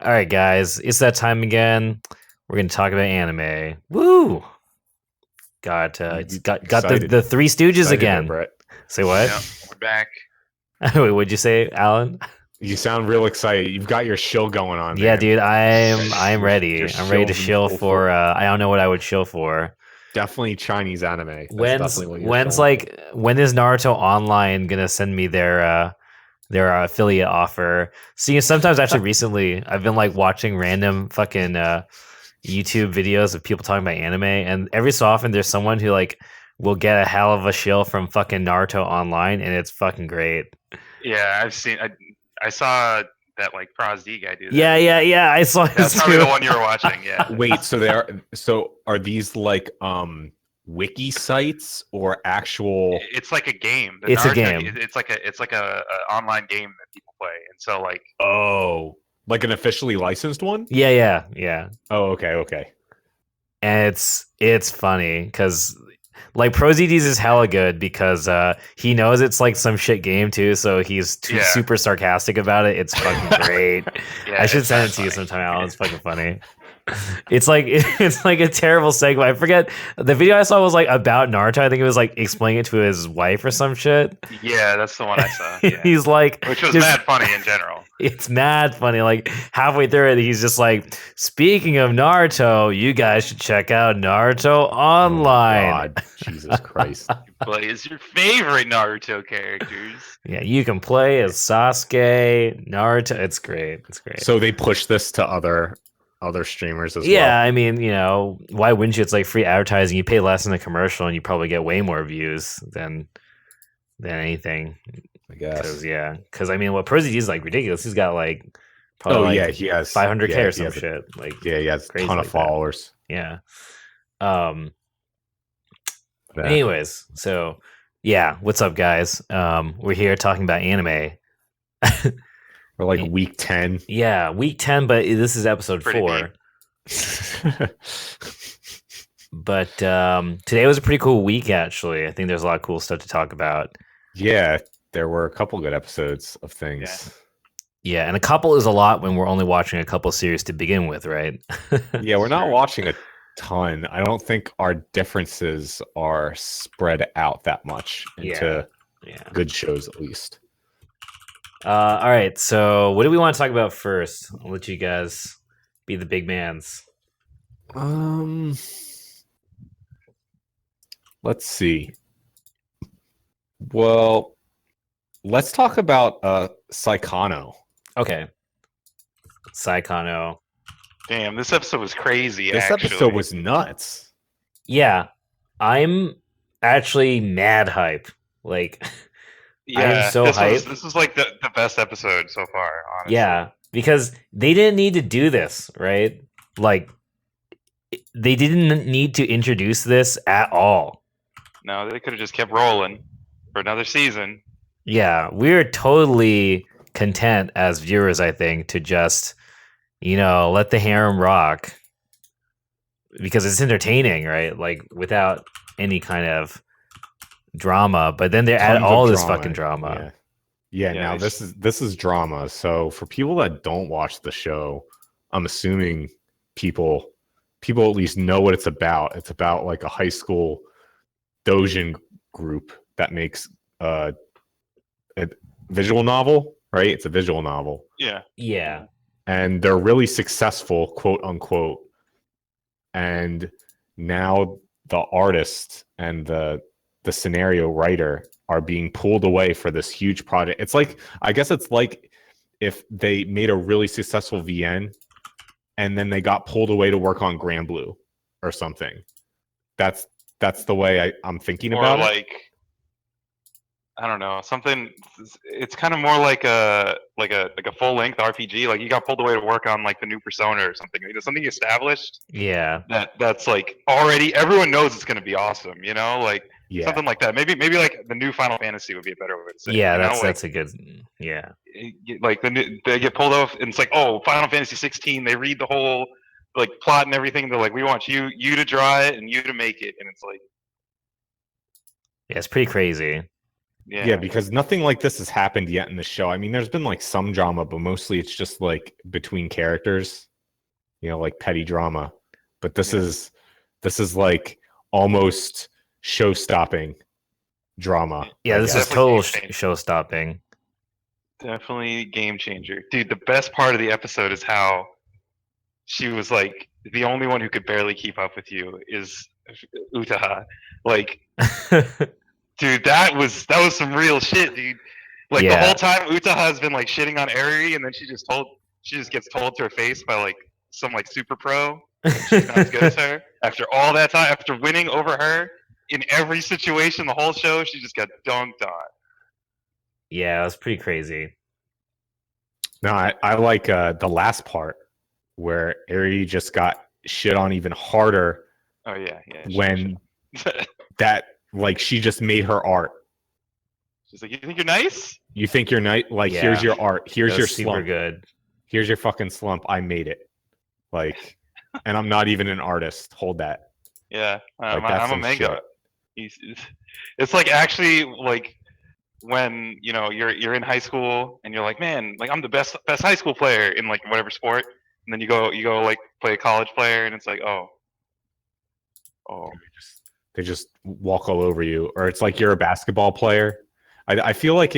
All right, guys, it's that time again. We're gonna talk about anime. Woo! It's got the Excited. Three Stooges Excited there, again. Brett. Say what? Yeah, we're back. Wait, what'd you say, Alan? You sound real excited. You've got your shill going on, Yeah, man. dude, I'm Your ready. I'm ready to shill's in shill full for. force. I don't know what I would shill for. Definitely Chinese anime. That's definitely what you're When's shilling like when is Naruto Online gonna send me their affiliate offer? See, sometimes actually recently I've been like watching random fucking YouTube videos of people talking about anime, and every so often there's someone who like will get a hell of a shill from fucking Naruto Online, and it's fucking great. Yeah, I've seen. I saw that like Pros D guy do that. Yeah. I saw That's his probably too. the one you were watching. Yeah. for. Wait, so are these like wiki sites or actual? It's like a game. It's a game. It's like a online game that people play, and so like Oh, like an officially licensed one? Yeah. Oh, okay. And it's funny because like ProZDs is hella good because he knows it's like some shit game too, so he's super sarcastic about it. It's fucking great. Yeah, I should it's send not it to you funny. sometime, Alan. It's fucking funny. It's like a terrible segue. I forget the video I saw was like about Naruto. I think it was like explaining it to his wife or some shit. Yeah, that's the one I saw. Yeah. He's like, which was just- mad funny in general. It's mad funny. Like halfway through it, he's just like, "Speaking of Naruto, you guys should check out Naruto Online." Oh, God, Jesus Christ. Play as your favorite Naruto characters. Yeah, you can play as Sasuke, Naruto. It's great. It's great. So they push this to other streamers as Yeah, well. I mean, why wouldn't you? It's like free advertising. You pay less in a commercial, and you probably get way more views than anything. I guess. Because I mean, what ProZD is like ridiculous. He's got like probably he has 500K or some he has shit. Like he has a crazy ton of like that. followers. Yeah. Yeah. Anyways, so yeah, what's up, guys? We're here talking about anime. We're like week 10. Yeah, week 10, but this is episode Pretty 4. deep. But today was a pretty cool week, actually. I think there's a lot of cool stuff to talk about. Yeah, there were a couple good episodes of things. Yeah, and a couple is a lot when we're only watching a couple series to begin with, right? Yeah, we're not watching a ton. I don't think our differences are spread out that much into good shows, at least. All right, so what do we want to talk about first? I'll let you guys be the big mans. Let's see. Well, let's talk about Saikano. Okay. Saikano. Damn, this episode was crazy. This episode was nuts. Yeah, I'm actually mad hype. Like, yeah, I'm so hyped. This was like the best episode so far, honestly. Yeah, because they didn't need to do this, right? Like, they didn't need to introduce this at all. No, they could have just kept rolling for another season. Yeah, we're totally content as viewers, I think, to just, let the harem rock because it's entertaining, right? Like without any kind of drama, but then they add all this fucking drama. Yeah, now this is drama. So for people that don't watch the show, I'm assuming people at least know what it's about. It's about like a high school doujin group that makes a visual novel, right? It's a visual novel. Yeah. And they're really successful, quote unquote. And now the artist and the scenario writer are being pulled away for this huge project. It's like, I guess it's like if they made a really successful VN and then they got pulled away to work on Grand Blue or something. That's the way I'm thinking about it. I don't know, something. It's kind of more like a full length RPG. Like you got pulled away to work on like the new Persona or something. Something established. Yeah. That's like already everyone knows it's going to be awesome. Something like that. Maybe like the new Final Fantasy would be a better way to say. Yeah, that's a good. Yeah. Like they get pulled off, and it's like, oh, Final Fantasy 16. They read the whole like plot and everything. They're like, we want you to draw it and you to make it, and it's like, yeah, it's pretty crazy. Yeah, because nothing like this has happened yet in the show. I mean, there's been like some drama, but mostly it's just like between characters, like petty drama. But this is like almost show-stopping drama. Yeah, I this is guess. total show-stopping. Definitely game changer, dude. The best part of the episode is how she was like the only one who could barely keep up with you is Utaha. Like, dude, that was some real shit, dude. Like the whole time Utaha has been like shitting on Eri, and then she just gets told to her face by like some like super pro she's not as good as her. After all that time, after winning over her in every situation, the whole show, she just got dunked on. Yeah, it was pretty crazy. No, I like the last part where Eri just got shit on even harder. Oh yeah. When that like she just made her art. She's like, you think you're nice? You think you're nice? Like, here's your art. Here's your slump. Super good. Here's your fucking slump. I made it. Like, and I'm not even an artist. Hold that. Yeah, Like, I'm a manga. It's like actually like when you're in high school and you're like, man, like I'm the best high school player in like whatever sport, and then you go like play a college player, and it's like, oh, they just walk all over you. Or it's like you're a basketball player. I feel like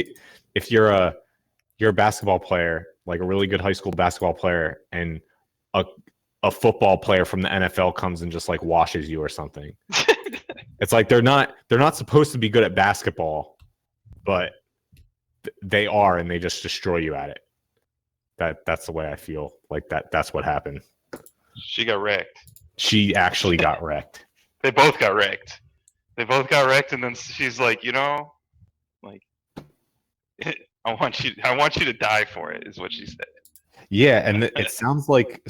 if you're a basketball player, like a really good high school basketball player, and a football player from the NFL comes and just like washes you or something. It's like they're not supposed to be good at basketball, but they are, and they just destroy you at it. That's the way I feel. Like that's what happened. She got wrecked. She actually got wrecked. They both got wrecked. And then she's like, like, I want you to die for it, is what she said. Yeah, and it sounds like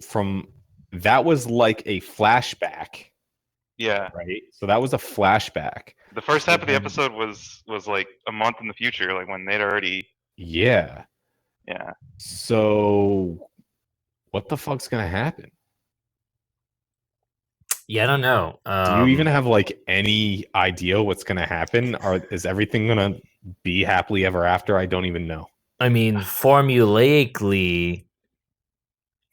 from that was like a flashback. Yeah. Right. So that was a flashback. The first half of the episode was like a month in the future, like when they'd already. Yeah. Yeah. So, what the fuck's gonna happen? Yeah, I don't know. Do you even have like any idea what's gonna happen? Or is everything gonna be happily ever after? I don't even know. I mean, formulaically,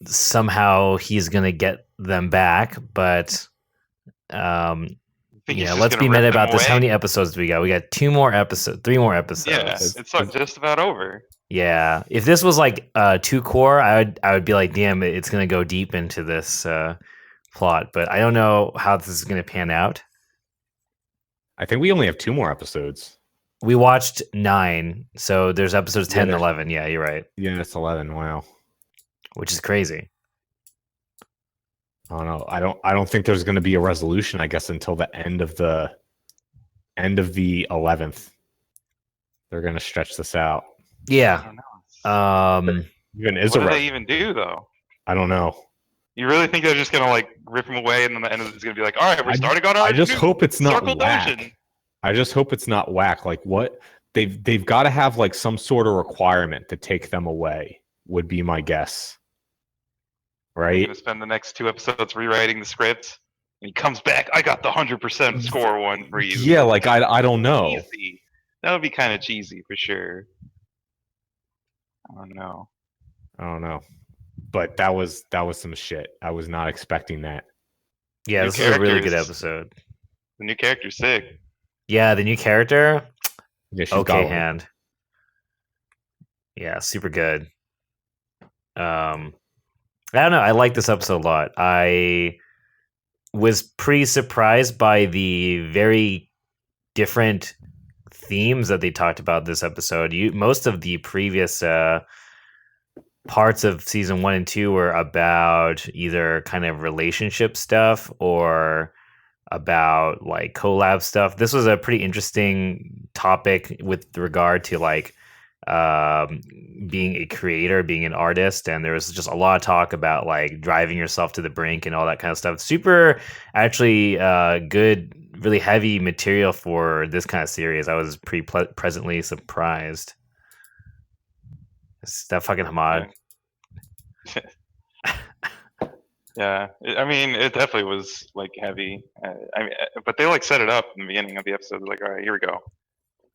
somehow he's gonna get them back, but let's be meta about this. How many episodes do we got? We got 3 more episodes. Yeah, it's just about over. Yeah, if this was like 2 core, I would be like, damn, it's gonna go deep into this plot, but I don't know how this is gonna pan out. I think we only have 2 more episodes. We watched 9, so there's episodes 10 and 11. Yeah, you're right. Yeah, it's 11. Wow, which is crazy. I don't know. I don't think there's going to be a resolution, I guess, until the end of the 11th. They're going to stretch this out. Yeah. Even is what do they even do though? I don't know. You really think they're just going to like rip him away, and then the end of it's going to be like, all right, we're starting on our. I just hope it's not whack. Dungeon. I just hope it's not whack. Like what they've got to have like some sort of requirement to take them away. Would be my guess. Right. He's gonna spend the next 2 episodes rewriting the script, and he comes back. I got the 100% score one for you. Yeah, like I don't know. Cheesy. That would be kind of cheesy for sure. I don't know. But that was some shit. I was not expecting that. Yeah, this is a really good episode. The new character's sick. Yeah, the new character. Yeah, she's okay, hand. Yeah, super good. I don't know. I like this episode a lot. I was pretty surprised by the very different themes that they talked about this episode. Most of the previous parts of season 1 and 2 were about either kind of relationship stuff or about like collab stuff. This was a pretty interesting topic with regard to like being a creator, being an artist, and there was just a lot of talk about like driving yourself to the brink and all that kind of stuff. Super actually good, really heavy material for this kind of series. I was pretty pleasantly surprised. It's that fucking Hamad. Yeah, I mean, it definitely was like heavy. But they like set it up in the beginning of the episode. Like, all right, here we go.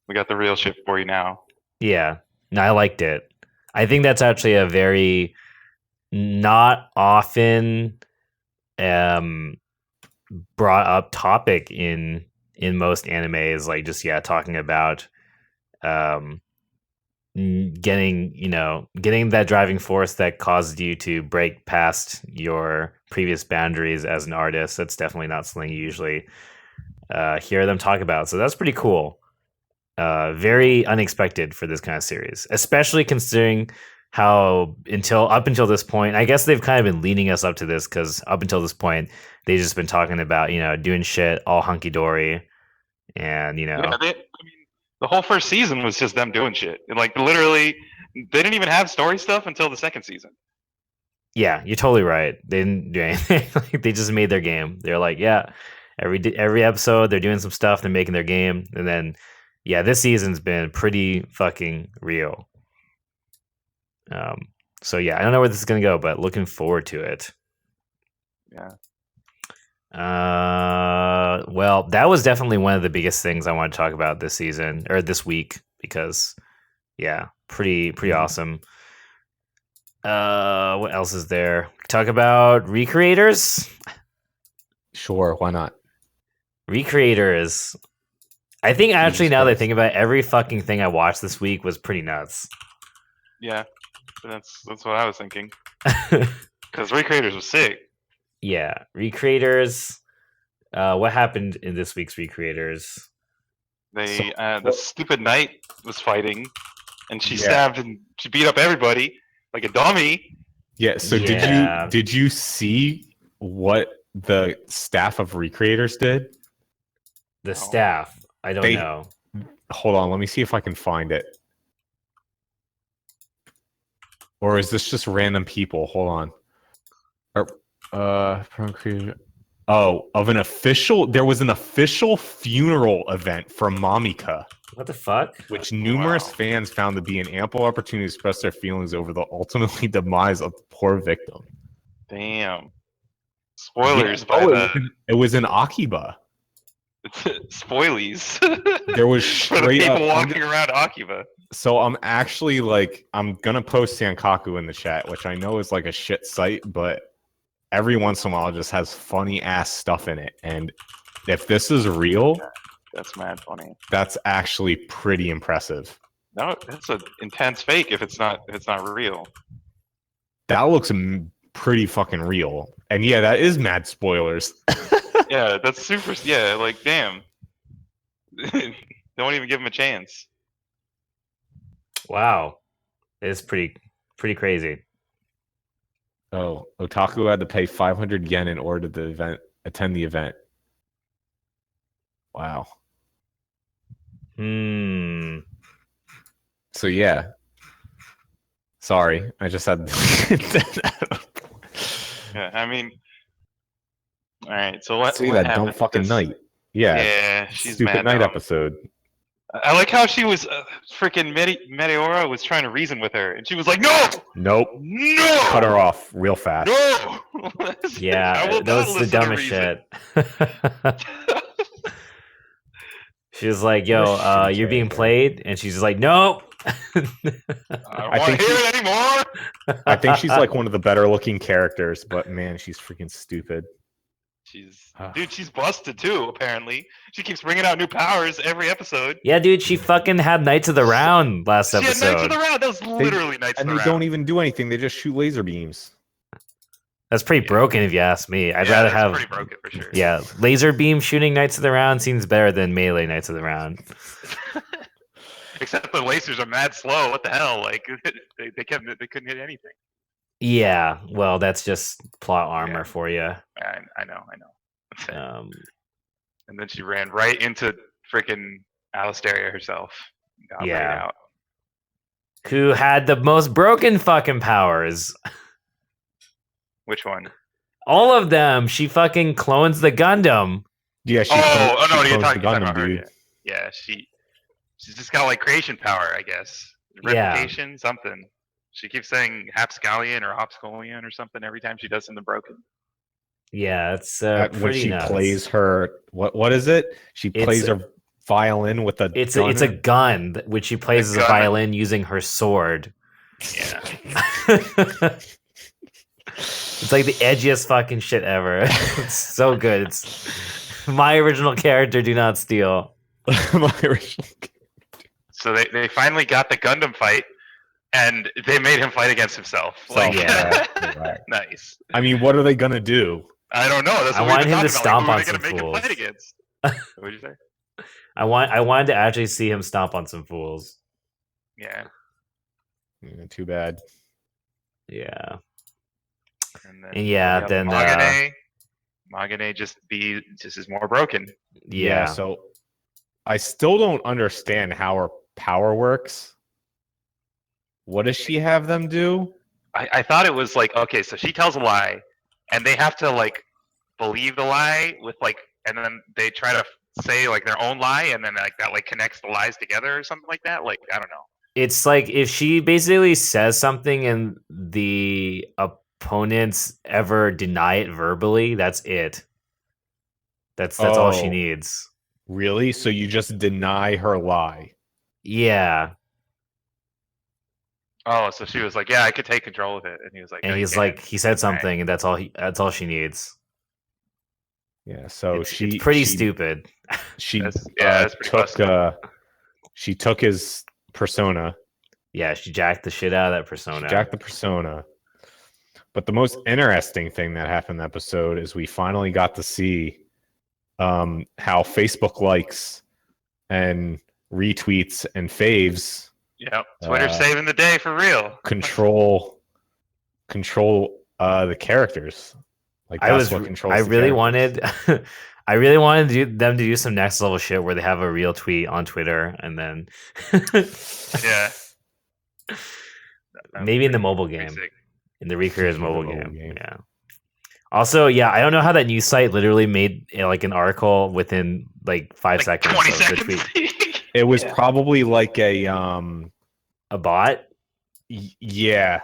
We got the real shit for you now. Yeah, no, I liked it. I think that's actually a very not often brought up topic in most animes, like just talking about um getting that driving force that caused you to break past your previous boundaries as an artist. That's definitely not something you usually hear them talk about, so that's pretty cool. Very unexpected for this kind of series, especially considering how up until this point, I guess they've kind of been leading us up to this, because up until this point they've just been talking about doing shit all hunky-dory, and Yeah, I mean, the whole first season was just them doing shit. And, like, literally, they didn't even have story stuff until the second season. yeah, you're totally right. They didn't do anything. Like, they just made their game. They're like, yeah, every episode they're doing some stuff, they're making their game, and then this season's been pretty fucking real. So I don't know where this is gonna go, but looking forward to it. Yeah. Well, that was definitely one of the biggest things I want to talk about this season or this week, because pretty awesome. What else is there? Talk about Recreators. Sure, why not? Recreators. I think actually, now that I Christ. think about it, every fucking thing I watched this week was pretty nuts. Yeah. That's what I was thinking. Because Recreators was sick. Yeah, Recreators. What happened in this week's Recreators? They the stupid knight was fighting, and she stabbed and she beat up everybody like a dummy. Yeah. So did you see what the staff of Recreators did? The staff. I don't know. Hold on, let me see if I can find it. Or is this just random people? Hold on. There was an official funeral event for Mamika, What the fuck? which numerous fans found to be an ample opportunity to express their feelings over the ultimately demise of the poor victim. Damn. Spoilers it was in Akiba. Spoilies. There was for the straight people up walking around Akiba. So I'm actually I'm gonna post Sankaku in the chat, which I know is like a shit site, but every once in a while it just has funny ass stuff in it. And if this is real, that's mad funny. That's actually pretty impressive. No, that's an intense fake if it's not real. That looks pretty fucking real. And yeah, that is mad spoilers. Yeah, that's super. Yeah, like damn. Don't even give him a chance. Wow, it's pretty crazy. Oh, Otaku had to pay 500 yen in order to attend the event. Wow. So yeah. Sorry, I just had. Yeah, I mean. All right, so what? See what that dumb fucking night? Yeah. Yeah, she's stupid mad night dumb. episode. I like how she was freaking Meteora was trying to reason with her, and she was like, "No, nope, no, cut her off real fast." No, yeah, that was the dumbest shit. She was like, "Yo, you're being played," and she's just like, "Nope." I don't want to hear it anymore. I think she's like one of the better looking characters, but man, she's freaking stupid. Dude, she's busted too, apparently. She keeps bringing out new powers every episode. Yeah, dude, she fucking had Knights of the Round last episode. She had Knights of the Round. That was literally Knights of the Round. And they don't even do anything. They just shoot laser beams. That's pretty broken if you ask me. I'd rather have pretty broken for sure. Yeah, laser beam shooting Knights of the Round seems better than melee Knights of the Round. Except the lasers are mad slow. What the hell? Like they couldn't hit anything. Yeah, well, that's just plot armor for you. I know. And then she ran right into freaking Alistaria herself. Got laid out. Who had the most broken fucking powers? Which one? All of them. She fucking clones the Gundam. Yeah, she. No, you're talking Gundam, about her. dude. Yeah, she's just got like creation power, I guess. Replication, something. She keeps saying Hapscallion or Hopscolion or something every time she does something broken. Yeah, it's when pretty she nuts. plays her. What is it? She plays her violin with a It's gun? it's a gun which she plays as a gun. violin using her sword. Yeah. It's like the edgiest fucking shit ever. It's so good. It's my original character. Do not steal. My original. So they finally got the Gundam fight, and they made him fight against himself. Like, Yeah. Correct. nice. I mean, what are they gonna do? I don't know. That's I what wanted we've been him to talking about. stomp Like, on who are they some gonna make him fight fools. against? What'd you say? I wanted to actually see him stomp on some fools. Yeah. Yeah, too bad. Yeah. And then, And yeah, then Magane just is more broken. yeah. So I still don't understand how her power works. What does she have them do? I thought it was like, okay, so she tells a lie, and they have to like believe the lie with like, and then they try to say like their own lie, and then like that like connects the lies together or something like that. Like, I don't know. It's like if she basically says something and the opponents ever deny it verbally, that's it. That's all she Oh. needs. Really? So you just deny her lie? Yeah. Oh, so she was like, yeah, I could take control of it, and he was like, And no, you he's can't. like, he said something, and that's all she needs. Yeah. So It's pretty stupid. She that's pretty busted. she took his persona. Yeah, she jacked the shit out of that persona. She jacked the persona. But the most interesting thing that happened in the episode is we finally got to see how Facebook likes and retweets and faves Yep, Twitter's saving the day for real. control the characters. Like that's what controls. I the really characters. wanted I really wanted them to do some next level shit where they have a real tweet on Twitter and then Yeah. maybe in the mobile Pretty game. sick. In the Recur's In the mobile mobile game. game. Yeah. Also, yeah, I don't know how that news site literally made like an article within like 5 Like seconds 20 of the seconds. tweet. It was probably like a A bot? yeah,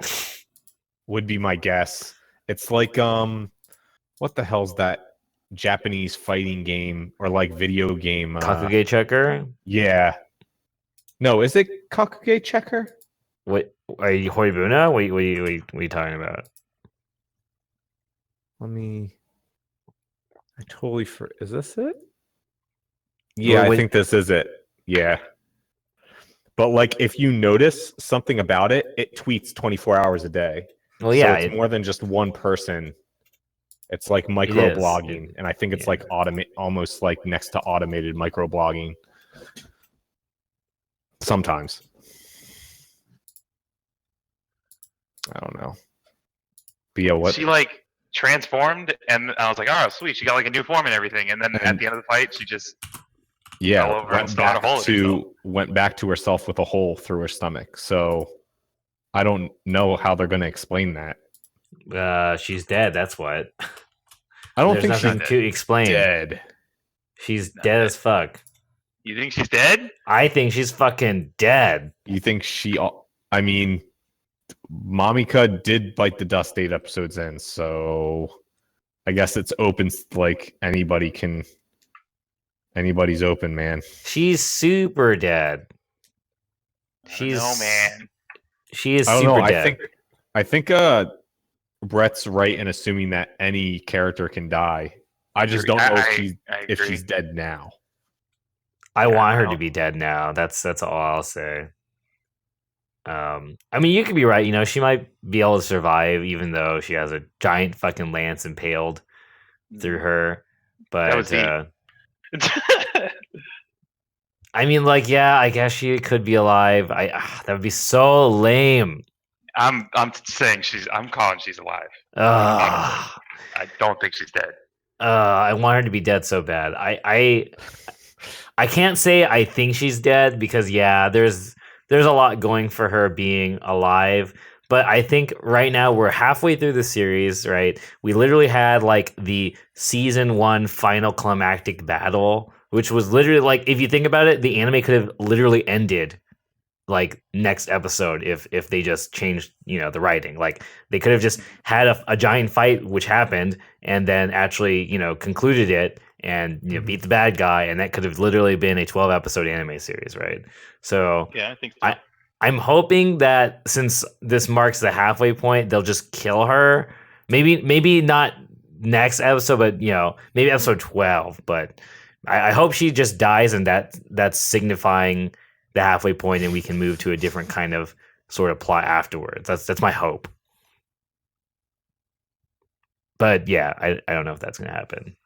would be my guess. It's like what the hell's that Japanese fighting game or like video game? Kakage checker? Yeah. No, is it Kakage Checker? What are you Hoibuna? What are you talking about? Let me. I totally is this it? Yeah, Well, I think this is it. Yeah. But like, if you notice something about it, it tweets 24 hours a day. Well, yeah, so it's more than just one person. It's like micro blogging, and I think it's like almost like next to automated micro blogging. Sometimes. I don't know. But yeah, what? She like transformed, and I was like, oh, sweet. She got like a new form and everything. And then at the end of the fight, she just fell over and started a hole. Went back to herself with a hole through her stomach. So I don't know how they're going to explain that. She's dead. That's what. I don't There's think nothing she's to explain. dead. She's dead as fuck. You think she's dead? I think she's fucking dead. You think she? I mean, Mamika did bite the dust 8 episodes in, so I guess it's open. Like anybody's open, man. She's super dead. No, man. She is I don't super know. dead. I think Brett's right in assuming that any character can die. I just don't know if she's dead now. I want her to be dead now. That's all I'll say. I mean, you could be right. You know, she might be able to survive even though she has a giant fucking lance impaled through her. But I mean, like, yeah, I guess she could be alive. That would be so lame. I'm saying I'm calling she's alive. I don't think she's dead. I want her to be dead so bad. I can't say I think she's dead because yeah, there's a lot going for her being alive. But I think right now we're halfway through the series, right? We literally had like the season 1 final climactic battle, which was literally like, if you think about it, the anime could have literally ended like next episode if they just changed, you know, the writing. Like they could have just had a giant fight which happened and then actually, you know, concluded it and beat the bad guy, and that could have literally been a 12-episode anime series, right? So Yeah, I think so. I'm hoping that since this marks the halfway point, they'll just kill her. Maybe not next episode, but maybe episode 12. But I hope she just dies, and that's signifying the halfway point, and we can move to a different kind of sort of plot afterwards. That's my hope. But yeah, I don't know if that's gonna happen.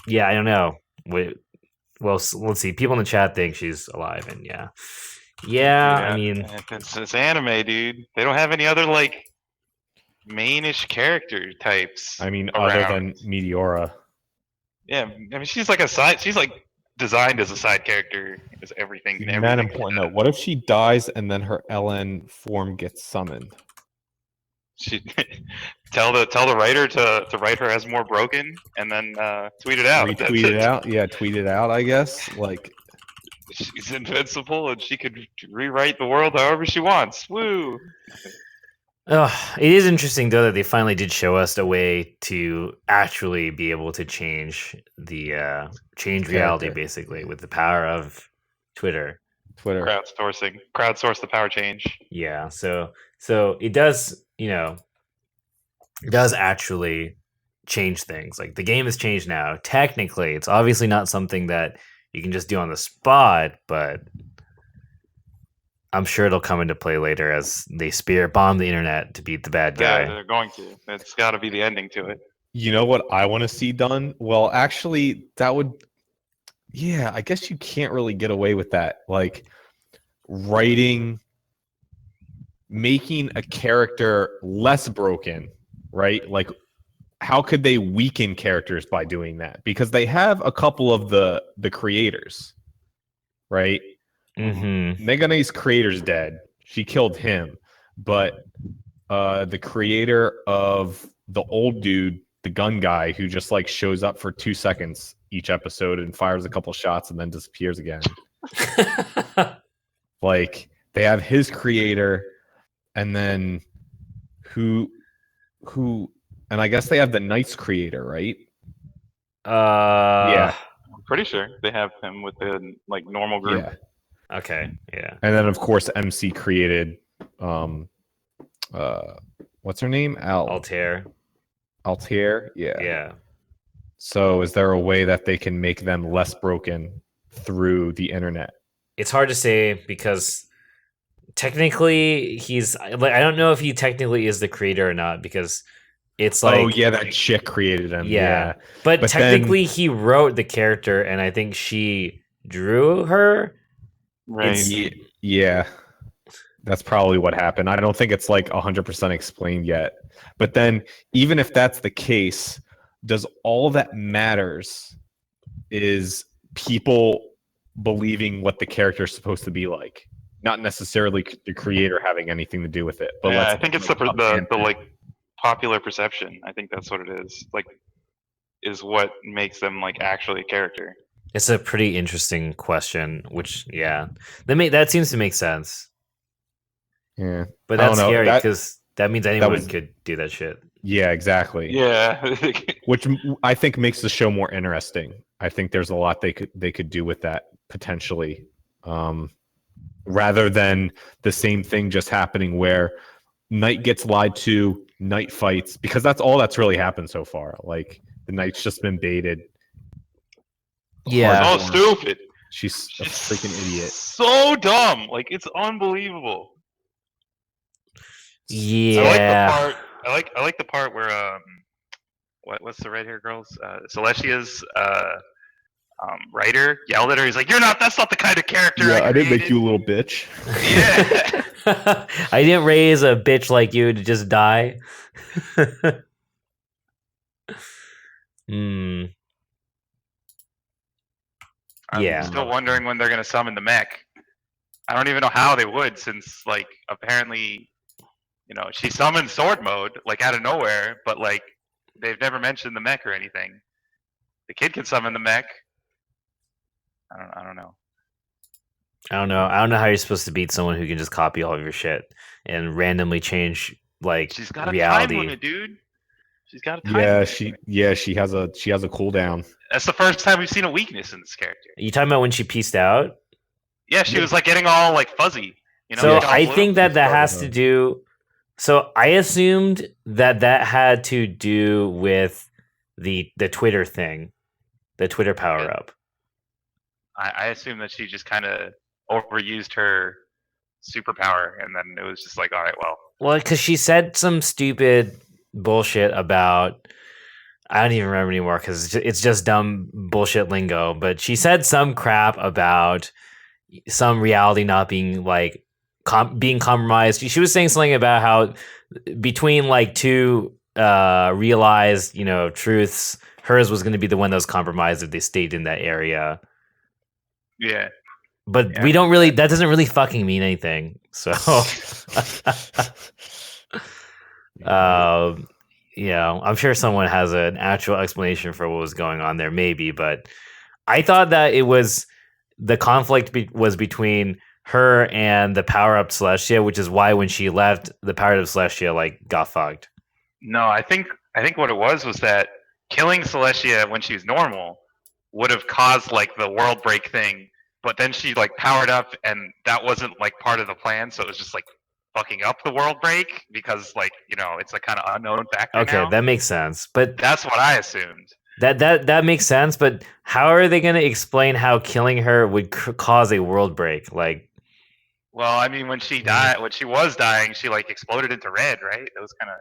Yeah, I don't know. Well, let's see. People in the chat think she's alive, and yeah. I mean, it's anime, dude. They don't have any other like mainish character types. I mean, around. other than Meteora. Yeah, I mean, she's like a side. She's like designed as a side character. As everything. Not important though. What if she dies and then her LN form gets summoned? She tell the writer to write her as more broken, and then tweet it out. Retweet it out. Yeah, tweet it out. I guess like she's invincible and she could rewrite the world however she wants. Woo! It is interesting though that they finally did show us a way to actually be able to change the change reality, basically, with the power of Twitter. Crowdsource the power change. Yeah, so it does, it does actually change things. Like the game has changed now. Technically, it's obviously not something that you can just do on the spot, but I'm sure it'll come into play later as they spirit bomb the internet to beat the bad guy. Yeah, they're going to. It's got to be the ending to it. You know what I want to see done? Well, actually, that would. Yeah, I guess you can't really get away with that. Like making a character less broken, right? Like, how could they weaken characters by doing that? Because they have a couple of the creators, right? Mm-hmm. Megane's creator's dead. She killed him, but the creator of the old dude, the gun guy, who just like shows up for 2 seconds each episode and fires a couple shots and then disappears again. Like they have his creator, and then who, and I guess they have the Knight's creator, right? Yeah, I'm pretty sure they have him with the like normal group. Yeah. Okay. Yeah. And then of course MC created what's her name? Altair. Yeah. Yeah. So is there a way that they can make them less broken through the internet? It's hard to say because technically he's like, I don't know if he technically is the creator or not, because it's like, oh yeah, that chick created him. Yeah. But technically he wrote the character, and I think she drew her. Right. Yeah. That's probably what happened. I don't think it's like 100% explained yet. But then even if that's the case, does all that matters is people believing what the character is supposed to be like, not necessarily the creator having anything to do with it. But yeah, I think it's the like popular perception. I think that's what it is. Like, is what makes them like actually a character. It's a pretty interesting question, which that seems to make sense. Yeah, but that's scary because that means anyone could do that shit. Yeah, exactly. Yeah, which I think makes the show more interesting. I think there's a lot they could do with that potentially, rather than the same thing just happening where Knight gets lied to, Knight fights, because that's all that's really happened so far. Like the Knight's just been baited. Yeah, so stupid. She's a freaking idiot. So dumb. Like it's unbelievable. Yeah. I like the part where what's the red hair girl's Celestia's writer yelled at her. He's like, that's not the kind of character. Yeah, I didn't make you a little bitch. Yeah. I didn't raise a bitch like you to just die. I'm still wondering when they're gonna summon the mech. I don't even know how they would, since like apparently, she summoned sword mode like out of nowhere, but like they've never mentioned the mech or anything. The kid can summon the mech. I don't know. I don't know how you're supposed to beat someone who can just copy all of your shit and randomly change like She's got a reality. time limit, dude. She's got a time limit. She has a cooldown. That's the first time we've seen a weakness in this character. Are you talking about when she pieced out? Yeah, she was like getting all like fuzzy. You know, So like, all I blue. think that She has started to do. So I assumed that had to do with the Twitter thing, the Twitter power up. I assume that she just kind of overused her superpower, and then it was just like, all right, Well, because she said some stupid bullshit about. I don't even remember anymore because it's just dumb bullshit lingo. But she said some crap about some reality not being like being compromised. She was saying something about how between like two realized, truths, hers was going to be the one that was compromised if they stayed in that area. yeah. But Yeah, we don't really. That doesn't really fucking mean anything. So, I'm sure someone has an actual explanation for what was going on there, maybe. But I thought that it was the conflict was between her and the power up Celestia, which is why when she left, the power up Celestia like got fucked. No, I think what it was that killing Celestia when she was normal would have caused like the world break thing, but then she like powered up, and that wasn't like part of the plan, so it was just like fucking up the world break because like it's a kind of unknown factor. Okay, now. that makes sense, but That's what I assumed. That makes sense, but how are they going to explain how killing her would cause a world break? Like, well, I mean, when she died, when she was dying, she like exploded into red, right? It was kind of,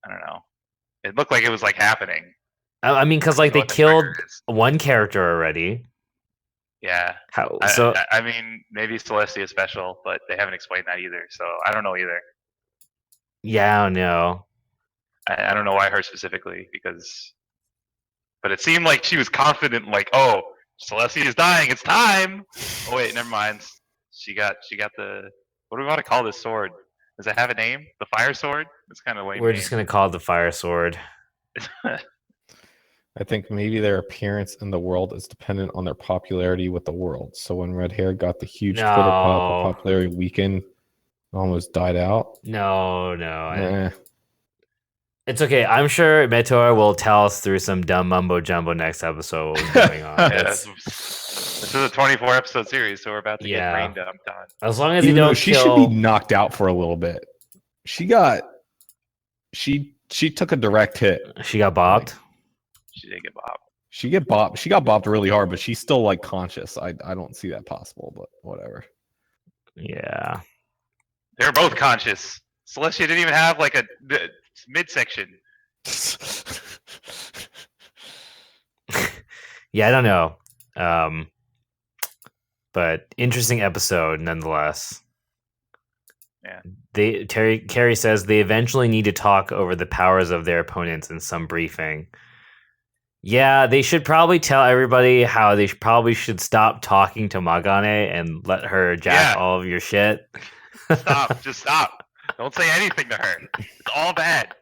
I don't know. It looked like it was like happening. I mean, because like they killed one character already. Yeah. How? I mean, maybe Celestia is special, but they haven't explained that either. So I don't know either. Yeah, I don't know. I don't know why her specifically, but it seemed like she was confident, like, oh, Celestia is dying, it's time. Oh wait, never mind. She got the, what do we want to call this sword? Does it have a name? The fire sword? It's kind of lame. We're just gonna call it the fire sword. I think maybe their appearance in the world is dependent on their popularity with the world. So when red hair got the huge Twitter pop, the popularity weakened, almost died out. No. It's okay. I'm sure Meteor will tell us through some dumb mumbo jumbo next episode what was going on. This is a 24 episode series, so we're about to get brain dumped on. As long as you don't she should be knocked out for a little bit. She took a direct hit. She got bopped. She did get bopped. She got bopped really hard, but she's still like conscious. I don't see that possible, but whatever. Yeah. They're both conscious. Celestia didn't even have like a midsection. Yeah, I don't know. But interesting episode nonetheless. Yeah. Carrie says they eventually need to talk over the powers of their opponents in some briefing. Yeah, they should probably tell everybody how they probably should stop talking to Magane and let her jack all of your shit. Just stop. Don't say anything to her. It's all bad.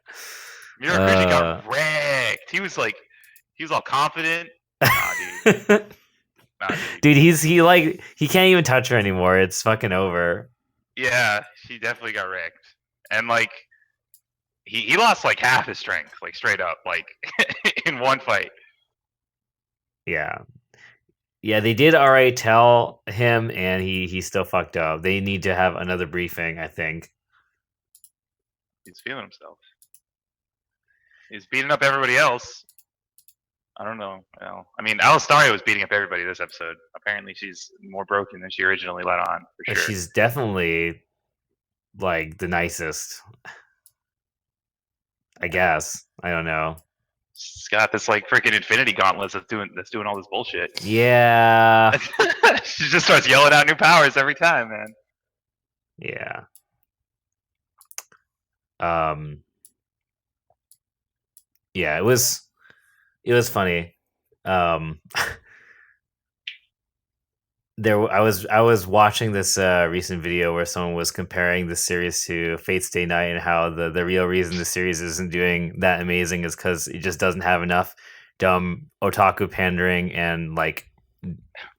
Mirakuji got wrecked. He was all confident. Nah, dude. Dude, he can't even touch her anymore. It's fucking over. Yeah, she definitely got wrecked. And like he lost like half his strength, like straight up, like in one fight. Yeah. Yeah, they did already tell him, and he still fucked up. They need to have another briefing, I think. He's feeling himself. He's beating up everybody else. I don't know. Well, I mean, Alistaria was beating up everybody this episode. Apparently, she's more broken than she originally let on, for sure. She's definitely like the nicest. I guess. I don't know. She's got this like freaking Infinity Gauntlets that's doing all this bullshit. Yeah. She just starts yelling out new powers every time, man. Yeah. Yeah, it was funny. I was watching this recent video where someone was comparing the series to Fate Stay Night, and how the real reason the series isn't doing that amazing is because it just doesn't have enough dumb otaku pandering and like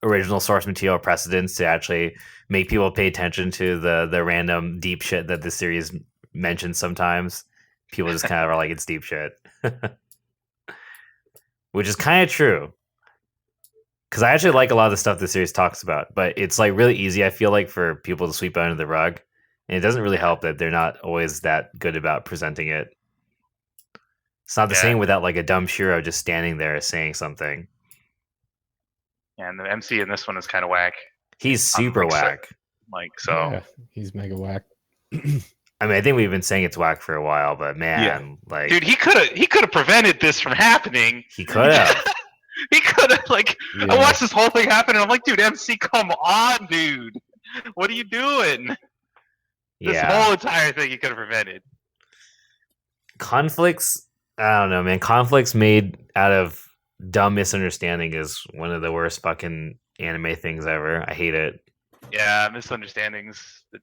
original source material precedents to actually make people pay attention to the random deep shit that the series mentioned sometimes. People just kind of are like, it's deep shit. Which is kind of true. Because I actually like a lot of the stuff the series talks about, but it's like really easy, I feel like, for people to sweep under the rug. And it doesn't really help that they're not always that good about presenting it. It's not the same without like a dumb Shiro just standing there saying something. Yeah, and the MC in this one is kind of whack. He's super whack. Yeah, he's mega whack. I mean, I think we've been saying it's whack for a while, but man, like, dude, he could have prevented this from happening. He could have. He could have I watched this whole thing happen, and I'm like, dude, MC, come on, dude, what are you doing? This whole entire thing he could have prevented. Conflicts, I don't know, man. Conflicts made out of dumb misunderstanding is one of the worst fucking anime things ever. I hate it. Yeah, misunderstandings, the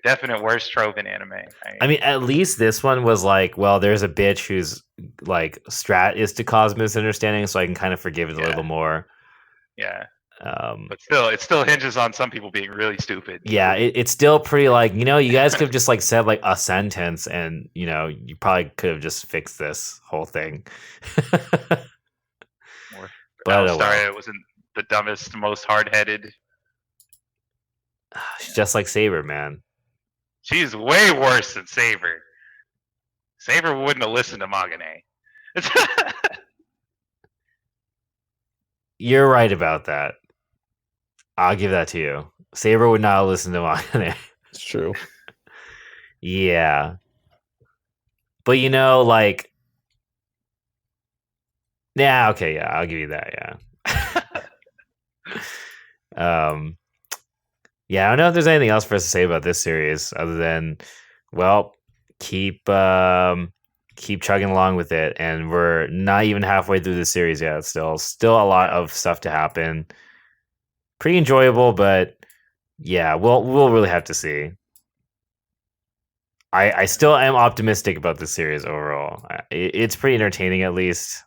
definite worst trope in anime. I mean, at least this one was like, well, there's a bitch whose like strat is to cause misunderstandings, so I can kind of forgive it a little more. Yeah. But still, it still hinges on some people being really stupid. Yeah, it's still pretty like, you know, you guys could have just like said like a sentence, and you know, you probably could have just fixed this whole thing. But it wasn't the dumbest, most hard-headed. She's just like Saber, man. She's way worse than Saber. Saber wouldn't have listened to Magane. You're right about that. I'll give that to you. Saber would not listen to Magane. It's true. Yeah. But you know, like, yeah, okay, yeah, I'll give you that, yeah. Yeah, I don't know if there's anything else for us to say about this series other than, well, keep chugging along with it, and we're not even halfway through the series yet. Still a lot of stuff to happen. Pretty enjoyable, but yeah, we'll really have to see. I still am optimistic about this series overall. It's pretty entertaining, at least.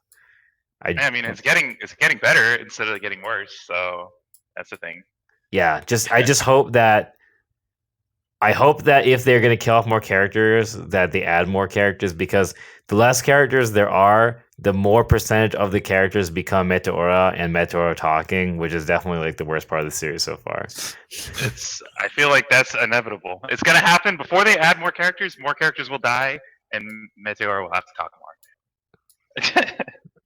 I mean, it's getting better instead of getting worse. So that's the thing. Yeah, I just hope that. I hope that if they're going to kill off more characters, that they add more characters, because the less characters there are, the more percentage of the characters become Meteora and Meteora talking, which is definitely like the worst part of the series so far. I feel like that's inevitable. It's going to happen before they add more characters will die, and Meteora will have to talk more.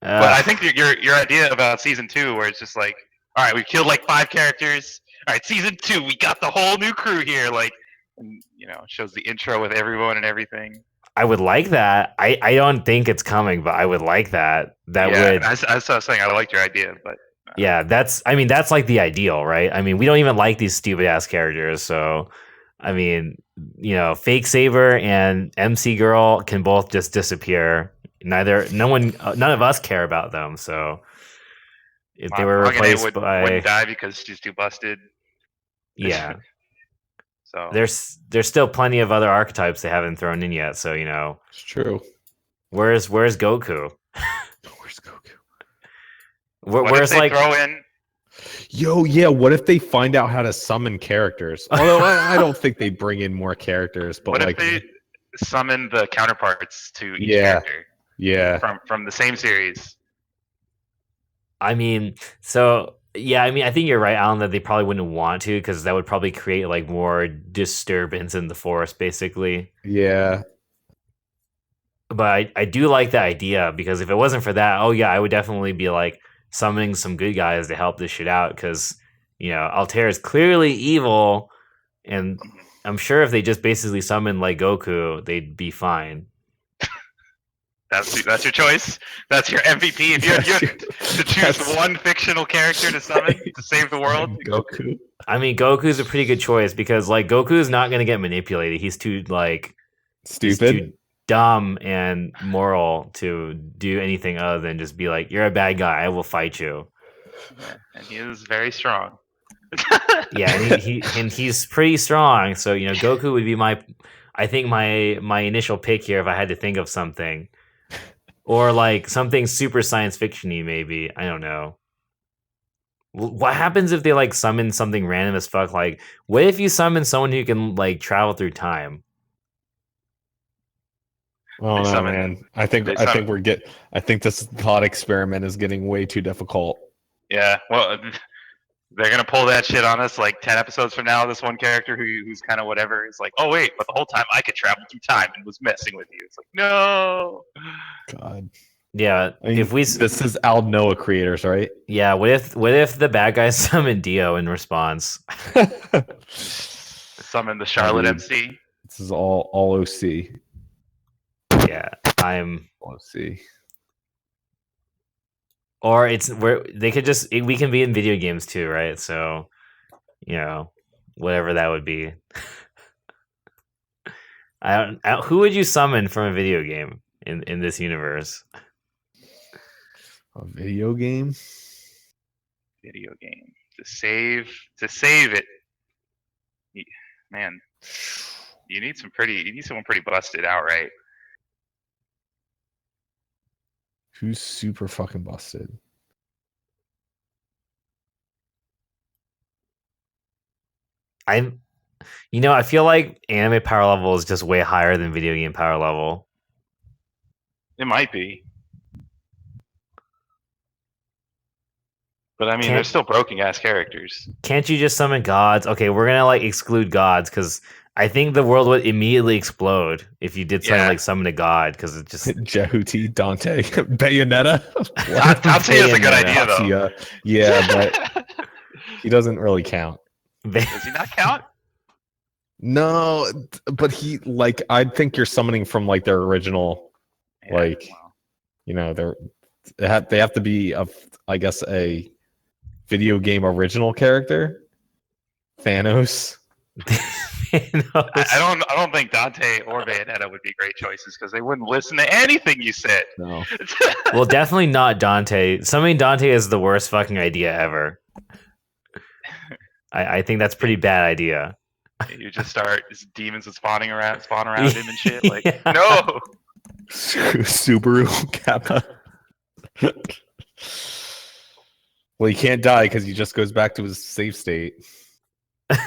But I think your idea about season 2, where it's just like, all right, we've killed like 5 characters. All right, season 2, we got the whole new crew here. Like, and, you know, shows the intro with everyone and everything. I would like that. I don't think it's coming, but I would like that. That would. I was saying I liked your idea, but. Yeah, that's like the ideal, right? I mean, we don't even like these stupid ass characters, so I mean, you know, Fake Saber and MC Girl can both just disappear. None of us care about them, so if they were replaced wouldn't die because she's too busted. Yeah. So there's still plenty of other archetypes they haven't thrown in yet, so you know. It's true. Where's Goku? Where's Goku? Where's like throw in? Yo, yeah. What if they find out how to summon characters? Although I don't think they bring in more characters, but what like if they summon the counterparts to each character? Yeah. From the same series. I mean, so yeah, I mean, I think you're right, Alan, that they probably wouldn't want to, because that would probably create like more disturbance in the forest, basically. Yeah. But I do like the idea, because if it wasn't for that, oh yeah, I would definitely be like summoning some good guys to help this shit out, because you know, Altair is clearly evil, and I'm sure if they just basically summoned like Goku, they'd be fine. That's your choice. That's your MVP. If you had to choose one fictional character to summon to save the world, Goku. I mean, Goku's a pretty good choice, because like Goku's not going to get manipulated. He's too like stupid, too dumb and moral to do anything other than just be like, "You're a bad guy. I will fight you." Yeah, and he is very strong. Yeah, and he's pretty strong. So you know, Goku would be my initial pick here if I had to think of something. Or like something super science fiction-y, maybe. I don't know. What happens if they like summon something random as fuck? Like, what if you summon someone who can like travel through time? Oh They no, summon- man. they I think summon- I think this thought experiment is getting way too difficult. Yeah, well, they're gonna pull that shit on us like 10 episodes from now. This one character who's kind of whatever is like, oh wait, but the whole time I could travel through time and was messing with you. It's like, no. God. Yeah, I mean, if we this is Al Noah creators, right? yeah, what if the bad guys summon Dio in response? Summon the Charlotte Dude. MC. This is all OC. Yeah, I'm. OC. Or it's where they could just we can be in video games too, right? So, whatever that would be. Who would you summon from a video game in this universe? A video game? Video game to save it. Man, you need someone pretty busted outright. Who's super fucking busted? I feel like anime power level is just way higher than video game power level. It might be, but I mean, they're still broken ass characters. Can't you just summon gods? Okay, we're gonna exclude gods because I think the world would immediately explode if you did something like summon a god because it just Jehuti, Dante, Bayonetta. Dante is a good idea though. Yeah, but he doesn't really count. Does he not count? No, but I think you're summoning from their original, they have to be I guess a video game original character. Thanos. I don't think Dante or Bayonetta would be great choices because they wouldn't listen to anything you said. No. Well, definitely not Dante. Summoning Dante is the worst fucking idea ever. I think that's a pretty bad idea. You just start demons would spawn around him and shit. Like, Yeah. no. Subaru Kappa. Well, he can't die because he just goes back to his safe state.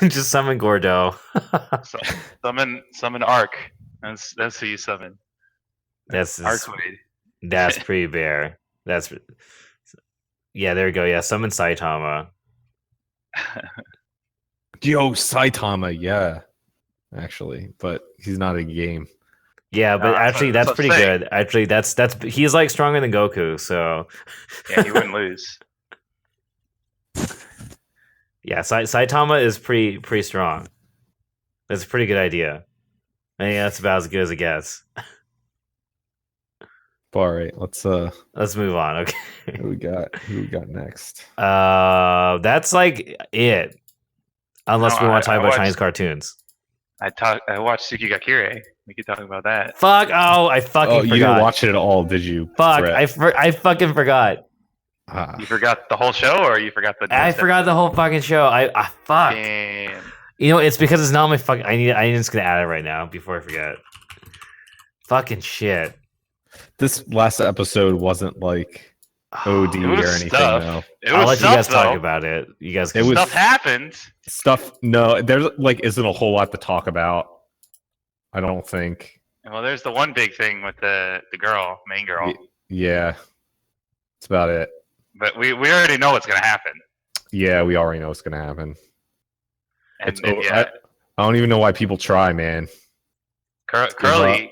Just summon Gordo. Summon Arc. That's who you summon. Arcwade. That's pretty bare. There we go. Yeah, summon Saitama. Yo, Saitama, yeah. Actually, but he's not in game. Yeah, but actually that's pretty saying. good. Actually, that's he's stronger than Goku, so yeah, he wouldn't lose. Yeah, Saitama is pretty strong. That's a pretty good idea. I think that's about as good as it gets. All right, let's move on. Okay. Who we got next? That's it. Unless we want to talk about Chinese cartoons. I watched Tsukigakure. We could talk about that. Fuck! Oh, I fucking forgot. You didn't watch it at all, did you? Fuck! I fucking forgot. You forgot the whole show, or you forgot the? I forgot the whole fucking show. I fuck. Damn. It's because it's not my fucking. I'm just gonna add it right now before I forget. Fucking shit. This last episode wasn't OD or anything, though. I'll let you guys talk about it. You guys. Stuff happened. No, there's isn't a whole lot to talk about. I don't think. Well, there's the one big thing with the main girl. Yeah, that's about it. But we already know what's gonna happen. Yeah, we already know what's gonna happen. And I don't even know why people try, man. Curly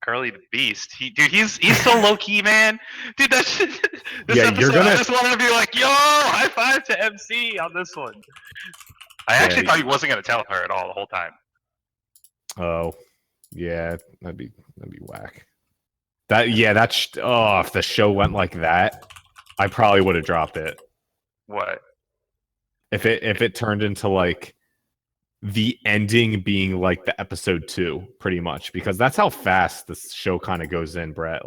the Beast. He's so low key, man. Dude, that shit. This episode, I just wanted to be like, yo, high five to MC on this one. I actually thought he wasn't gonna tell her at all the whole time. Oh, yeah, that'd be whack. If the show went like that, I probably would have dropped it. What? If it turned into the ending being the episode 2, pretty much, because that's how fast this show kind of goes in, Brett.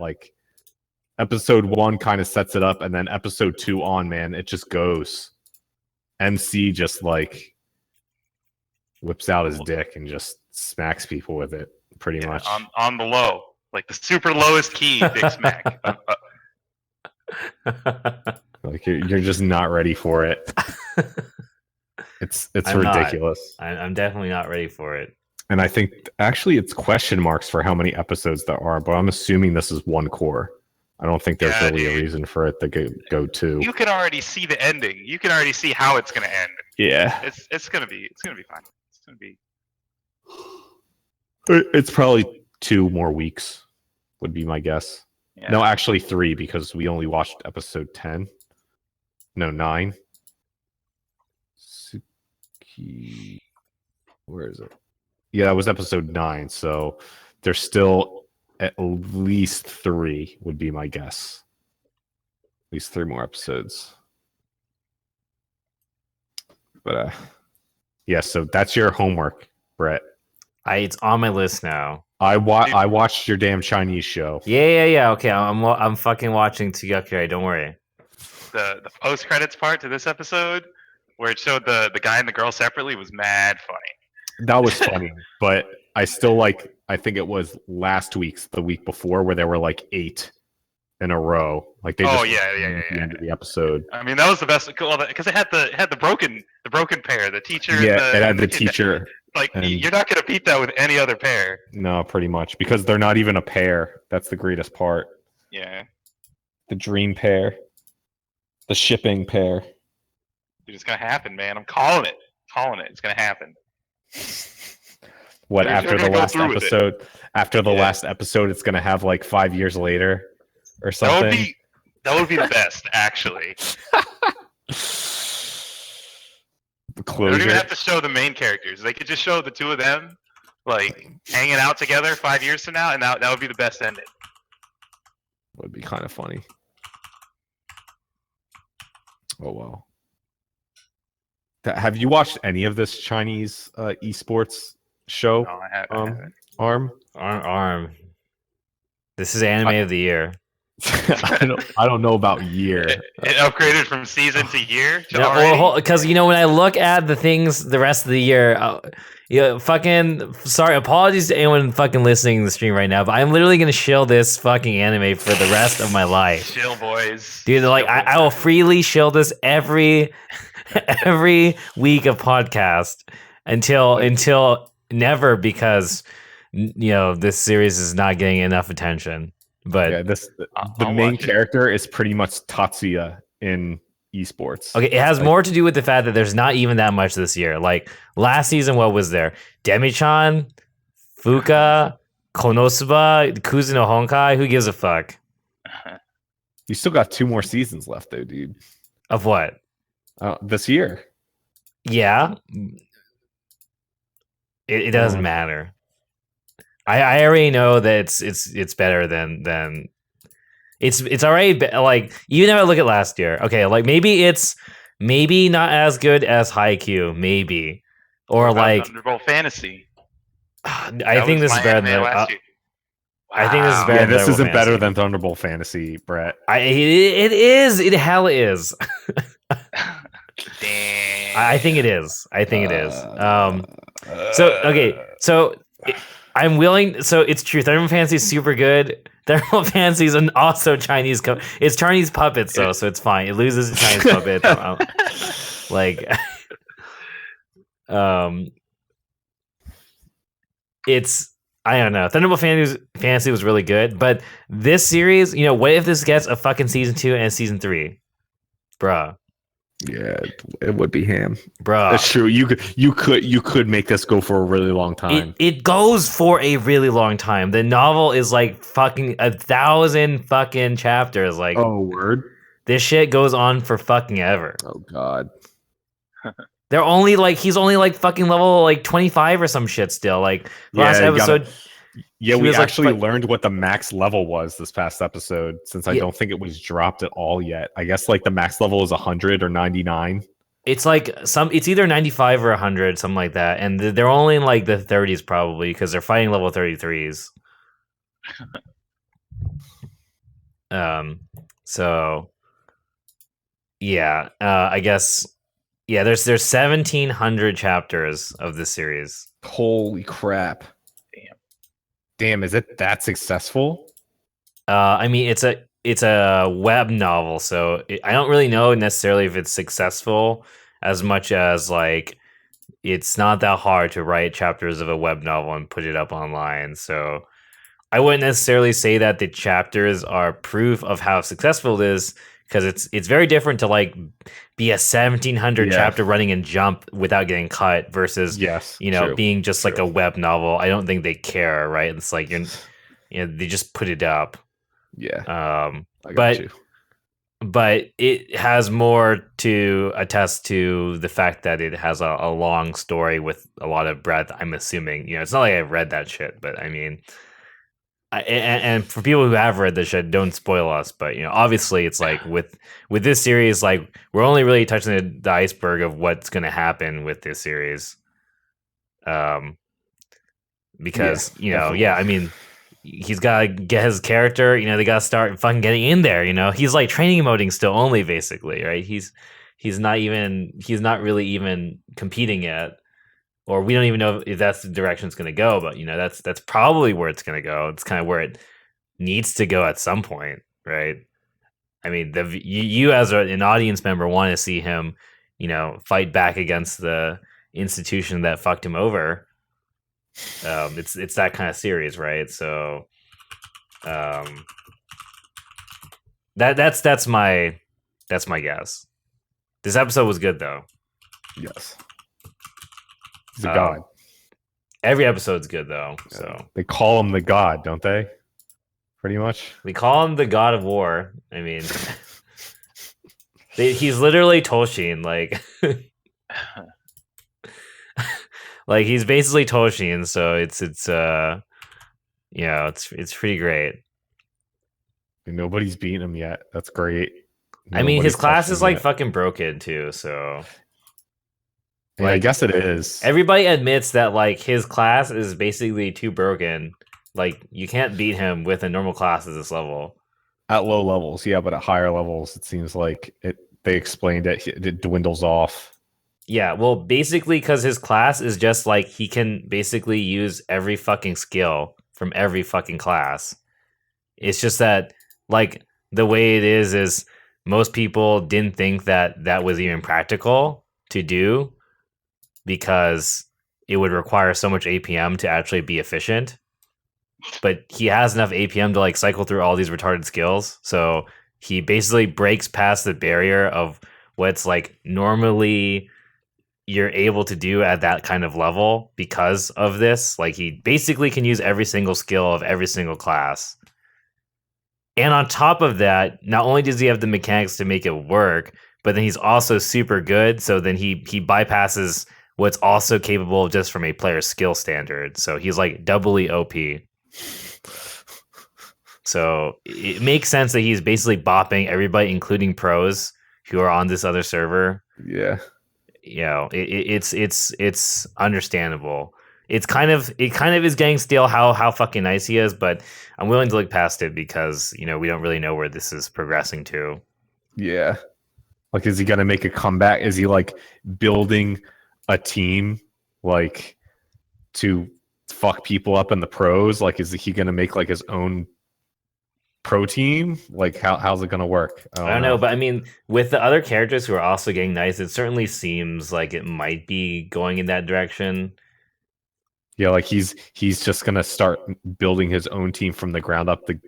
Episode 1 kind of sets it up, and then episode 2 on, man, it just goes. MC just whips out his dick and just smacks people with it, pretty much. On the low, the super lowest key dick smack. You're just not ready for it. It's ridiculous. I'm definitely not ready for it. And I think actually it's question marks for how many episodes there are, but I'm assuming this is one core. I don't think there's really a reason for it to go two. You can already see the ending. You can already see how it's gonna end. Yeah, It's gonna be fine. It's gonna be. it's probably 2 more weeks, would be my guess. Yeah. No, actually 3 because we only watched episode 10. No, 9. Where is it? Yeah, that was episode 9. So there's still at least 3 would be my guess. At least 3 more episodes. But yeah, so that's your homework, Brett. It's on my list now. I watched your damn Chinese show. Yeah. Okay, I'm fucking watching Tsugakurai. Don't worry. The post credits part to this episode, where it showed the guy and the girl separately, was mad funny. That was funny, but I still like. I think it was the week before, where there were like 8 in a row. Like they just yeah. the end of the episode. I mean, that was the best because it had the broken pair, the teacher. Yeah, and it had the teacher. Like and you're not gonna beat that with any other pair. No, pretty much because they're not even a pair. That's the greatest part. Yeah, The dream pair, the shipping pair. dude, it's gonna happen, man. I'm calling it. It's gonna happen. What They're after the gonna go last through with it. episode? After the Yeah. last episode, it's gonna have like 5 years later or something. That would be the best, actually. They don't even Closure have to show the main characters. They could just show the two of them, like hanging out together 5 years from now, and that would be the best ending. would be kind of funny. Oh well. Have you watched any of this Chinese esports show? No, I haven't. Arm. Arm. This is anime of the year. I don't know about year. It upgraded from season to year. To already? Well, because when I look at the things the rest of the year, fucking sorry, apologies to anyone fucking listening to the stream right now, but I'm literally gonna shill this fucking anime for the rest of my life. Chill, boys. Dude, like I will freely shill this every week of podcast until never, because this series is not getting enough attention. But yeah, the main character is pretty much Tatsuya in esports. Okay, it has more to do with the fact that there's not even that much this year. Like last season, what was there? Demi-chan, Fuka, Konosuba, Kuzuno Honkai. Who gives a fuck? You still got 2 more seasons left, though, dude. Of what? This year. Yeah, it doesn't matter. I already know that it's better than it's already like, even if I look at last year, okay, like maybe it's not as good as Haikyuu, maybe, or like Thunderbolt Fantasy. I think this is better than I think this is better. Yeah, than this isn't Thunderbolt better Fantasy. than Thunderbolt Fantasy, Brett. It is. It hell is. Damn. I think it is. So I'm willing. So it's true. Thunderbolt Fantasy is super good. Thunderbolt Fantasy is also Chinese. It's Chinese puppets, though, so it's fine. It loses its Chinese puppet. It's, I don't know. Thunderbolt Fantasy was really good, but this series, what if this gets a fucking season 2 and season 3, bruh? Yeah, it would be ham, bruh. That's true. You could make this go for a really long time. It goes for a really long time. The novel is like fucking 1,000 fucking chapters. Like, oh, word. This shit goes on for fucking ever. Oh god. They're only like, he's only like fucking level like 25 or some shit still. Like last episode. We actually learned what the max level was this past episode, since I don't think it was dropped at all yet. I guess like the max level is 100 or 99. It's like it's either 95 or 100, something like that. And they're only in like the 30s probably, because they're fighting level 33s. So yeah, I guess, yeah, there's 1,700 chapters of this series. Holy crap. Damn, is it that successful? I mean, it's a web novel, so I don't really know necessarily if it's successful as much as like it's not that hard to write chapters of a web novel and put it up online. So I wouldn't necessarily say that the chapters are proof of how successful it is, because it's very different to like be a 1700 Yeah. chapter running and jump without getting cut versus Yes, true. Being just like true. a web novel. I don't think they care, right? It's like they just put it up. Yeah, I got but you. But it has more to attest to the fact that it has a long story with a lot of breadth. I'm assuming, it's not like I've read that shit, but I mean, and for people who have read this shit, don't spoil us. But obviously, it's like with this series, like we're only really touching the iceberg of what's going to happen with this series. Because I mean, he's got to get his character. They got to start fucking getting in there. He's like training emoting still only, basically, right? He's not really even competing yet. Or we don't even know if that's the direction it's going to go, but that's probably where it's going to go. It's kind of where it needs to go at some point, right? I mean, you as an audience member want to see him, fight back against the institution that fucked him over. It's that kind of series, right? So, that's my guess. This episode was good though. Yes. He's a god. Every episode's good though. So they call him the god, don't they? Pretty much. We call him the god of war. I mean, he's literally Toshin. Like, like he's basically Toshin. So it's pretty great. And nobody's beaten him yet. That's great. I mean, his class is like fucking broken too. So. Yeah, I guess it is. Everybody admits that like his class is basically too broken. Like you can't beat him with a normal class at this level. At low levels, yeah, but at higher levels, it seems like they explained it dwindles off. Yeah, well, basically because his class is just like he can basically use every fucking skill from every fucking class. It's just that like the way it is most people didn't think that was even practical to do, because it would require so much APM to actually be efficient. But he has enough APM to like cycle through all these retarded skills. So he basically breaks past the barrier of what's like normally you're able to do at that kind of level because of this. Like he basically can use every single skill of every single class. And on top of that, not only does he have the mechanics to make it work, but then he's also super good. So then he bypasses what's also capable of just from a player's skill standard. So he's like doubly OP. So it makes sense that he's basically bopping everybody, including pros who are on this other server. Yeah. It's understandable. It kind of is getting stale how fucking nice he is, but I'm willing to look past it because, we don't really know where this is progressing to. Yeah. Like, is he going to make a comeback? Is he like building a team like to fuck people up in the pros? Like, is he going to make like his own pro team? Like, how's it going to work? I don't know, but I mean, with the other characters who are also getting nice, it certainly seems like it might be going in that direction. Yeah, like he's just going to start building his own team from the ground up to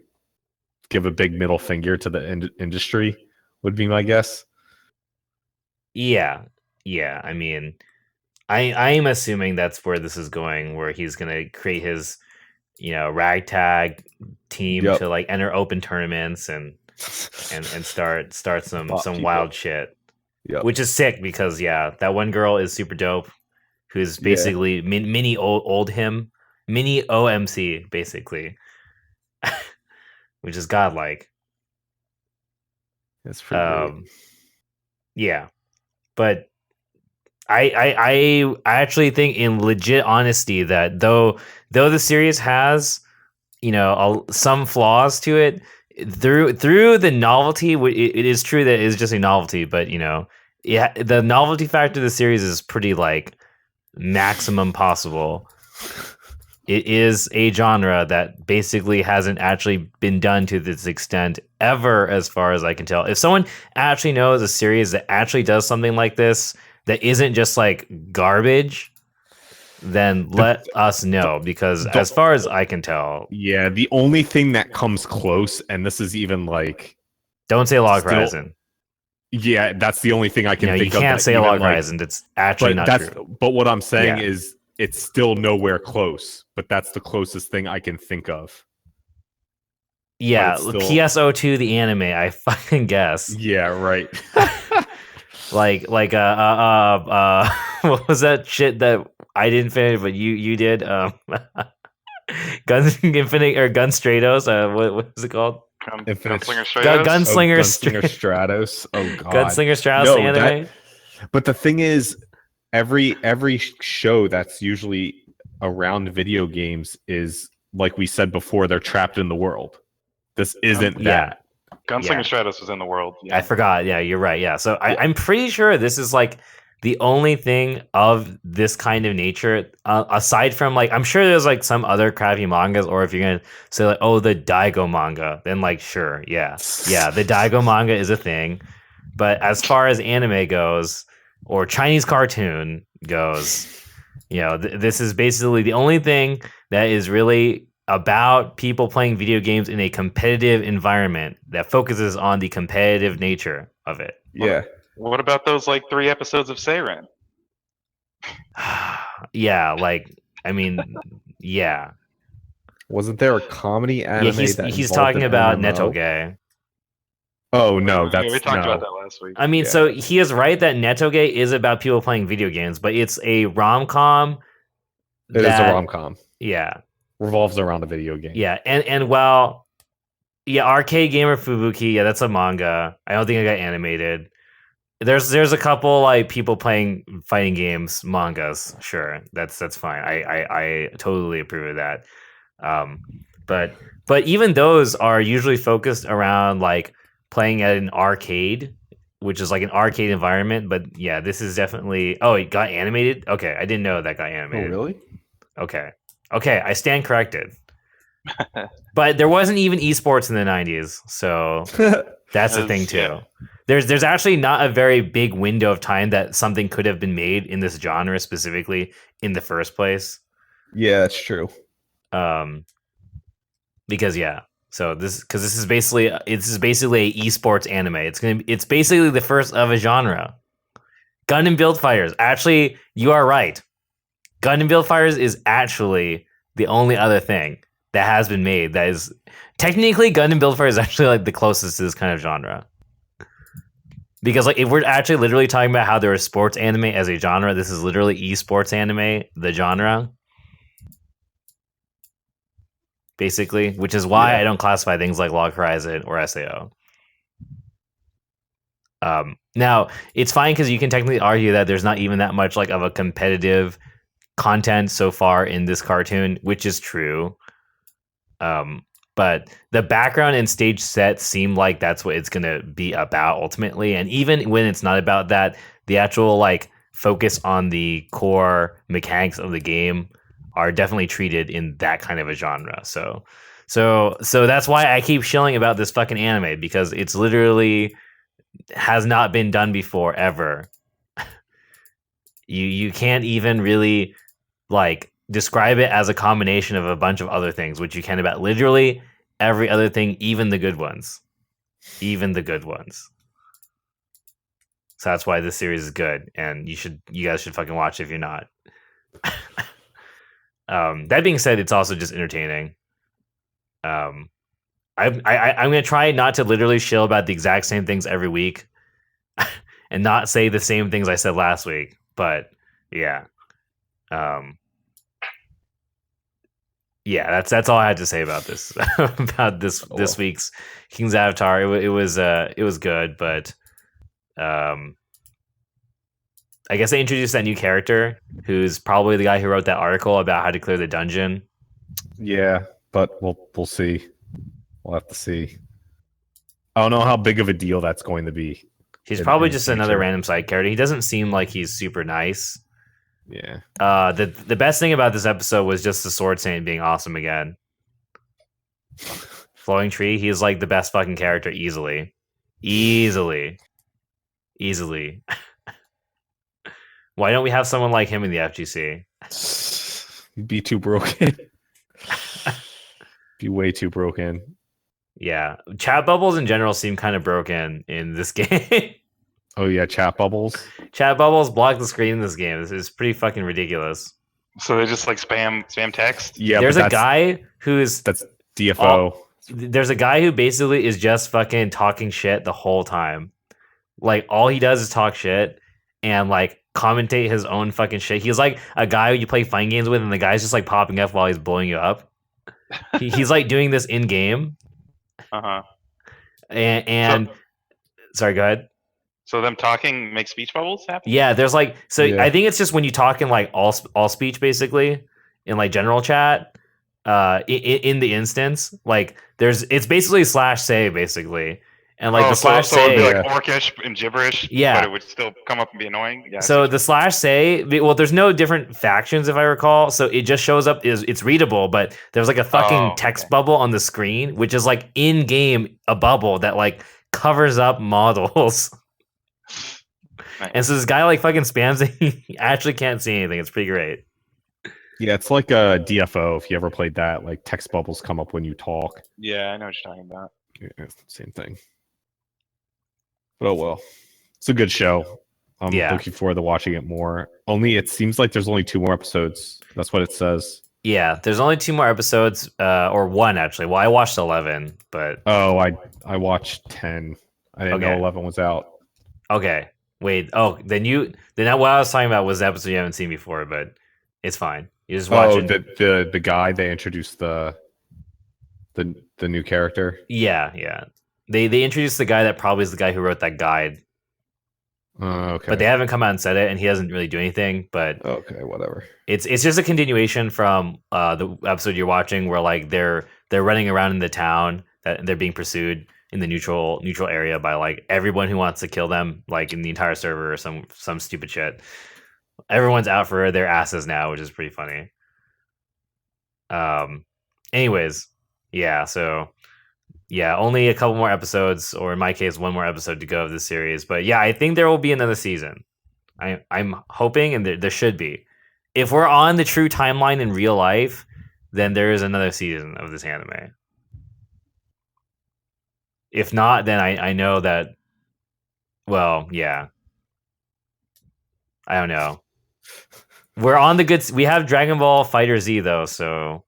give a big middle finger to the industry would be my guess. Yeah. I mean, I'm assuming that's where this is going, where he's going to create his, ragtag team to like enter open tournaments and start some wild shit. Yep. Which is sick because that one girl is super dope, who's basically mini old him, mini OMC basically, which is godlike. That's pretty great. Yeah, but I actually think, in legit honesty, that though the series has some flaws to it, through the novelty, it is true that it is just a novelty, but the novelty factor of the series is pretty like maximum possible. It is a genre that basically hasn't actually been done to this extent ever, as far as I can tell. If someone actually knows a series that actually does something like this, that isn't just like garbage, then let us know, because as far as I can tell, Yeah, the only thing that comes close, and this is even like don't say Log still- Horizon. yeah, that's the only thing I can No, think you of. can't that say even, Log like, Horizon. It's actually not true. But what I'm saying Yeah. is it's still nowhere close. But that's the closest thing I can think of. Yeah, it's still- PSO2 the anime, I fucking guess. Yeah, right. Like what was that shit that I didn't finish but you did? Guns Infinite or Gun Stratos, what is it called? Infinite- Gunslinger Gunslinger Gunslinger Stratos. Oh god. Gunslinger Stratos No, the anime. But the thing is, every show that's usually around video games is, like we said before, they're trapped in the world. This isn't yeah. that. Gunslinger Stratos was in the world. Yeah. I forgot. Yeah, you're right. Yeah. So I'm pretty sure this is like the only thing of this kind of nature, aside from like, I'm sure there's like some other crappy mangas, or if you're going to say like, oh, the Daigo manga, then like, sure. Yeah. Yeah. The Daigo manga is a thing. But as far as anime goes, or Chinese cartoon goes, this is basically the only thing that is really about people playing video games in a competitive environment that focuses on the competitive nature of it. Yeah. What about those like 3 episodes of Seiren? Yeah, like, I mean, yeah. Wasn't there a comedy anime? He's talking about Netoge. Oh no, Yeah, that's we talked no. about that last week. I mean, Yeah. so he is right that Netoge is about people playing video games, but it's a rom-com. It is a rom-com. Yeah. Revolves around a video game. Yeah, and well, yeah, Arcade Gamer Fubuki, yeah, that's a manga. I don't think it got animated. There's a couple like people playing fighting games mangas. Sure, that's fine. I totally approve of that. But even those are usually focused around like playing at an arcade, which is like an arcade environment. But yeah, this is definitely. Oh, it got animated. Okay, I didn't know that got Oh animated. really? Okay, I stand corrected. But there wasn't even esports in the 90s, so that's the thing too. Yeah. There's actually not a very big window of time that something could have been made in this genre specifically in the first place. Yeah, that's true. Because this is basically a esports anime. It's basically the first of a genre. Gundam Build Fighters. Actually, you are right. Gundam Build Fighters is actually the only other thing that has been made that is technically Gundam Build Fighters is actually like the closest to this kind of genre. Because like if we're actually literally talking about how there is sports anime as a genre, this is literally esports anime, the genre. Basically, which is why I don't classify things like Log Horizon or SAO. Now it's fine because you can technically argue that there's not even that much like of a competitive content so far in this cartoon, which is true. But the background and stage set seem like that's what it's gonna be about ultimately. And even when it's not about that, the actual like focus on the core mechanics of the game are definitely treated in that kind of a genre. So that's why I keep shilling about this fucking anime, because it's literally has not been done before ever. You can't even really like describe it as a combination of a bunch of other things, which you can about literally every other thing, even the good ones. Even the good ones. So that's why this series is good, and you guys should fucking watch it if you're not. That being said, it's also just entertaining. I'm gonna try not to literally shill about the exact same things every week, and not say the same things I said last week. But yeah, yeah, that's all I had to say about this this week's King's Avatar. It was good, but I guess they introduced that new character who's probably the guy who wrote that article about how to clear the dungeon. Yeah, but we'll see. We'll have to see. I don't know how big of a deal that's going to be. He's probably in just the another future. random side character. He doesn't seem like he's super nice. Yeah. The best thing about this episode was just the sword saint being awesome again. Flowing Tree, he's like the best fucking character easily. Why don't we have someone like him in the FGC? He'd be too broken. Be way too broken. Yeah, chat bubbles in general seem kind of broken in this game. Oh yeah, chat bubbles. Chat bubbles block the screen in this game. This is pretty fucking ridiculous. So they just like spam text. Yeah, There's a guy who's that's DFO. There's a guy who basically is just fucking talking shit the whole time. Like all he does is talk shit and like commentate his own fucking shit. He's like a guy who you play fighting games with, and the guy's just like popping up while he's blowing you up. He's like doing this in game. Uh-huh. And sorry, go ahead. So them talking make speech bubbles happen? Yeah, there's like Yeah. I think it's just when you talk in like all speech basically in like general chat in the instance, like it's basically /say basically. And like the /say so it'd be like orcish and gibberish, yeah, but it would still come up and be annoying. Yeah. So the /say, well, there's no different factions if I recall, so it just shows up it's readable, but there's like a fucking text bubble on the screen, which is like in game a bubble that like covers up models. Nice. And so this guy like fucking spams it. He actually can't see anything. It's pretty great. Yeah, it's like a DFO. If you ever played that, like text bubbles come up when you talk. Yeah, I know what you're talking about. Yeah, it's the same thing. But oh well, it's a good show. I'm looking forward to watching it more. Only it seems like there's only 2 more episodes. That's what it says. Yeah, there's only 2 more episodes, or 1 actually. Well, I watched 11, but I watched 10. I didn't know 11 was out. Okay, wait. Oh, then what I was talking about was the episode you haven't seen before, but it's fine. You just watch it. The guy they introduced the new character. Yeah. They introduced the guy that probably is the guy who wrote that guide. Okay. But they haven't come out and said it, and he doesn't really do anything. But okay, whatever. It's just a continuation from the episode you're watching, where like they're running around in the town that they're being pursued in the neutral area by like everyone who wants to kill them, like in the entire server or some stupid shit. Everyone's out for their asses now, which is pretty funny. Anyways, yeah. So. Yeah, only a couple more episodes, or in my case, 1 more episode to go of this series. But yeah, I think there will be another season. I'm hoping, and there should be. If we're on the true timeline in real life, then there is another season of this anime. If not, then I know that. Well, yeah. I don't know. We're on the good. We have Dragon Ball Fighter Z though, so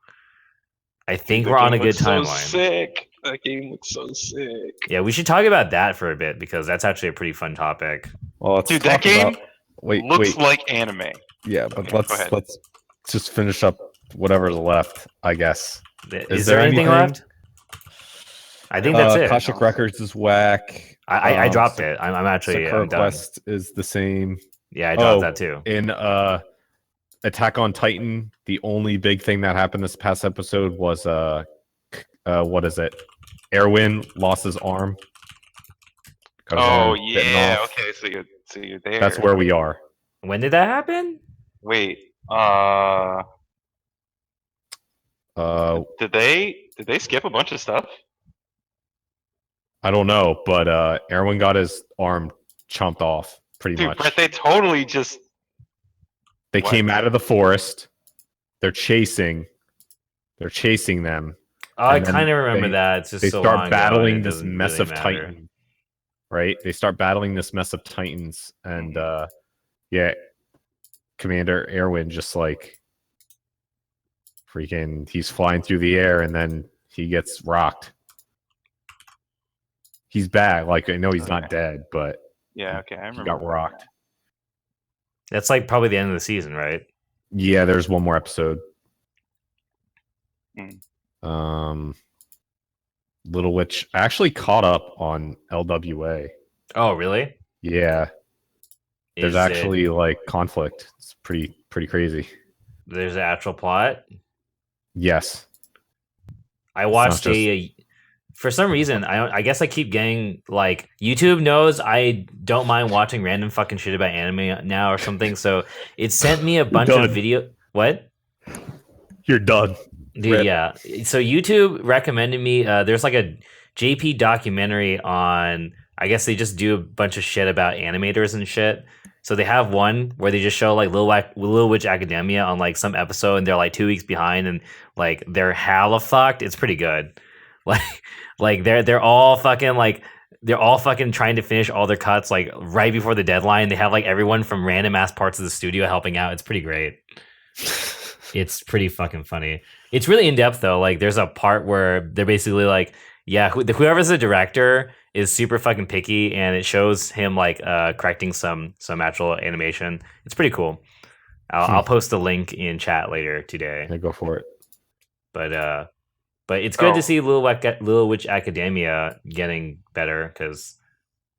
I think we're on a good timeline. So sick. That game looks so sick. Yeah, we should talk about that for a bit because that's actually a pretty fun topic. Well, dude, that game looks like anime. Yeah, but let's just finish up whatever's left, I guess. Is there anything left? I think that's it. Classic Records is whack. I dropped it. I'm actually Sakura done. Quest is the same. Yeah, I dropped that too. In Attack on Titan, the only big thing that happened this past episode was what is it? Erwin lost his arm. Oh yeah, okay. So you're there. That's where we are. When did that happen? Wait. Did they skip a bunch of stuff? I don't know, but Erwin got his arm chomped off pretty much. But they totally just. They came out of the forest. They're chasing them. Oh, I kind of remember that. It's just they so start long battling ago, this mess really of Titans, right? They start battling this mess of Titans, and Commander Erwin just like freaking, he's flying through the air, and then he gets rocked. He's back. Like I know he's not dead, but yeah, okay, I remember. He got rocked. That's like probably the end of the season, right? Yeah, there's 1 more episode. Little Witch. I actually caught up on LWA. Oh, really? Yeah. There's actually like conflict. It's pretty crazy. There's an actual plot? Yes. I watched for some reason, I guess I keep getting like YouTube knows I don't mind watching random fucking shit about anime now or something. So it sent me a bunch of video. What? You're done. Dude, Rip. Yeah. So YouTube recommended me. There's like a JP documentary on. I guess they just do a bunch of shit about animators and shit. So they have one where they just show like Little Witch Academia on like some episode, and they're like 2 weeks behind, and like they're hella fucked. It's pretty good. Like they're all fucking like they're all fucking trying to finish all their cuts like right before the deadline. They have like everyone from random ass parts of the studio helping out. It's pretty great. It's pretty fucking funny. It's really in depth though. Like there's a part where they're basically like, yeah, whoever's the director is super fucking picky, and it shows him like correcting some actual animation. It's pretty cool. I'll post the link in chat later today. Yeah, go for it. But it's good to see Little Witch Academia getting better, because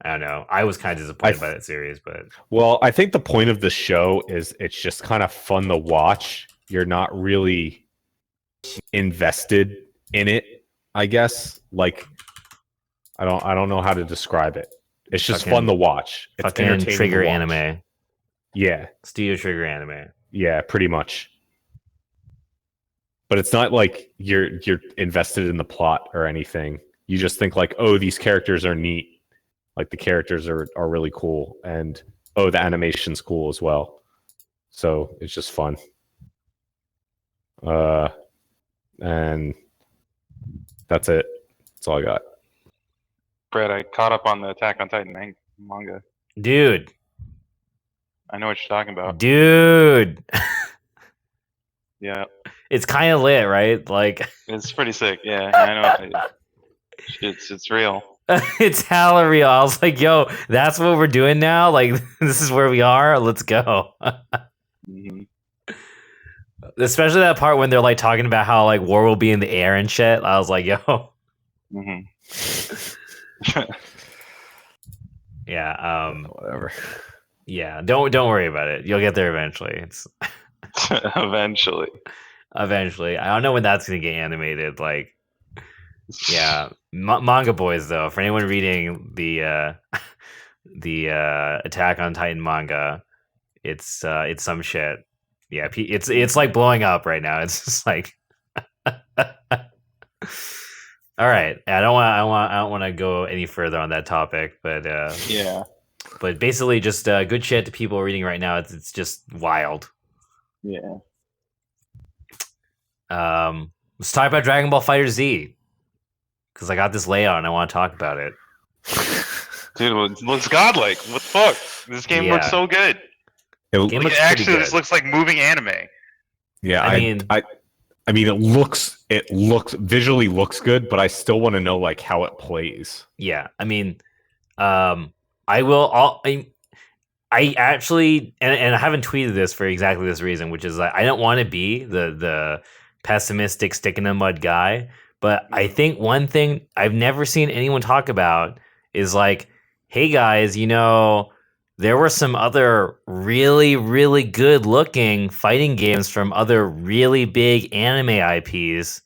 I don't know. I was kind of disappointed by that series, but well, I think the point of the show is it's just kind of fun to watch. You're not really invested in it, I guess. Like I don't know how to describe it. It's just fun to watch. It's fucking entertaining Trigger to watch. Anime. Yeah. Studio Trigger Anime. Yeah, pretty much. But it's not like you're invested in the plot or anything. You just think like, oh, these characters are neat. Like the characters are really cool, and oh, the animation's cool as well. So it's just fun. And that's it. That's all I got. Brett, I caught up on the Attack on Titan manga. Dude. I know what you're talking about. Dude. Yeah. It's kind of lit, right? Like it's pretty sick. Yeah, I know. It's real. It's hella real. I was like, yo, that's what we're doing now? Like, this is where we are? Let's go. Mm-hmm. Especially that part when they're like talking about how like war will be in the air and shit. I was like, yo. Mm-hmm. Yeah. Whatever. Yeah. Don't worry about it. You'll get there eventually. It's Eventually. I don't know when that's gonna get animated. Like, yeah, manga boys though. For anyone reading the Attack on Titan manga, it's some shit. Yeah, it's like blowing up right now. It's just like, all right. I don't want to go any further on that topic, but yeah. But basically, just good shit to people reading right now. It's just wild. Yeah. Let's talk about Dragon Ball Fighter Z, because I got this layout and I want to talk about it. Dude, it looks godlike. What the fuck? This game looks so good. This looks like moving anime. Yeah, I mean, it looks visually looks good, but I still want to know like how it plays. Yeah, I mean, I actually, and I haven't tweeted this for exactly this reason, which is like I don't want to be the pessimistic stick in the mud guy, but I think one thing I've never seen anyone talk about is like, hey guys, you know, there were some other really, really good looking fighting games from other really big anime IPs,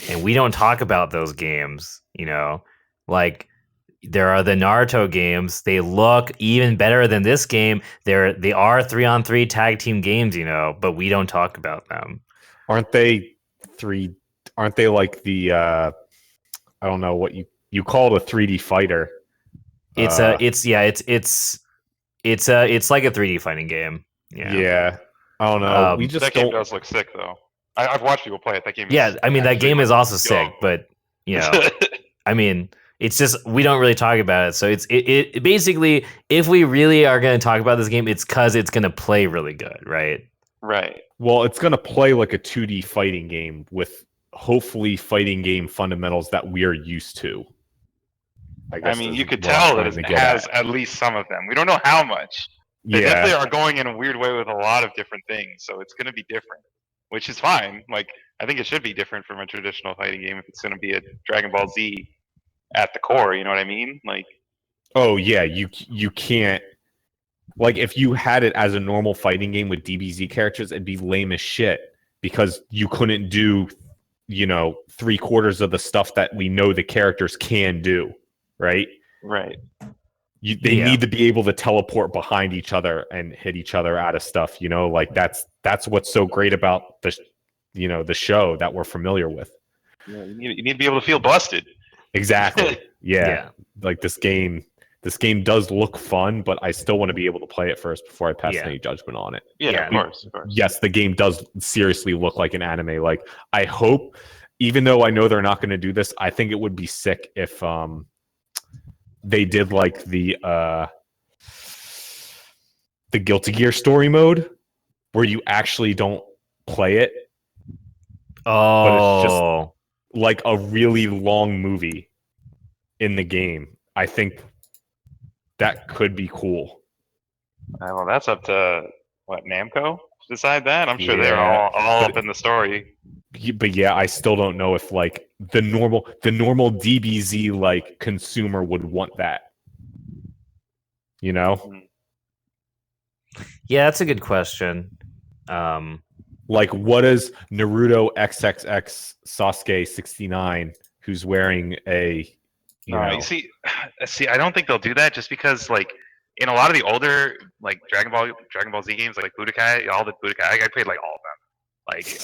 and we don't talk about those games, you know? Like, there are the Naruto games. They look even better than this game. They are 3-on-3 tag team games, you know, but we don't talk about them. Aren't they like the I don't know what you call it, a 3D fighter? It's like a 3D fighting game. Yeah. I don't know. We just that game does look sick though. I've watched people play it. That game. Yeah, I mean that game is also sick, but you know, I mean, it's just we don't really talk about it. So it basically, if we really are going to talk about this game, it's because it's going to play really good, right? Right. Well, it's going to play like a 2D fighting game with hopefully fighting game fundamentals that we are used to. I mean, you could tell that it has at least some of them. We don't know how much. They definitely are going in a weird way with a lot of different things, so it's going to be different, which is fine. Like, I think it should be different from a traditional fighting game if it's going to be a Dragon Ball Z at the core. You know what I mean? Like, oh yeah, you can't. Like, if you had it as a normal fighting game with DBZ characters, it'd be lame as shit because you couldn't do, you know, 3/4 of the stuff that we know the characters can do. Right. They need to be able to teleport behind each other and hit each other out of stuff. You know, like that's what's so great about the show that we're familiar with. Yeah, you need to be able to feel busted. Exactly. Yeah. Like this game this game does look fun, but I still want to be able to play it first before I pass any judgment on it. Yeah, of course. Yes, the game does seriously look like an anime. Like, I hope, even though I know they're not going to do this, I think it would be sick if they did like the Guilty Gear story mode, where you actually don't play it. But it's just like a really long movie in the game. I think that could be cool. Well, that's up to Namco to decide that. I'm sure they're all up in the story. But yeah, I still don't know if like the normal DBZ like consumer would want that. You know? Yeah, that's a good question. Like, what is Naruto XXX Sasuke 69 who's wearing a you see, I don't think they'll do that just because like in a lot of the older like Dragon Ball Z games like Budokai, all the Budokai, I played like all of them. Like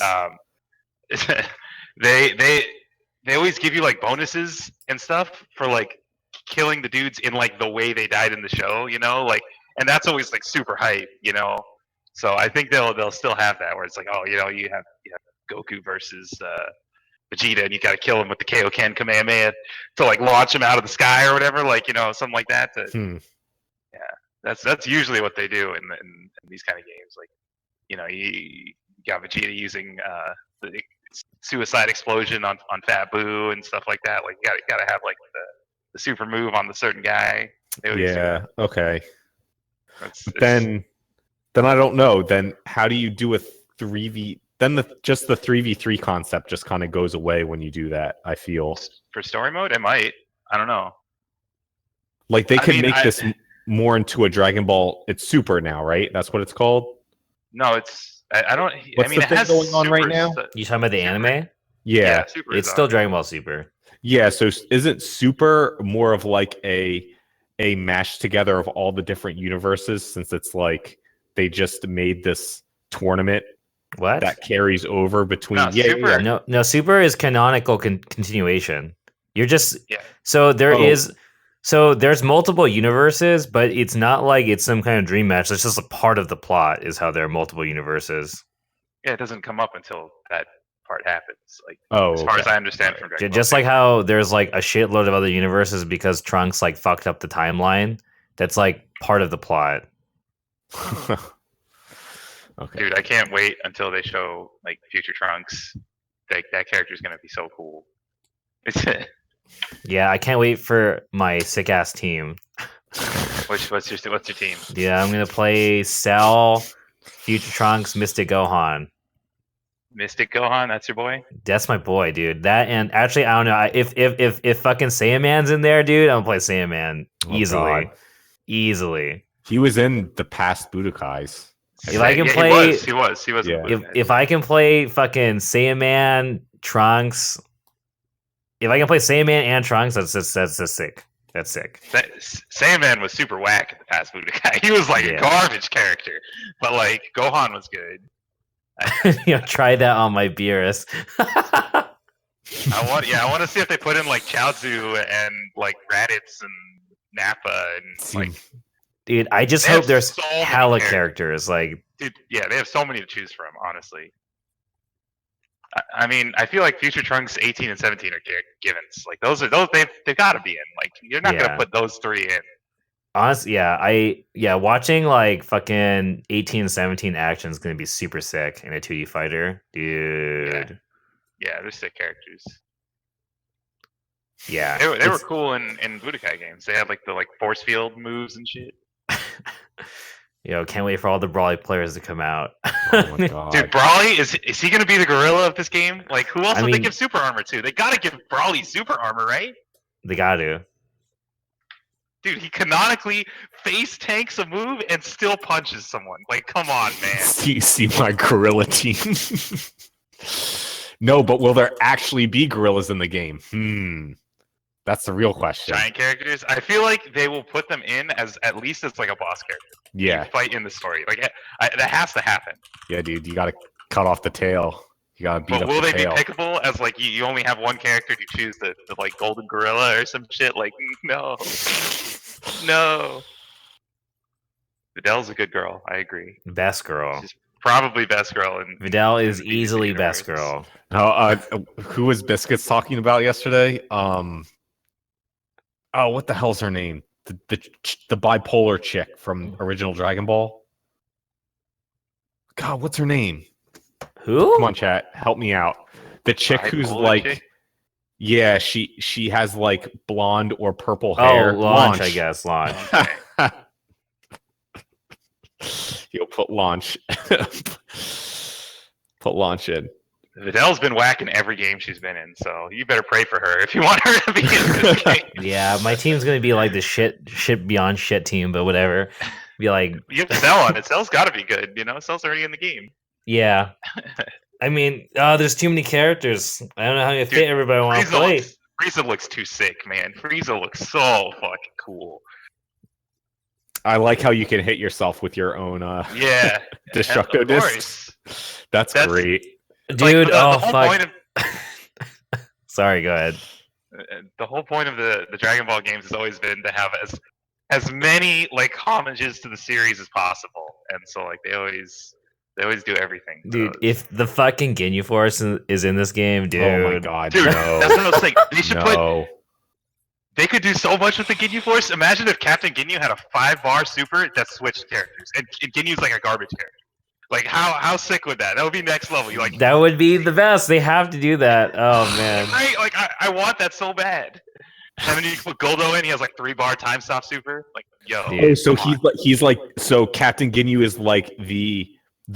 they always give you like bonuses and stuff for like killing the dudes in like the way they died in the show, you know, like, and that's always like super hype, you know. So I think they'll still have that where it's like, oh, you know, you have Goku versus Vegeta, and you got to kill him with the Kaioken Kamehameha to like launch him out of the sky or whatever, like, you know, something like that. Yeah, that's usually what they do in these kind of games. Like, you know, you got Vegeta using the suicide explosion on Fat Boo and stuff like that. Like, you got to have like the super move on the certain guy. Yeah. Okay. Then I don't know. Then how do you do a 3v? Then just the 3v3 concept just kind of goes away when you do that, I feel. For story mode, it might. I don't know. Like, they can make this more into a Dragon Ball. It's Super now, right? That's what it's called? No, it's... I don't... What's I mean, the thing going on right now? You talking about the anime? Yeah. Super it's still Dragon Ball Super. Yeah, so isn't Super more of like a mash together of all the different universes, since it's like they just made this tournament that carries over between No, Super is canonical continuation. You're just so there's multiple universes, but it's not like it's some kind of dream match. It's just a part of the plot is how there are multiple universes. Yeah, it doesn't come up until that part happens. Like, as far as I understand from Dragon Ball. Just like how there's like a shitload of other universes because Trunks like fucked up the timeline. That's like part of the plot. Okay. Dude, I can't wait until they show like Future Trunks. That character is gonna be so cool. Yeah, I can't wait for my sick ass team. What's your team? Yeah, I'm gonna play Cell, Future Trunks, Mystic Gohan. Mystic Gohan, that's your boy? That's my boy, dude. That, and actually, I don't know if fucking Saiyaman's in there, dude. I'm gonna play Saiyaman easily. God. Easily. He was in the past Budokais. If I can play, he was. Yeah. If I can play fucking Saiyaman, Trunks, if I can play Saiyaman and Trunks, that's sick. That's sick. Saiyaman was super whack in the past Budokai. He was like a garbage character, but like Gohan was good. Try that on my Beerus. I want to see if they put in like Chaozu and like Raditz and Nappa and like. Dude, I just hope there's hella characters. Like, dude, yeah, they have so many to choose from. Honestly, I mean, I feel like Future Trunks 18 and 17 are givens. Like those they've got to be in. Like, you're not gonna put those three in. Honestly, watching like fucking 18 and 17 action is gonna be super sick in a 2D fighter, dude. Yeah, they're sick characters. Yeah, they were cool in Budokai games. They had like the force field moves and shit. Can't wait for all the Brawly players to come out. Oh my god, dude, Brawly is he gonna be the gorilla of this game? Like, who else would they give super armor to? They gotta give Brawly super armor, right? They gotta. Dude, he canonically face tanks a move and still punches someone. Like, come on, man. See my gorilla team. No, but will there actually be gorillas in the game? That's the real question. Giant characters? I feel like they will put them in at least as like a boss character. Yeah. You fight in the story. Like, that has to happen. Yeah, dude, you gotta cut off the tail. You gotta beat up the tail. But will they be pickable as like you only have one character to choose the like golden gorilla or some shit? Like, no. No. Vidal's a good girl. I agree. Best girl. She's probably best girl in Vidal in is the BBC easily best universe. girl. Who was Biscuits talking about yesterday? Oh, what the hell's her name? The bipolar chick from original Dragon Ball. God, what's her name? Who? Come on, chat, help me out. The chick who's Bipolar like, chick? yeah, she has like blonde or purple Oh, hair. Launch, I guess. Launch. You'll put launch. Put launch in. Vidal's been whacking every game she's been in, so you better pray for her if you want her to be in this game. Yeah, my team's gonna be like the shit beyond shit team, but whatever. Be like, You have Cell on it. Cell's got to be good, you know. Cell's already in the game. yeah. I mean, there's too many characters. I don't know how you fit everybody I want to play. Frieza looks too sick, man. Frieza looks so fucking cool. I like how you can hit yourself with your own Yeah, destructo of discs. course. That's great. Dude, the oh whole fuck. point of, Sorry, go ahead. the whole point of the Dragon Ball games has always been to have as many like homages to the series as possible, and so like they always do everything. Dude, if the fucking Ginyu Force is in this game, dude. Oh my god, dude, no. that's what I was saying. They should No. They could do so much with the Ginyu Force. Imagine if Captain Ginyu had a 5-bar super that switched characters, and Ginyu's like a garbage character. Like how sick would that? That would be next level. You like That would be the best. They have to do that. Oh man. right? Like I want that so bad. And then you can put Goldo in. He has like 3-bar time stop super. Like yo. Dude. Oh, so come he's like so Captain Ginyu is like the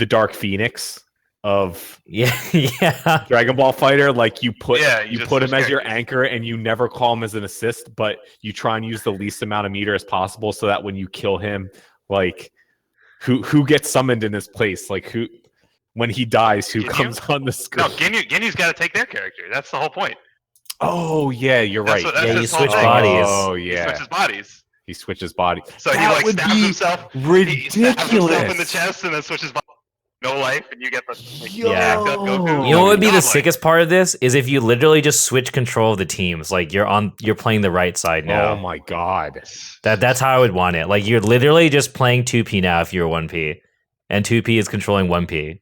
Dark Phoenix of Yeah. Dragon Ball Fighter. Like you put you you just put him switch as your characters. anchor and you never call him as an assist, but you try and use the least amount of meter as possible so that when you kill him, like who gets summoned in his place? Like who when he dies, who Ginyu? comes on the screen? No, Ginyu's got to take their character. That's the whole point. Oh yeah, you're That's right. what- that's Yeah, you his whole switch thing. bodies. Oh He yeah, switches bodies. he switches body. So he That like would stabs be himself. He stabs himself in the ridiculous. chest and then switches body. No life, and you get the like, Yo. jacked up Goku. You know what would be the Godlike. sickest part of this is if you literally just switch control of the teams. Like you're playing the right side now. Oh my god. That's how I would want it. Like you're literally just playing 2P now if you're 1P. And 2P is controlling 1P.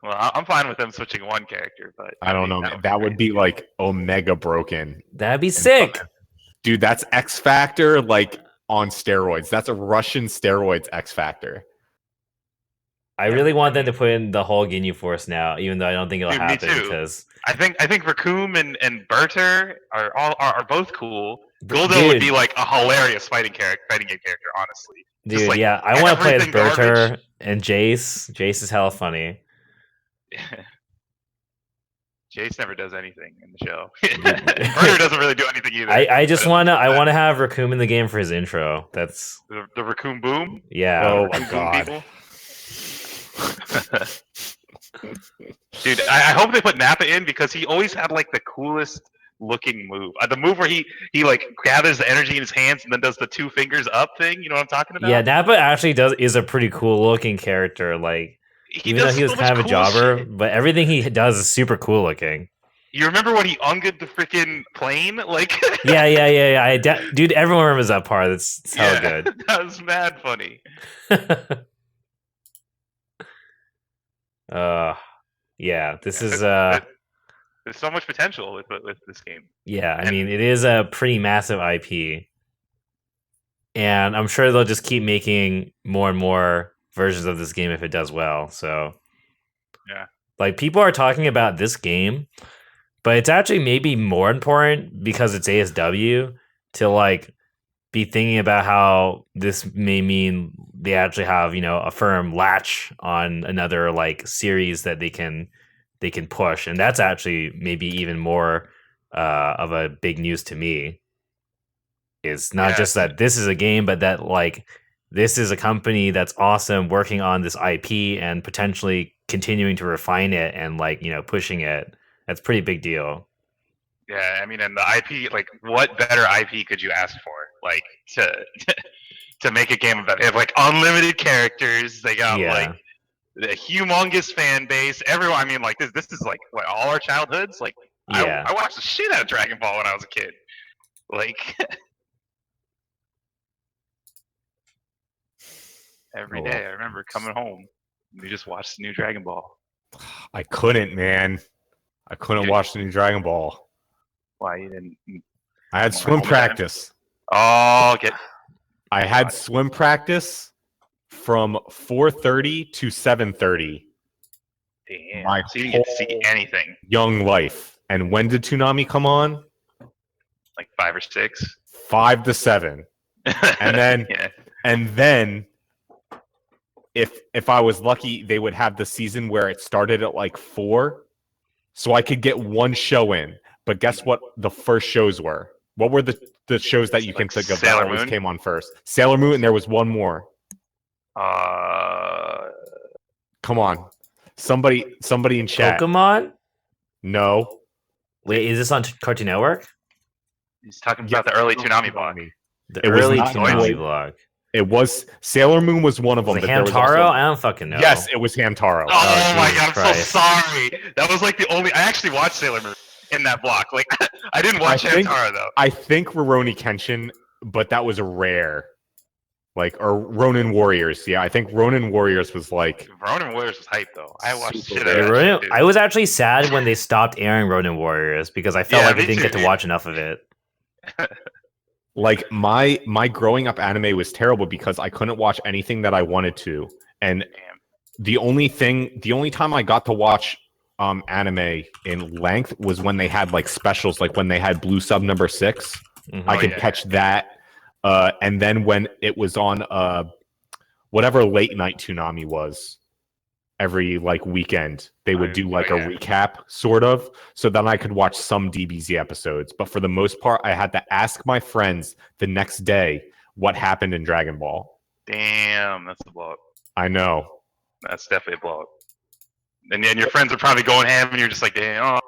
Well, I'm fine with them switching one character, but I don't know. That would be like Omega broken. That'd be sick. Dude, that's X Factor like on steroids. That's a Russian steroids X Factor. I really want them to put in the whole Ginyu Force now, even though I don't think it'll Dude, me happen too. because I think Raccoon and Berter are both cool. Goldo Dude. would be like a hilarious fighting game character, honestly. Just, dude, like, yeah, I want to play as everything garbage. Berter and Jace. Jace is hella funny. Jace never does anything in the show. Berter doesn't really do anything either. I just But want to have Raccoon in the game for his intro. That's the Raccoon Boom. yeah. Oh my Raccoon Boom god. people. Dude, I hope they put Nappa in because he always had like the coolest looking move. The move where he like gathers the energy in his hands and then does the 2 fingers up thing. You know what I'm talking about? Yeah, Nappa actually is a pretty cool looking character. Like even though does he was so kind much of a cool jobber, shit. but everything he does is super cool looking. You remember when he unged the freaking plane? Like Yeah. Dude, everyone remembers that part. That's so good. That was mad funny. Yeah, this is There's so much potential with this game. yeah, I mean it is a pretty massive IP. And I'm sure they'll just keep making more and more versions of this game if it does well. So Yeah. like people are talking about this game, but it's actually maybe more important because it's ASW to like be thinking about how this may mean they actually have, you know, a firm latch on another like series that they can push. And that's actually maybe even more of a big news to me. Is not Yeah. just that this is a game, but that like this is a company that's awesome working on this IP and potentially continuing to refine it and like, you know, pushing it. That's a pretty big deal. Yeah, I mean, and the IP, like, what better IP could you ask for? Like, to make a game of that. They have, like, unlimited characters. They got, Yeah. like, the humongous fan base. Everyone, I mean, like, this is, like, what, all our childhoods? Like, Yeah. I watched the shit out of Dragon Ball when I was a kid. Like, every Oh, day. well. I remember coming home. We just watched the new Dragon Ball. I couldn't, man. I couldn't watch the new Dragon Ball. Why you didn't? I had More swim home time? practice. Oh, I had swim practice from 4:30 to 7:30. damn. My So you didn't get to see whole anything. young life. And when did Toonami come on? Like 5 or 6. 5 to 7. And then yeah. and then if I was lucky, they would have the season where it started at like 4, so I could get one show in. But guess what the first shows were? What were the shows that you can Like think of Sailor that always Moon? came on first? Sailor Moon, and there was one more. Come on. Somebody in chat. Pokemon? No. Wait, is this on Cartoon Network? He's talking about the early Toonami block. The It was early not Toonami Toy- blog. It was Sailor Moon was one of them. Was it but there was Hamtaro? also- I don't fucking know. Yes, it was Hamtaro. Oh my Jesus god, I'm Christ. so sorry. That was like the only. I actually watched Sailor Moon in that block. Like, I didn't watch I think- Hamtaro though. I think Rurouni Kenshin, but that was a rare. Or Ronin Warriors. Yeah, I think Ronin Warriors was like. Ronin Warriors was hype though. I watched Super shit Yeah, out of that Ronin- shit, dude. I was actually sad when they stopped airing Ronin Warriors because I felt Yeah, like I me didn't too, get to dude. watch enough of it. Like my growing up anime was terrible because I couldn't watch anything that I wanted to, and Damn. the only time I got to watch anime in length was when they had like specials, like when they had Blue Sub number 6. Mhm. I could yeah. catch that, and then when it was on whatever late night Toonami was, every like weekend they would do like a recap sort of, so then I could watch some DBZ episodes. But for the most part, I had to ask my friends the next day what happened in Dragon Ball. Damn, that's a blow up. I know, That's definitely a blow up. And then your friends are probably going ham, and you're just like, damn.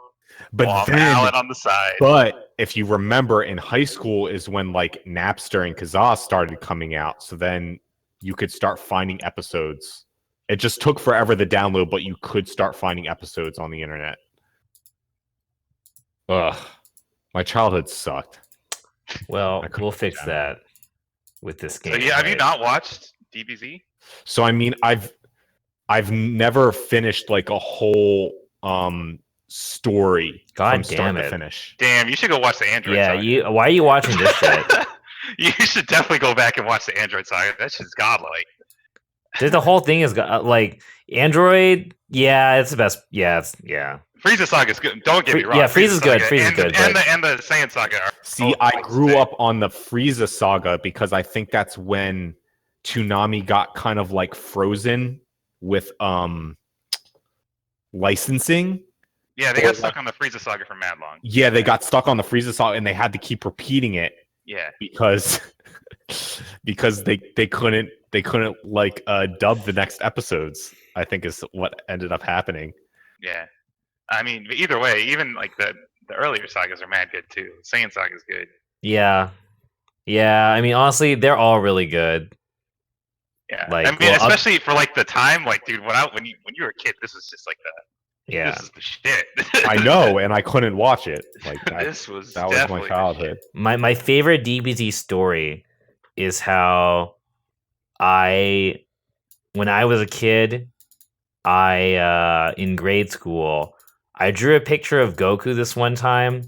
but I'm then, Alan on the side. but if you remember, in high school is when like Napster and Kazaa started coming out, so then you could start finding episodes. It just took forever to download, but you could start finding episodes on the internet. Ugh, my childhood sucked. Well, I couldn't we'll fix watch that with this game. So yeah, have you right? not watched DBZ? So I mean, I've never finished like a whole story God from start damn to it. finish. Damn, you should go watch the Android Yeah, Saga. why are you watching this shit? You should definitely go back and watch the Android Saga. That shit's godlike. The whole thing is like Android. Yeah, it's the best. Yeah, Frieza Saga's good. Don't get me wrong. Yeah, Frieza's good, Saga Frieza's and good, And the Saiyan Saga are See, both I like grew sick. up on the Frieza saga because I think that's when Toonami got kind of like frozen with licensing. Yeah, they got stuck on the Frieza Saga for mad long. Yeah, they got stuck on the Frieza saga and they had to keep repeating it Yeah. because they couldn't like dub the next episodes. I think is what ended up happening. Yeah. I mean, either way, even like the earlier sagas are mad good too. Saiyan Saga's good. yeah. I mean, honestly, they're all really good. Yeah. Like, I mean, well, especially for like the time, like dude, when you were a kid, this was just like Yeah, this is the shit. I know, and I couldn't watch it. Like that, this was that was definitely my the childhood. my favorite DBZ story is how when I was a kid, in grade school, I drew a picture of Goku this one time,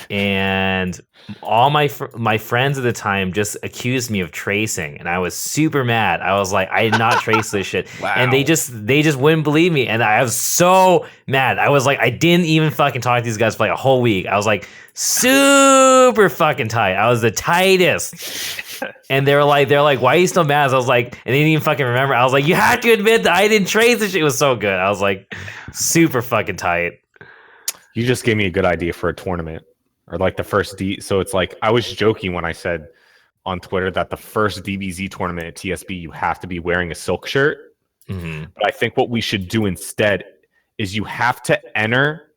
and all my friends at the time just accused me of tracing, and I was super mad. I was like, I did not trace this shit. Wow. And they just wouldn't believe me, and I was so mad. I was like, I didn't even fucking talk to these guys for like a whole week. I was like super fucking tight. I was the tightest. And they're like, why are you still mad? So I was like, and they didn't even fucking remember. I was like, you have to admit that I didn't trace this shit. It was so good. I was like, super fucking tight. You just gave me a good idea for a tournament, or like the first So it's like I was joking when I said on Twitter that the first DBZ tournament at TSB you have to be wearing a silk shirt. Mm-hmm. But I think what we should do instead is you have to enter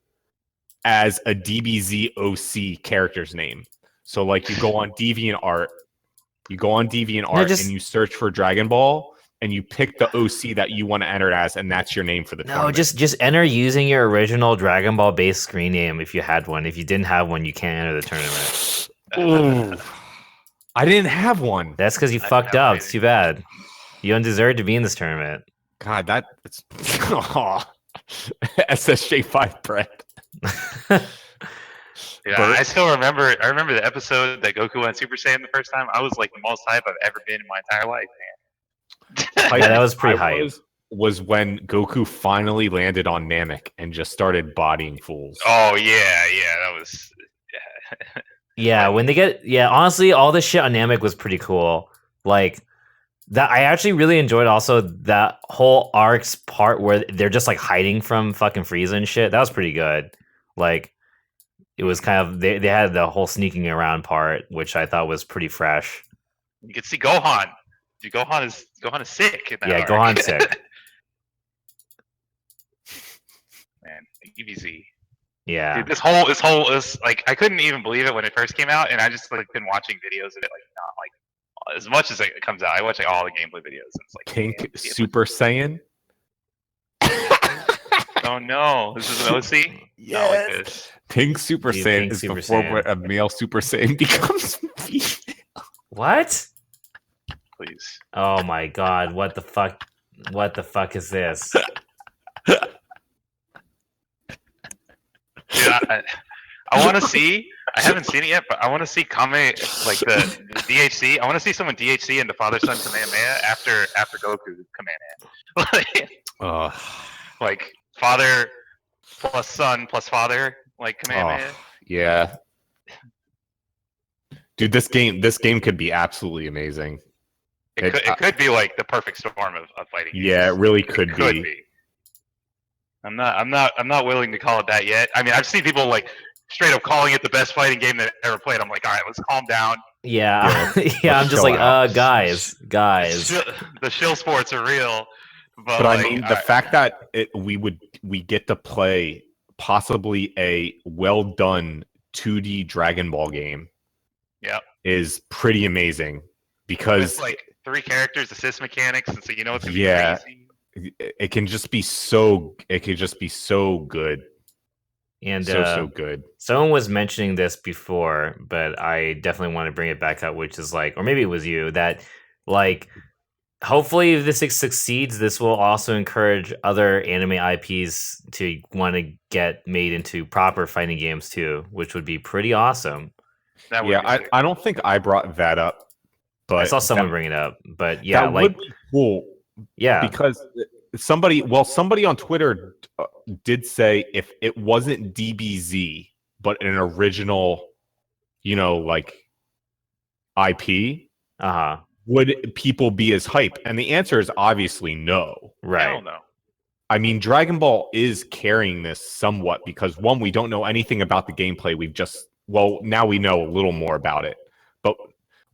as a DBZ OC character's name. So like you go on DeviantArt, and you search for Dragon Ball. And you pick the OC that you want to enter it as, and that's your name for the tournament. Just enter using your original Dragon Ball based screen name if you had one. If you didn't have one, you can't enter the tournament. Ooh. I didn't have one. That's because you fucked up. It's too bad. You don't deserve to be in this tournament. God, that's SSJ5 bread. Yeah, I still remember. I remember the episode that Goku went Super Saiyan the first time. I was like the most hype I've ever been in my entire life, man. Yeah, that was pretty hype. Was when Goku finally landed on Namek and just started bodying fools. Oh yeah, that was. Yeah, when they get honestly, all this shit on Namek was pretty cool. Like that, I actually really enjoyed also that whole arc's part where they're just like hiding from fucking Frieza and shit. That was pretty good. Like it was kind of they had the whole sneaking around part, which I thought was pretty fresh. You could see Gohan. Dude, Gohan is sick. In that arc. Gohan's sick. Man, EBZ. Yeah. Dude, this whole is like I couldn't even believe it when it first came out, and I just like been watching videos of it like not like as much as it comes out. I watch like all the gameplay videos. And it's like Pink Super Saiyan. Oh no, this is an OC. Not like this. Pink Super Dude, Saiyan Pink is Super before Saiyan. a male Super Saiyan becomes female. What? Please. Oh my god! What the fuck? What the fuck is this? Dude, I want to see. I haven't seen it yet, but I want to see Kame like the DHC. I want to see someone DHC into Father Son Kamehameha after Goku Kamehameha. Like father plus son plus father, like Kamehameha. Yeah. Dude, this game could be absolutely amazing. It could be like the perfect storm of fighting games. Yeah, it really could Could be. be. I'm not willing to call it that yet. I mean, I've seen people like straight up calling it the best fighting game that ever played. I'm like, all right, let's calm down. Yeah, yeah. I'm just chill like, out. guys. The shill sports are real. But But like, I mean, the fact that we get to play possibly a well done 2D Dragon Ball game, is pretty amazing because with like 3 characters, assist mechanics, and so you know it's gonna be crazy. It can just be so. It could just be so good. And So good. someone was mentioning this before, but I definitely want to bring it back up, which is like, or maybe it was you, that like, hopefully if this succeeds, this will also encourage other anime IPs to want to get made into proper fighting games too, which would be pretty awesome. That would Yeah, be sick. I don't think I brought that up, but I saw someone bring it up, but yeah, that like, would be cool. yeah, Because somebody on Twitter did say if it wasn't DBZ but an original, like IP, would people be as hype? And the answer is obviously no. right. Hell no. I mean, Dragon Ball is carrying this somewhat because one, we don't know anything about the gameplay. Now we know a little more about it, but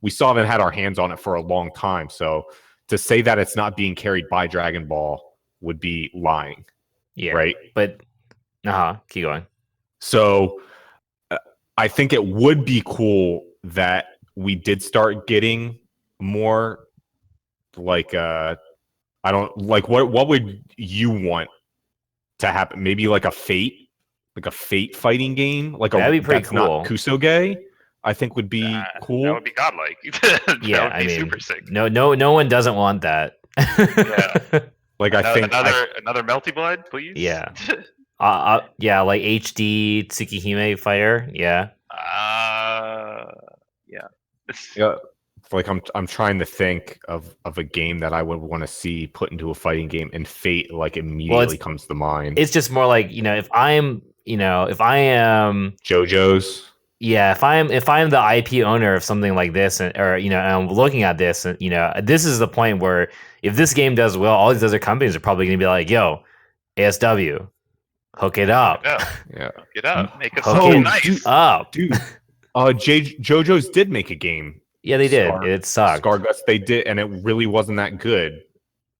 we still haven't had our hands on it for a long time. So to say that it's not being carried by Dragon Ball would be lying. Yeah. Right. But keep going. So I think it would be cool that we did start getting more like I don't like what would you want to happen? Maybe like a Fate fighting game, That'd be pretty cool. Not Kusoge, I think would be cool. That would be godlike. Yeah, that would be super sick. No one doesn't want that. Yeah. Like I think another Melty Blood, please. Yeah. Yeah, like HD Tsukihime fighter. Yeah. Yeah, like I'm trying to think of a game that I would want to see put into a fighting game, and Fate like immediately comes to mind. It's just more like, if I am JoJo's. Yeah, if I'm the IP owner of something like this, and I'm looking at this, and this is the point where if this game does well, all these other companies are probably going to be like, "Yo, ASW, hook it up, Yeah, hook it up, make it hook so it nice, dude." JoJo's did make a game. Yeah, they did. It sucked. Scargus, they did, and it really wasn't that good.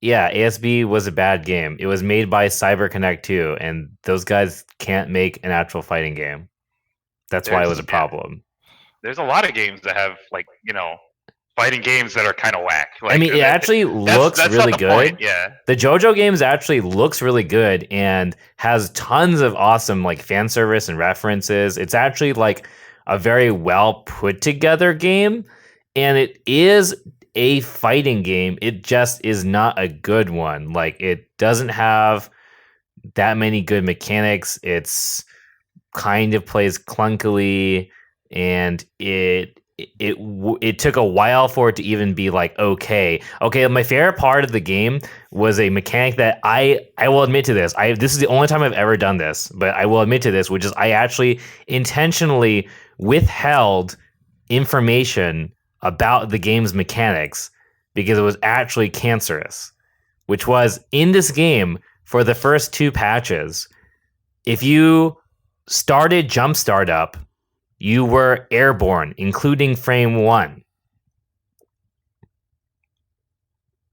Yeah, ASB was a bad game. It was made by CyberConnect 2, and those guys can't make an actual fighting game. That's why it was a problem. There's a lot of games that have fighting games that are kind of whack. Like, I mean, it actually looks really good. Point. Yeah, the JoJo games actually looks really good and has tons of awesome like fan service and references. It's actually like a very well put together game, and it is a fighting game. It just is not a good one. Like, it doesn't have that many good mechanics. It's kind of plays clunkily, and it took a while for it to even be like okay. My favorite part of the game was a mechanic that I will admit to this. This is the only time I've ever done this, but I will admit to this, which is I actually intentionally withheld information about the game's mechanics because it was actually cancerous. Which was in this game for the first 2 patches, if you started jump startup, you were airborne, including frame 1.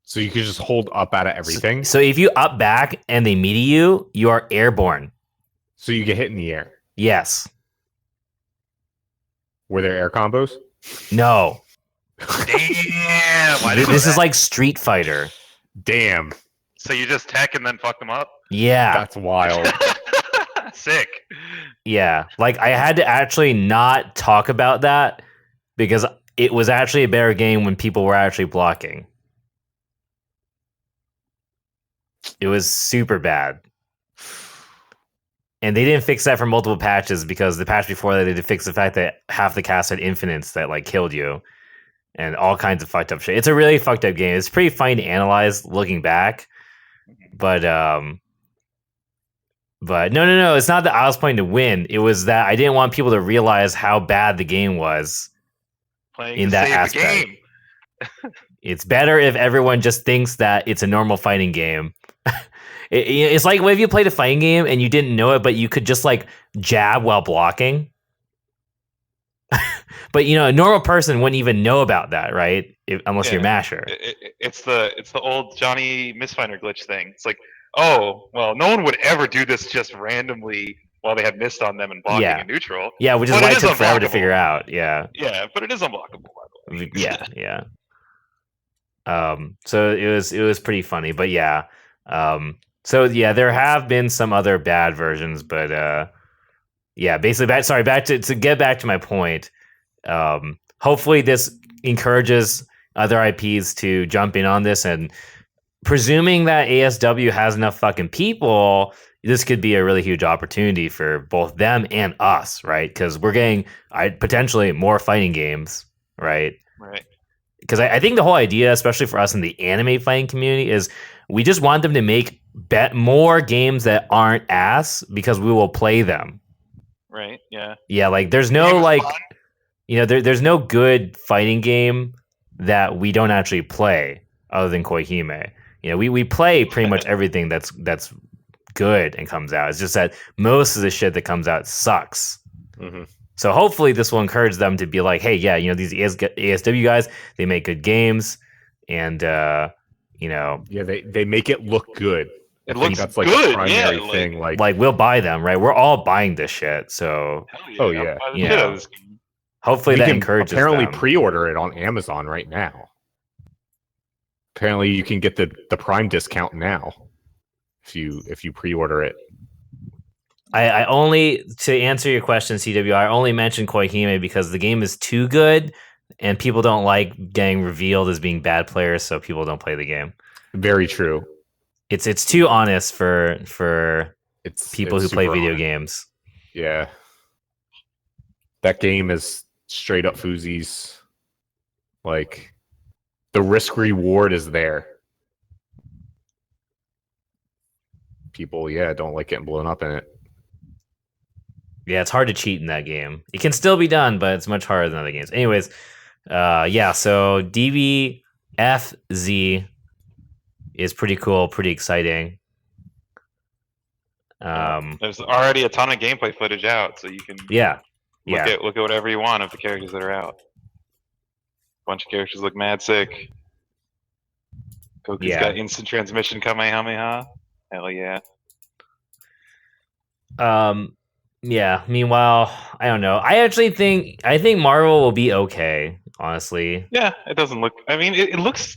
So you could just hold up out of everything. So if you up back and they meet you, you are airborne. So you get hit in the air. Yes. Were there air combos? No. Damn. This is like Street Fighter. Damn. So you just tech and then fuck them up? Yeah. That's wild. Sick. Yeah. Like, I had to actually not talk about that because it was actually a better game when people were actually blocking. It was super bad. And they didn't fix that for multiple patches because the patch before that, they did fix the fact that half the cast had infinites that like killed you and all kinds of fucked up shit. It's a really fucked up game. It's pretty fun to analyze looking back. But no, it's not that I was playing to win. It was that I didn't want people to realize how bad the game was Playing in to that save aspect. the game. It's better if everyone just thinks that it's a normal fighting game. It's like if you played a fighting game and you didn't know it, but you could just like jab while blocking. But a normal person wouldn't even know about that, right? Unless you're Masher. It's the old Johnny Misfinder glitch thing. It's like, oh, well, no one would ever do this just randomly while they had mist on them and blocking and neutral. Yeah, which is But why it it is took forever to unblockable. figure out. Yeah. Yeah, but it is unblockable, by the way. Yeah. So it was pretty funny, but yeah. So yeah, there have been some other bad versions, but yeah, basically back to get back to my point. Hopefully this encourages other IPs to jump in on this, and presuming that ASW has enough fucking people, this could be a really huge opportunity for both them and us, right? Because we're getting potentially more fighting games, right? Right. Because I think the whole idea, especially for us in the anime fighting community, is we just want them to make more games that aren't ass because we will play them. Right. Yeah. Yeah, like there's no like, there's no good fighting game that we don't actually play other than Koihime. We play pretty much everything that's good and comes out. It's just that most of the shit that comes out sucks. Mm-hmm. So hopefully this will encourage them to be like, hey, yeah, these ASW guys, they make good games, and yeah, they make it look good. It looks that's like good, the primary yeah, thing. Like we'll buy them, right? We're all buying this shit. So Hell yeah, oh I'll buy the shit out of this game. Hopefully you that can encourages apparently them. pre-order it on Amazon right now. Apparently you can get the Prime discount now if you pre-order it. I only, to answer your question, CW, I only mentioned Koihime because the game is too good and people don't like getting revealed as being bad players, so people don't play the game. Very true. It's too honest for people who play super video honest. games. Yeah. That game is straight up foosies. Like, the risk reward is there. People, don't like getting blown up in it. Yeah, it's hard to cheat in that game. It can still be done, but it's much harder than other games. Anyways, so DBFZ is pretty cool, pretty exciting. There's already a ton of gameplay footage out, so you can look at whatever you want of the characters that are out. A bunch of characters look mad sick. Goku's got instant transmission Kamehameha. Hell yeah. Yeah. Meanwhile, I don't know. I think Marvel will be okay, honestly. Yeah, it doesn't look. I mean, it looks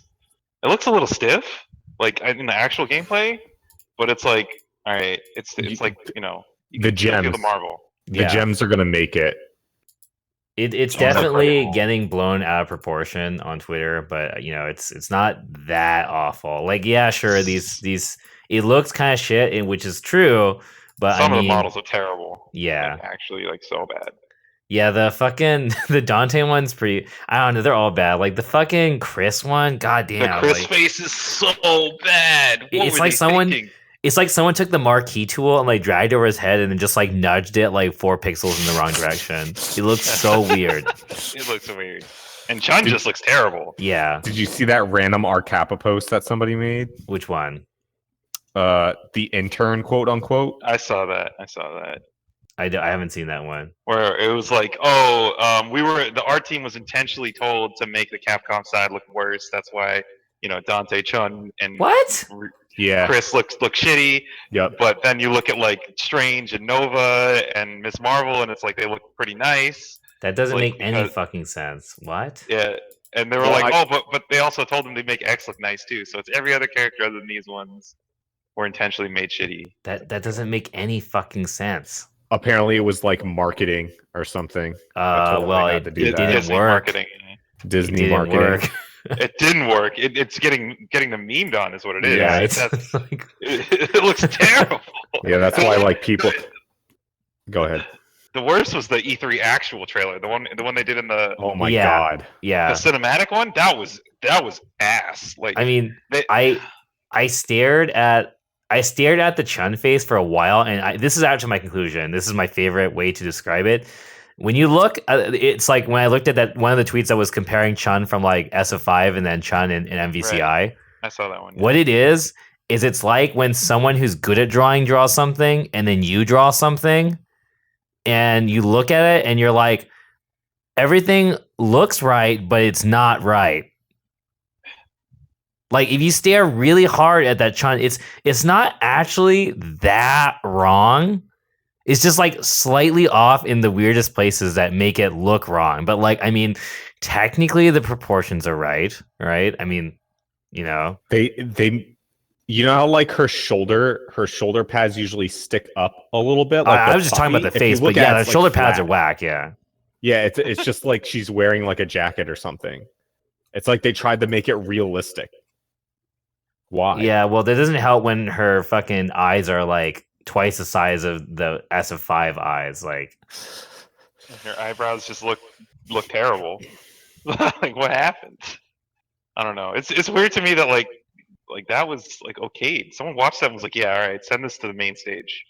a little stiff, like in the actual gameplay, but it's like, all right, it's like you the can still feel gems. the Marvel. The gems are gonna make it. It's Don't know definitely if getting blown out of proportion on Twitter, but it's not that awful. Like, yeah, sure, these it looks kind of shit, and which is true, but I some of the mean, models are terrible. yeah, Like actually, like so bad. yeah, the fucking the Dante one's pretty. I don't know, they're all bad. Like the fucking Chris one, The goddamn, Chris like face is so bad. What it's were like they someone. thinking? It's like someone took the marquee tool and like dragged over his head and then just like nudged it like 4 pixels in the wrong direction. It looks so weird. It looks weird. And Chun just looks terrible. Yeah. Did you see that random R Kappa post that somebody made? Which one? The intern, quote unquote. I saw that. I haven't seen that one. Where it was like, the art team was intentionally told to make the Capcom side look worse. That's why, Dante Chun and What? Yeah. Chris look shitty. Yep. But then you look at like Strange and Nova and Miss Marvel, and it's like they look pretty nice. That doesn't Like, make any because- fucking sense. What? Yeah. And they were Well, like, but they also told them to make X look nice too. So it's every other character other than these ones were intentionally made shitty. That doesn't make any fucking sense. Apparently, it was like marketing or something. That's why Well, they had to do it that. didn't Disney work. marketing. Disney Didn't marketing. work. It didn't work. It's getting them memed on is what it is. Yeah, it's like, It looks terrible. Yeah, that's why like people. Go ahead. The worst was the E3 actual trailer, the one they did in the Oh my Yeah. god. the yeah. cinematic one. That was ass. Like I mean, they, I stared at the Chun face for a while, and this is actually my conclusion. This is my favorite way to describe it. When you look, it's like when I looked at that one of the tweets that was comparing Chun from like SF5 and then Chun in MVCI. I saw that one. What it is it's like when someone who's good at drawing draws something, and then you draw something, and you look at it, and you're like, everything looks right, but it's not right. Like if you stare really hard at that Chun, it's not actually that wrong. It's just like slightly off in the weirdest places that make it look wrong. But like, I mean, technically the proportions are right? I mean, They you know how like her shoulder pads usually stick up a little bit. Like I was just talking about the puffy? If you face, look but at yeah, it, the it's, shoulder like, pads flat. are whack. Yeah. Yeah, it's just like she's wearing like a jacket or something. It's like they tried to make it realistic. Why? Yeah, well, that doesn't help when her fucking eyes are like twice the size of the SF5 eyes. Like, Your eyebrows just look terrible. Like what happened? I don't know. It's weird to me that like that was like okayed. Someone watched that and was like, yeah, all right, send this to the main stage.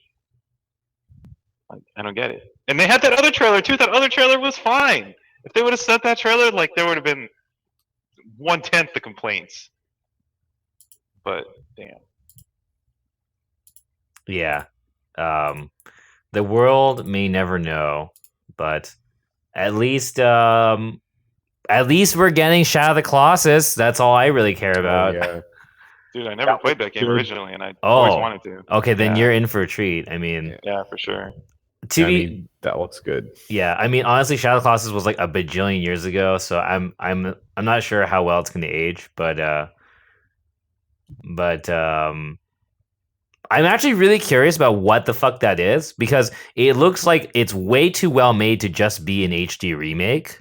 Like, I don't get it. And they had that other trailer too. That other trailer was fine. If they would have sent that trailer, like there would have been 1/10 the complaints. But damn. yeah. The world may never know, but at least we're getting Shadow of the Colossus. That's all I really care Oh, about. yeah. Dude, I never That played was that game good. originally, and I always Oh. wanted to. Okay, then Yeah. you're in for a treat. I mean, Yeah, for sure. to I be mean, that looks good. yeah, I mean, honestly, Shadow of the Colossus was like a bajillion years ago, so I'm not sure how well it's going to age, but I'm actually really curious about what the fuck that is, because it looks like it's way too well made to just be an HD remake.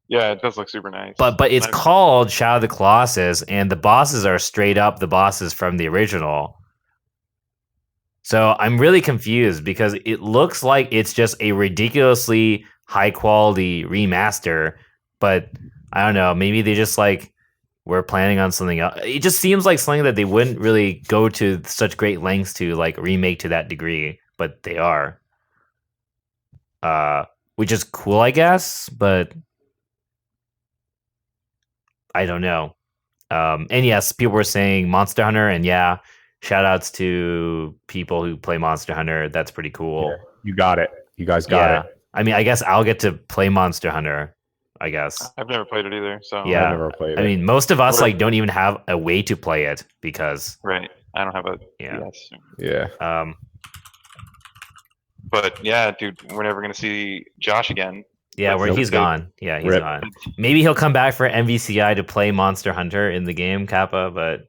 Yeah, it does look super nice. But it's Nice. called Shadow of the Colossus, and the bosses are straight up the bosses from the original. So I'm really confused because it looks like it's just a ridiculously high quality remaster, but I don't know, maybe they just like were planning on something else. It just seems like something that they wouldn't really go to such great lengths to like remake to that degree, but they are. Which is cool, I guess, but I don't know. And yes, people were saying Monster Hunter, and yeah, shout outs to people who play Monster Hunter. That's pretty cool. Yeah, you got it. You guys got it. I mean, I guess I'll get to play Monster Hunter, I guess. I've never played it either, so Yeah. I've never played it. I mean, most of us What- like don't even have a way to play it because right. I don't have a Yeah. PS. yeah. But yeah, dude, we're never gonna see Josh again. yeah, That's he's okay. gone. Yeah, he's Rip. gone. Maybe he'll come back for MVCI to play Monster Hunter in the game, Kappa, but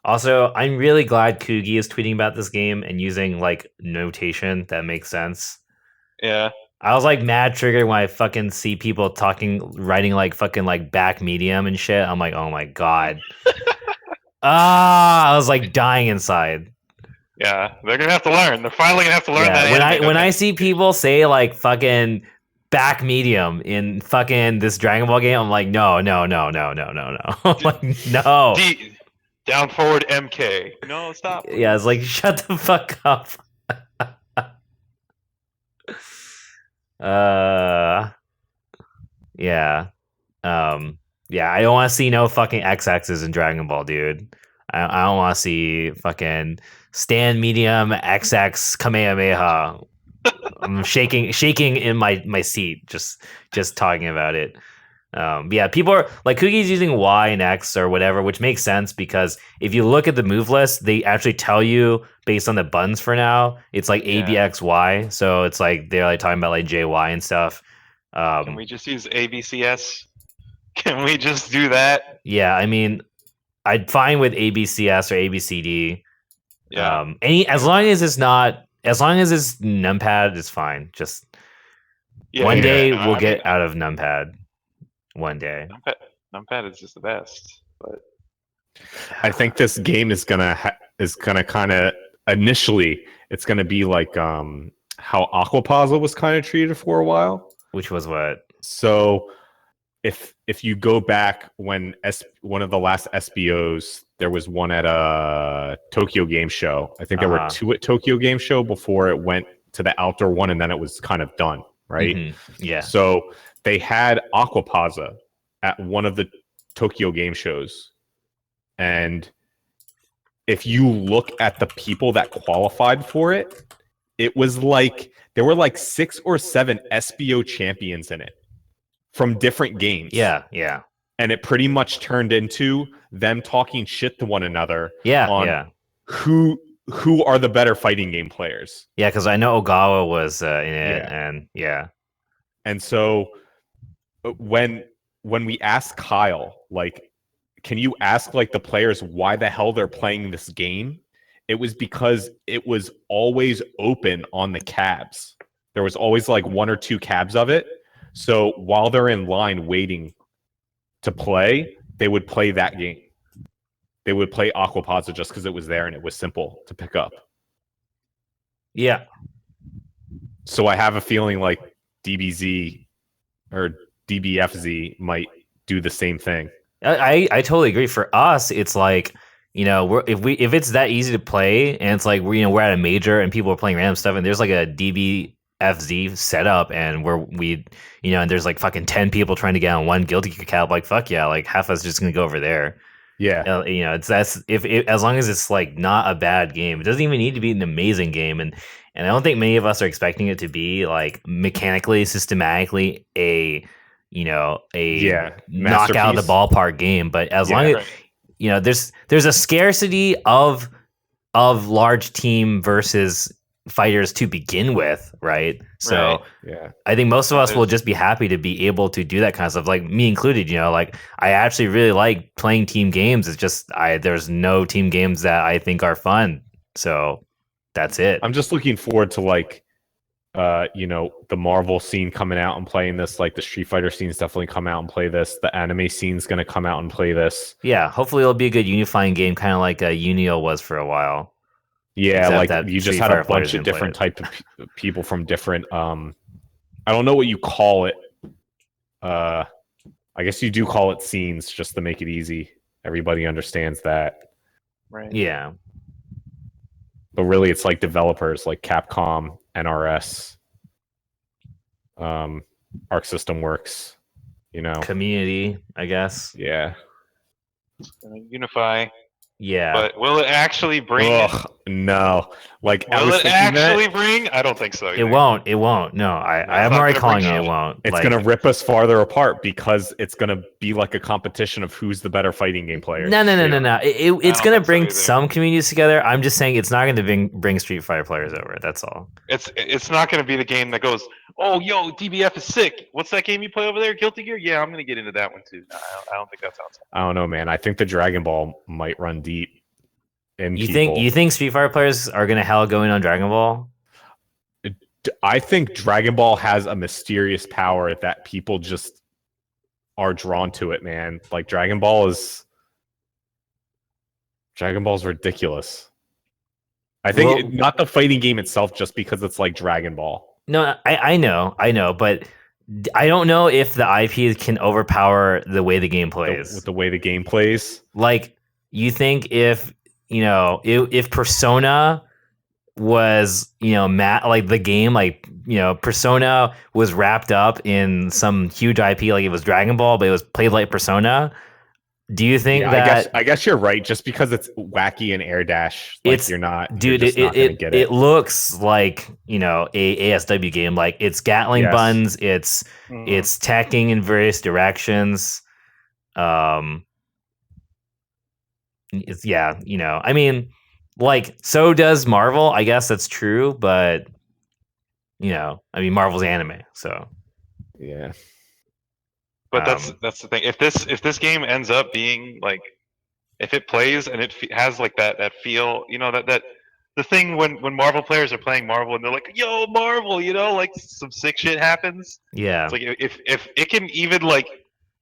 also, I'm really glad Kugi is tweeting about this game and using like notation that makes sense. Yeah. I was like mad triggered when I fucking see people writing like fucking like back medium and shit. I'm like, oh my god. I was like dying inside. Yeah, they're gonna have to learn. They're finally gonna have to learn Yeah, that. when I see people say like fucking back medium in fucking this Dragon Ball game, I'm like, no. I'm like, no. Down forward MK. No, stop. Please. Yeah, it's like shut the fuck up. Yeah. Yeah, I don't want to see no fucking XXs in Dragon Ball, dude. I don't want to see fucking stand medium XX Kamehameha. I'm shaking in my seat just talking about it. Yeah, people are like Kuki's using Y and X or whatever, which makes sense because if you look at the move list, they actually tell you based on the buttons for now. It's like ABXY, so it's like they're like talking about like JY and stuff. Can we just use ABCS? Can we just do that? Yeah, I mean, I'd fine with ABCS or ABCD. Yeah. As long as it's numpad, it's fine. Just one day we'll get out of numpad. One day. Numpad is just the best. But I think this game is gonna kind of initially it's gonna be like how Aquapaza was kind of treated for a while. Which was what? So if you go back when one of the last SBOs, there was one at a Tokyo Game Show. I think there were two at Tokyo Game Show before it went to the outdoor one, and then it was kind of done, right? Mm-hmm. Yeah. So they had Aquapaza at one of the Tokyo Game Shows, and if you look at the people that qualified for it, it was like there were like 6 or 7 SBO champions in it from different games. Yeah. And it pretty much turned into them talking shit to one another. Yeah. Who are the better fighting game players? Yeah, because I know Ogawa was in it, and yeah. And so when we asked Kyle, like, can you ask like the players why the hell they're playing this game? It was because it was always open on the cabs. There was always like 1 or 2 cabs of it. So while they're in line waiting to play, they would play that game. They would play Aquapaza just because it was there and it was simple to pick up. Yeah. So I have a feeling like DBZ or DBFZ might do the same thing. I totally agree. For us, it's like, you know, if it's that easy to play and it's like we're at a major and people are playing random stuff and there's like a DBFZ setup and and there's like fucking 10 people trying to get on one Guilty Gear cap, like fuck yeah, like half of us just gonna go over there. Yeah. As long as it's like not a bad game, it doesn't even need to be an amazing game, and I don't think many of us are expecting it to be like mechanically, systematically a knock out of the ballpark game. But as long as there's a scarcity of large team versus fighters to begin with, right? So I think most of us will just be happy to be able to do that kind of stuff, like me included. Like I actually really like playing team games. It's just there's no team games that I think are fun, so that's it. I'm just looking forward to like the Marvel scene coming out and playing this. Like the Street Fighter scene's definitely come out and play this. The anime scene's going to come out and play this. Yeah, hopefully it'll be a good unifying game, kind of like Unio was for a while. Yeah, like you just had a bunch of different types of people from different. I don't know what you call it. I guess you do call it scenes just to make it easy. Everybody understands that. Right. Yeah. But really, it's like developers like Capcom, NRS, Arc System Works, community, I guess. Yeah. Unify. Yeah. But will it actually bring? No. Like, will it actually bring? I don't think so. It won't. No, I'm already calling it. It won't. It's going to rip us farther apart because it's going to be like a competition of who's the better fighting game player. No. It's going to bring some communities together. I'm just saying it's not going to bring Street Fighter players over. That's all. It's not going to be the game that goes, oh, yo, DBF is sick. What's that game you play over there? Guilty Gear? Yeah, I'm going to get into that one too. No, I don't think that sounds. I don't know, man. I think the Dragon Ball might run deep. You think Street Fighter players are gonna hell going on Dragon Ball? I think Dragon Ball has a mysterious power that people just are drawn to it, man. Like Dragon Ball's ridiculous. I think not the fighting game itself, just because it's like Dragon Ball. No, I know, but I don't know if the IP can overpower the way the game plays. With the way the game plays. Like, you think if Persona was, like the game, like, Persona was wrapped up in some huge IP, like it was Dragon Ball, but it was played like Persona. Do you think that? I guess you're right. Just because it's wacky and air dash, like you're not, dude. You're just not gonna get it. It looks like a ASW game. Like it's Gatling buttons. It's tacking in various directions. It's I mean, like so does Marvel. I guess that's true, but I mean, Marvel's anime, so yeah. But that's the thing. If this game ends up being like, if it plays and it has like that feel, that the thing when Marvel players are playing Marvel and they're like, "Yo, Marvel," like some sick shit happens. Yeah. It's like if it can even like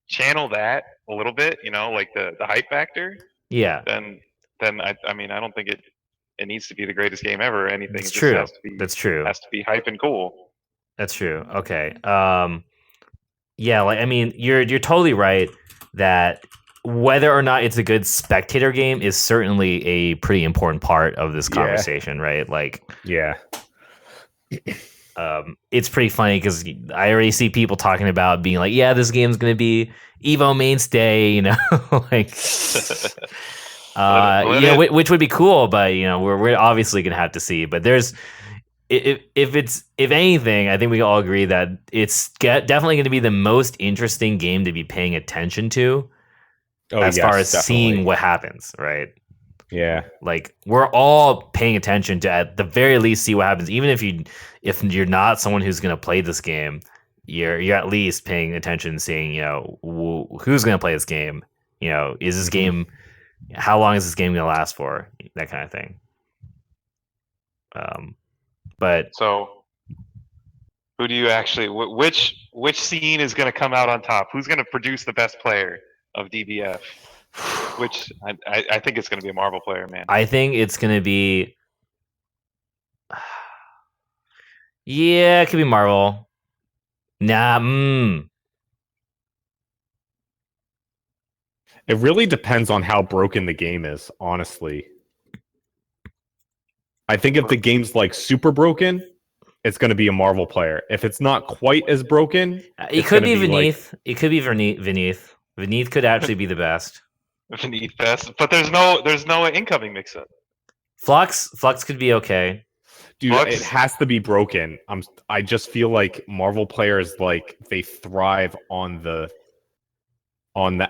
channel that a little bit, like the hype factor. Yeah. Then I mean I don't think it needs to be the greatest game ever or anything. It's true. That's true. It has to be hype and cool. That's true. Okay. Yeah, like I mean, you're totally right that whether or not it's a good spectator game is certainly a pretty important part of this conversation, right? Like, yeah. It's pretty funny because I already see people talking about being like, yeah, this game's gonna be Evo mainstay, like, which would be cool, but we're obviously gonna have to see. But there's. If anything, I think we all agree that it's definitely going to be the most interesting game to be paying attention to, as far as seeing what happens, right? Yeah, like we're all paying attention to at the very least see what happens. Even if you're not someone who's going to play this game, you're at least paying attention, and seeing who's going to play this game. Is this game? How long is this game going to last for? That kind of thing. But so, who do you actually? Which scene is going to come out on top? Who's going to produce the best player of DBF? Which I think it's going to be a Marvel player, man. I think it's going to be. Yeah, it could be Marvel. Nah. It really depends on how broken the game is, honestly. I think if the game's like super broken, it's going to be a Marvel player. If it's not quite as broken, it could be Vineeth. It could be Vineeth. Vineeth could actually be the best. Vineeth best, but there's no incoming mix-up. Flux could be okay. Dude, it has to be broken. I just feel like Marvel players, like, they thrive on the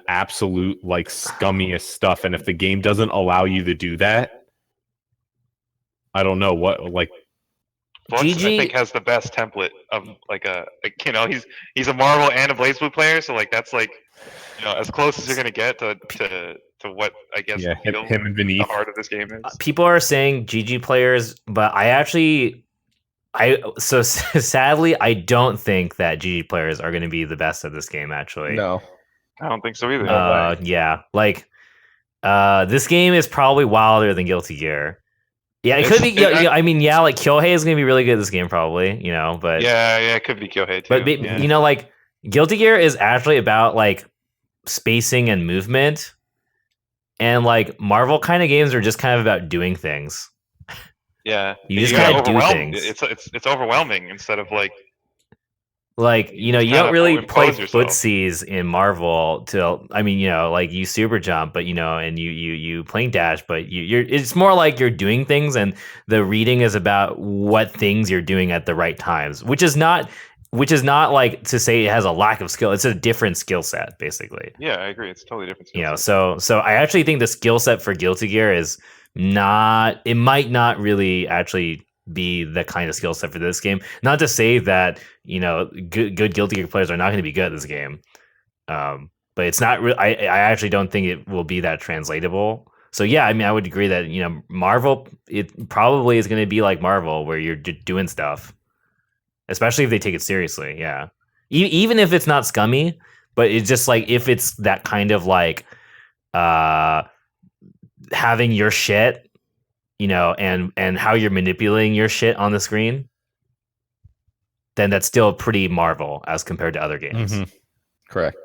absolute like scummiest stuff, and if the game doesn't allow you to do that, I don't know what, like. Flux, I think, has the best template of he's a Marvel and a BlazBlue player, so like that's like as close as you're gonna get to what I guess him and Vineeth. The heart of this game is. People are saying GG players, but sadly I don't think that GG players are going to be the best at this game. Actually, no, I don't think so either. Yeah, like this game is probably wilder than Guilty Gear. Yeah, it could be. I mean, like Kyohei is going to be really good at this game, probably. But yeah, it could be Kyohei too. But like Guilty Gear is actually about like spacing and movement, and like Marvel kind of games are just kind of about doing things. Yeah, you just kind of do things. It's overwhelming instead of like you don't really play footsies in Marvel like you super jump, but and you playing dash, but it's more like you're doing things, and the reading is about what things you're doing at the right times, which is not like to say it has a lack of skill. It's a different skill set, basically. Yeah, I agree. It's a totally different skill set. So I actually think the skill set for Guilty Gear is not. It might not really actually be the kind of skill set for this game. Not to say that good Guilty Gear players are not going to be good at this game, but it's not. I actually don't think it will be that translatable. So yeah, I mean, I would agree that Marvel, it probably is going to be like Marvel, where you're doing stuff. especially if they take it seriously. Yeah, even if it's not scummy, but it's just like if it's that kind of like having your shit, and how you're manipulating your shit on the screen, then that's still pretty Marvel as compared to other games. Mm-hmm. Correct.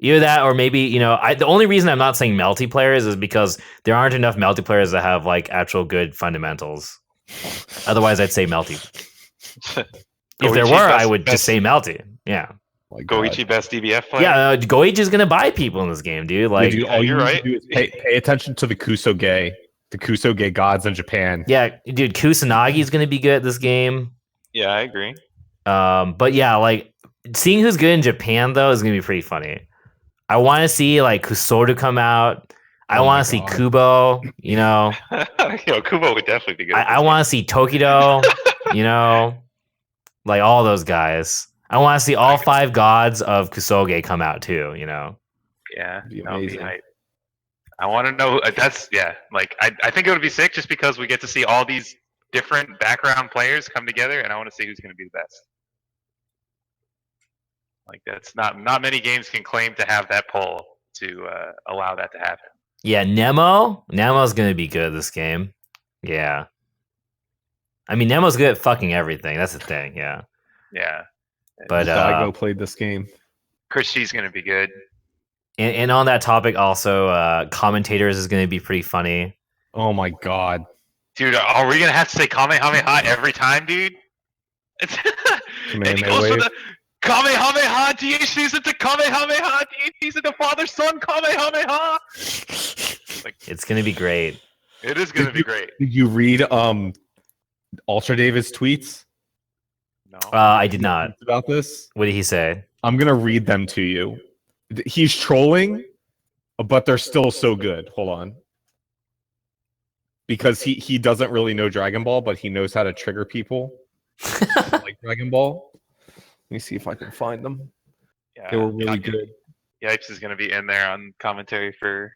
Either that, or maybe the only reason I'm not saying multiplayers is because there aren't enough multiplayers that have like actual good fundamentals. Otherwise, I'd say Melty. If there were, I would just say Melty. Yeah. Goichi best DBF player. Yeah, Goichi is gonna buy people in this game, dude. Like, dude, all you're you right. need to do is pay attention to the Kusoge gods in Japan. yeah, dude, Kusanagi is gonna be good at this game. Yeah, I agree. But yeah, like seeing who's good in Japan though is gonna be pretty funny. I want to see like Kusoru come out. I want to see Kubo. Kubo would definitely be good. I want to see Tokido. Like all those guys. I want to see all 5 gods of Kusoge come out too. Yeah, That'd be that would be amazing. hype. I want to know. Like I think it would be sick just because we get to see all these different background players come together, and I want to see who's going to be the best. Like that's not many games can claim to have that pull to allow that to happen. Yeah, Nemo's gonna be good at this game. Yeah, I mean Nemo's good at fucking everything. That's the thing. Yeah, Yeah, but Daigo played this game. Christie's going to be good. and on that topic also, commentators is gonna be pretty funny. Oh my god, Dude, are we going to have to say Kamehameha every time, dude? And he goes for the Kamehameha, DHC's into Kamehameha, DHC's into father-son Kamehameha. It's gonna be great. It is going to be great. Did you read Ultra David's tweets? No. I did not. About this? What did he say? I'm gonna read them to you. He's trolling, but they're still so good. Hold on. Because he doesn't really know Dragon Ball, but he knows how to trigger people like Dragon Ball. Let me see if I can find them. Yeah, They were really good. Yipes is going to be in there on commentary for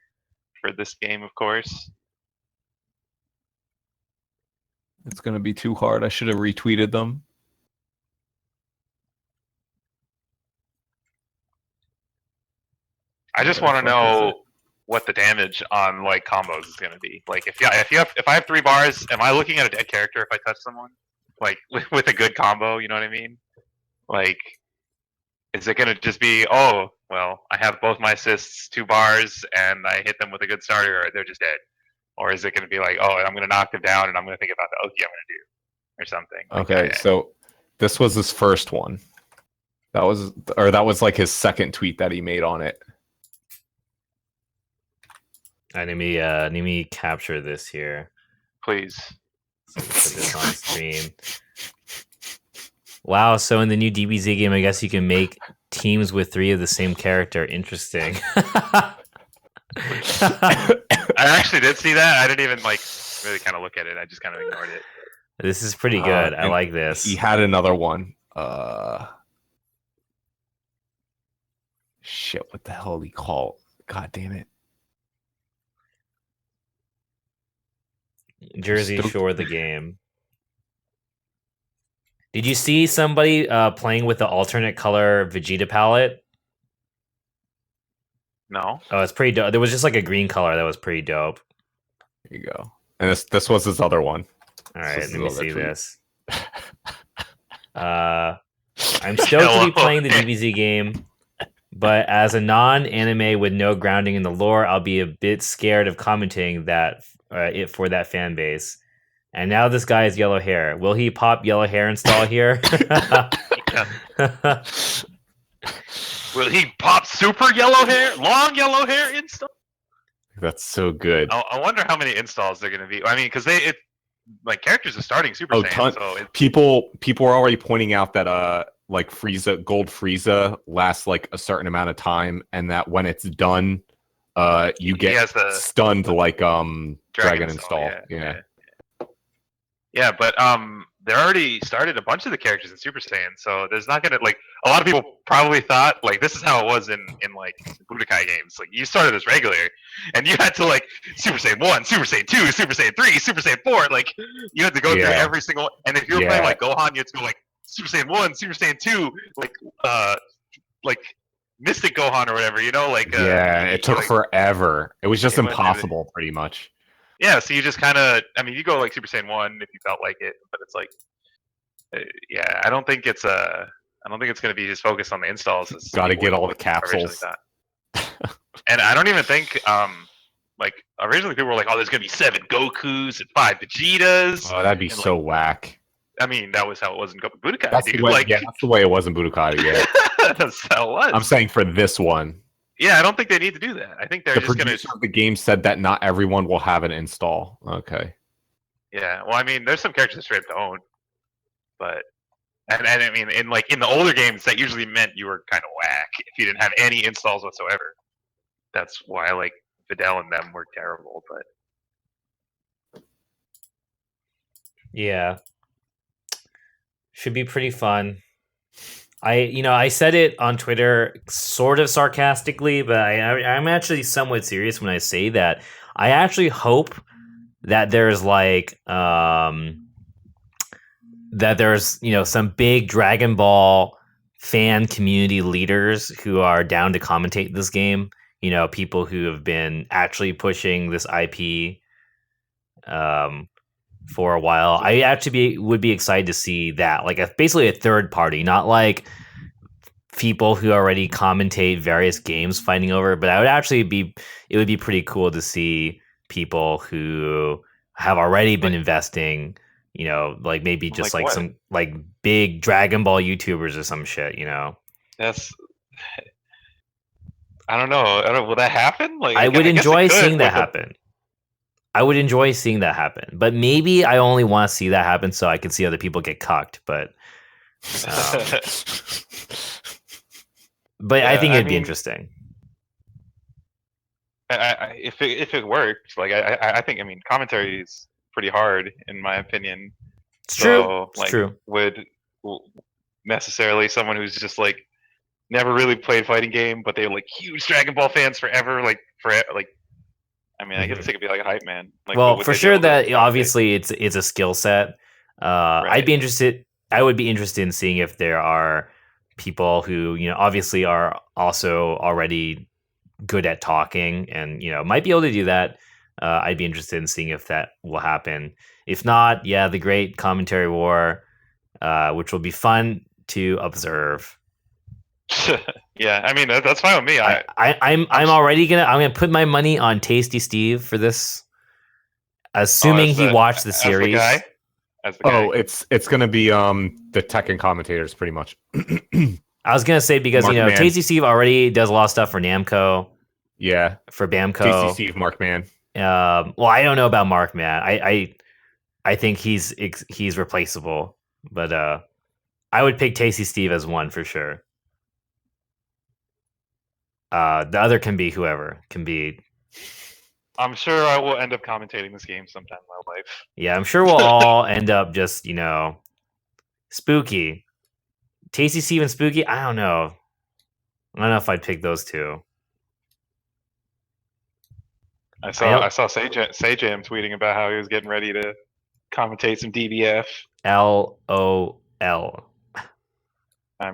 this game, of course. It's gonna be too hard. I should have retweeted them. I just want to know what the damage on like combos is going to be. Like if I have 3 bars, am I looking at a dead character if I touch someone? Like with a good combo, you know what I mean? Like, is it going to just be, oh, well, I have both my assists, 2 bars, and I hit them with a good starter, or they're just dead? Or is it going to be like, oh, I'm going to knock them down, and I'm going to think about the Oki I'm going to do, or something? Okay, so this was his first one. That was like his second tweet that he made on it. Let me capture this here. Please. So put this on stream. Wow, so in the new DBZ game, I guess you can make teams with 3 of the same character. Interesting. I actually did see that. I didn't even really kind of look at it. I just kind of ignored it. This is pretty good. I like this. He had another one. Shit, what the hell did he call? God damn it. Jersey Shore the game. Did you see somebody playing with the alternate color Vegeta palette? No. Oh, it's pretty dope. There was just like a green color that was pretty dope. There you go. And this was his other one. All right, This let was me his see other this. I'm stoked to be playing the DBZ game, but as a non-anime with no grounding in the lore, I'll be a bit scared of commenting that for that fan base. And now this guy has yellow hair. Will he pop yellow hair install here? Will he pop super yellow hair, long yellow hair install? That's so good. I wonder how many installs they're going to be. I mean, because characters are starting Super Saiyan. Ton. So people are already pointing out that like Frieza, Gold Frieza lasts like a certain amount of time, and that when it's done, you get stunned like Dragon install. Yeah, but they already started a bunch of the characters in Super Saiyan, so there's not gonna a lot of people probably thought this is how it was in Budokai games. Like you started as regular, and you had to Super Saiyan 1, Super Saiyan 2, Super Saiyan 3, Super Saiyan 4. Like you had to go through every single. And if you were playing Gohan, you had to go Super Saiyan 1, Super Saiyan 2, like Mystic Gohan or whatever, it took forever. It was just it went- impossible, pretty much. Yeah, so you just kind of, I mean, you go like Super Saiyan 1 if you felt like it, but it's like, yeah, I don't think it's going to be just focused on the installs. Got to get all the capsules. And I don't even think, like, originally people were like, oh, there's going to be 7 Gokus and 5 Vegetas. Oh, that'd be so whack. I mean, that was how it was in Budokai. That's the way it was in Budokai. Yeah, that's how it was. I'm saying for this one. Yeah, I don't think they need to do that. I think they're just going to. The game said that not everyone will have an install. Okay. Yeah, well, I mean, there's some characters that straight up don't, but and I mean, in the older games, that usually meant you were kind of whack if you didn't have any installs whatsoever. That's why like Videl and them were terrible, but yeah, should be pretty fun. I said it on Twitter sort of sarcastically, but I'm actually somewhat serious when I say that. I actually hope that there's some big Dragon Ball fan community leaders who are down to commentate this game. People who have been actually pushing this IP for a while. I actually would be excited to see that, like basically a third party, not like people who already commentate various games fighting over, but it would be pretty cool to see people who have already been investing, like maybe just like some like big Dragon Ball YouTubers or some shit, That's, I don't know. Will that happen? Like, I would enjoy seeing that happen. I would enjoy seeing that happen, but maybe I only want to see that happen so I can see other people get cucked. But yeah, I think it'd be interesting. If it works, like I think, commentary is pretty hard in my opinion. It's true. It's true. Would necessarily someone who's just like never really played fighting game, but they're like huge Dragon Ball fans forever, I guess it could be like a hype man. Like, well, for sure that obviously it's a skill set. Right. I would be interested in seeing if there are people who, obviously are also already good at talking and, might be able to do that. I'd be interested in seeing if that will happen. If not, yeah, the great commentary war, which will be fun to observe. Yeah, that's fine with me. I'm gonna put my money on Tasty Steve for this, assuming he watched the series. As the guy. It's gonna be the Tekken commentators pretty much. I was gonna say because Mark Tasty Steve already does a lot of stuff for Namco. Yeah, for Bamco. Tasty Steve, Mark Man. Well, I don't know about Mark Man. I think he's replaceable, but I would pick Tasty Steve as one for sure. The other can be whoever. Can be. I'm sure I will end up commentating this game sometime in my life. Yeah, I'm sure we'll all end up just, Spooky. Tasty Steve and Spooky? I don't know. I don't know if I'd pick those two. I saw Sajam tweeting about how he was getting ready to commentate some DBF. LOL.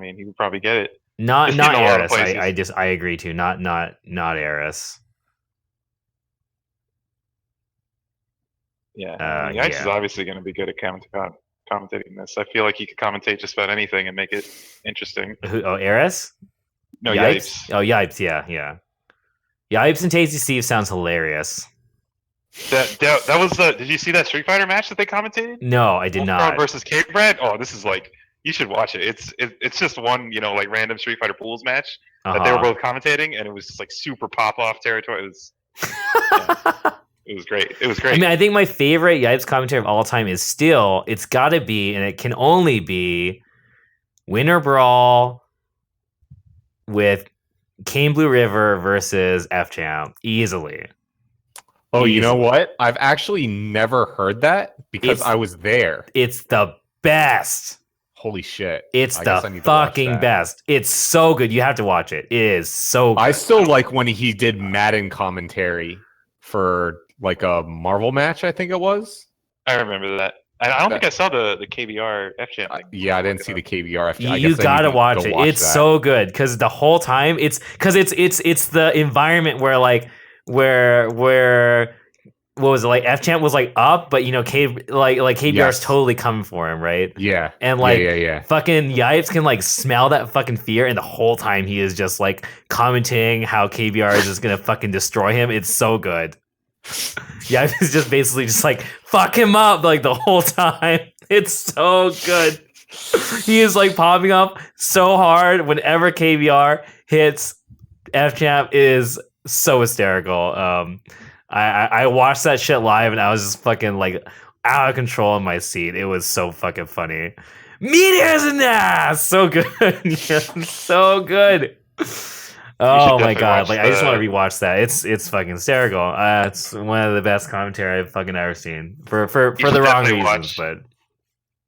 He would probably get it. Not Eris. I agree too. Not Eris. Yeah, Yikes is obviously going to be good at commentating this. I feel like he could commentate just about anything and make it interesting. Eris? No, Yipes. Oh, Yipes. Yeah. Yipes and Tasty Steve sounds hilarious. That was the. Did you see that Street Fighter match that they commentated? No, I did not. Versus K-Brad. Oh, this is like. You should watch it. It's just one, random Street Fighter pools match that they were both commentating, and it was just like super pop off territory. It was, it was great. It was great. I think my favorite Yipes commentary of all time is still, it's got to be, and it can only be, Winter Brawl with Cane Blue River versus F-Champ easily. Oh, you know what? I've actually never heard that because I was there. It's the best. Holy shit. It's the fucking best. It's so good. You have to watch it. It is so good. I still like when he did Madden commentary for like a Marvel match, I think it was. I remember that. I don't think I saw the KBR F Champ thing. Yeah, I didn't see the KBR. You gotta watch it. It's so good because the whole time it's the environment where where what was it, like F Champ was like up, but KBR's totally coming for him, right? Yeah. And fucking Yipes can like smell that fucking fear, and the whole time he is just like commenting how KBR is just gonna fucking destroy him. It's so good. Yipes is just basically just like fuck him up like the whole time. It's so good. He is like popping up so hard whenever KBR hits. F Champ is so hysterical. I watched that shit live and I was just fucking like out of control in my seat. It was so fucking funny. Meteors in there, so good, yeah, so good. Oh my god! Like I just want to rewatch that. It's fucking hysterical. It's one of the best commentary I've fucking ever seen for the wrong reasons, but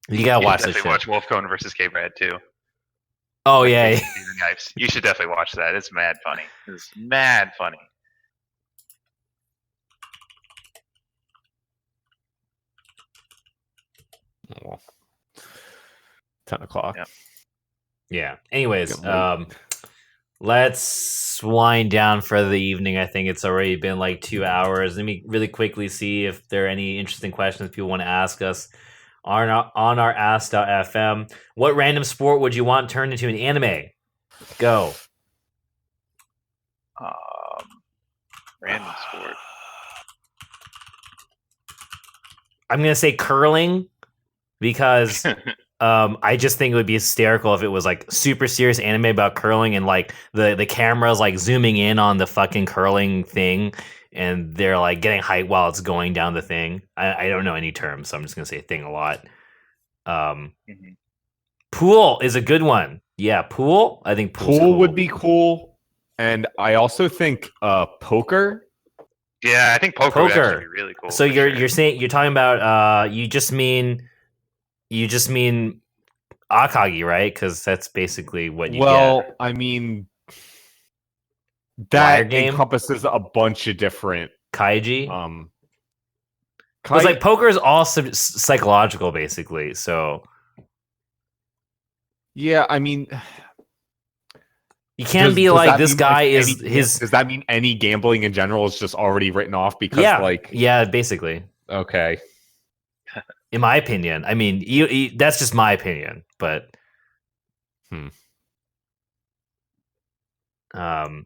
you gotta watch this shit. Watch Wolfcone versus K-Brad too. Oh yeah, you should definitely watch that. It's mad funny. It's mad funny. Oh. 10 o'clock. Yeah. Anyways, let's wind down for the evening. I think it's already been like 2 hours. Let me really quickly see if there are any interesting questions people want to ask us on our ask.fm. What random sport would you want turned into an anime? Go. Random sport. I'm gonna say curling because I just think it would be hysterical if it was like super serious anime about curling and like the camera's like zooming in on the fucking curling thing and they're like getting hyped while it's going down the thing. I don't know any terms, so I'm just gonna say thing a lot. Pool is a good one. Yeah, pool. I think pool cool. would be cool. And I also think poker. Yeah, I think poker would actually be really cool. So you're talking about you just mean Akagi, right? Because that's basically what you get. Well, I mean that encompasses a bunch of different kaiji. Because like poker is all psychological, basically. So yeah, I mean, you can't be like this guy is his. Does that mean any gambling in general is just already written off? Because basically. Okay. In my opinion, I mean, you that's just my opinion, but I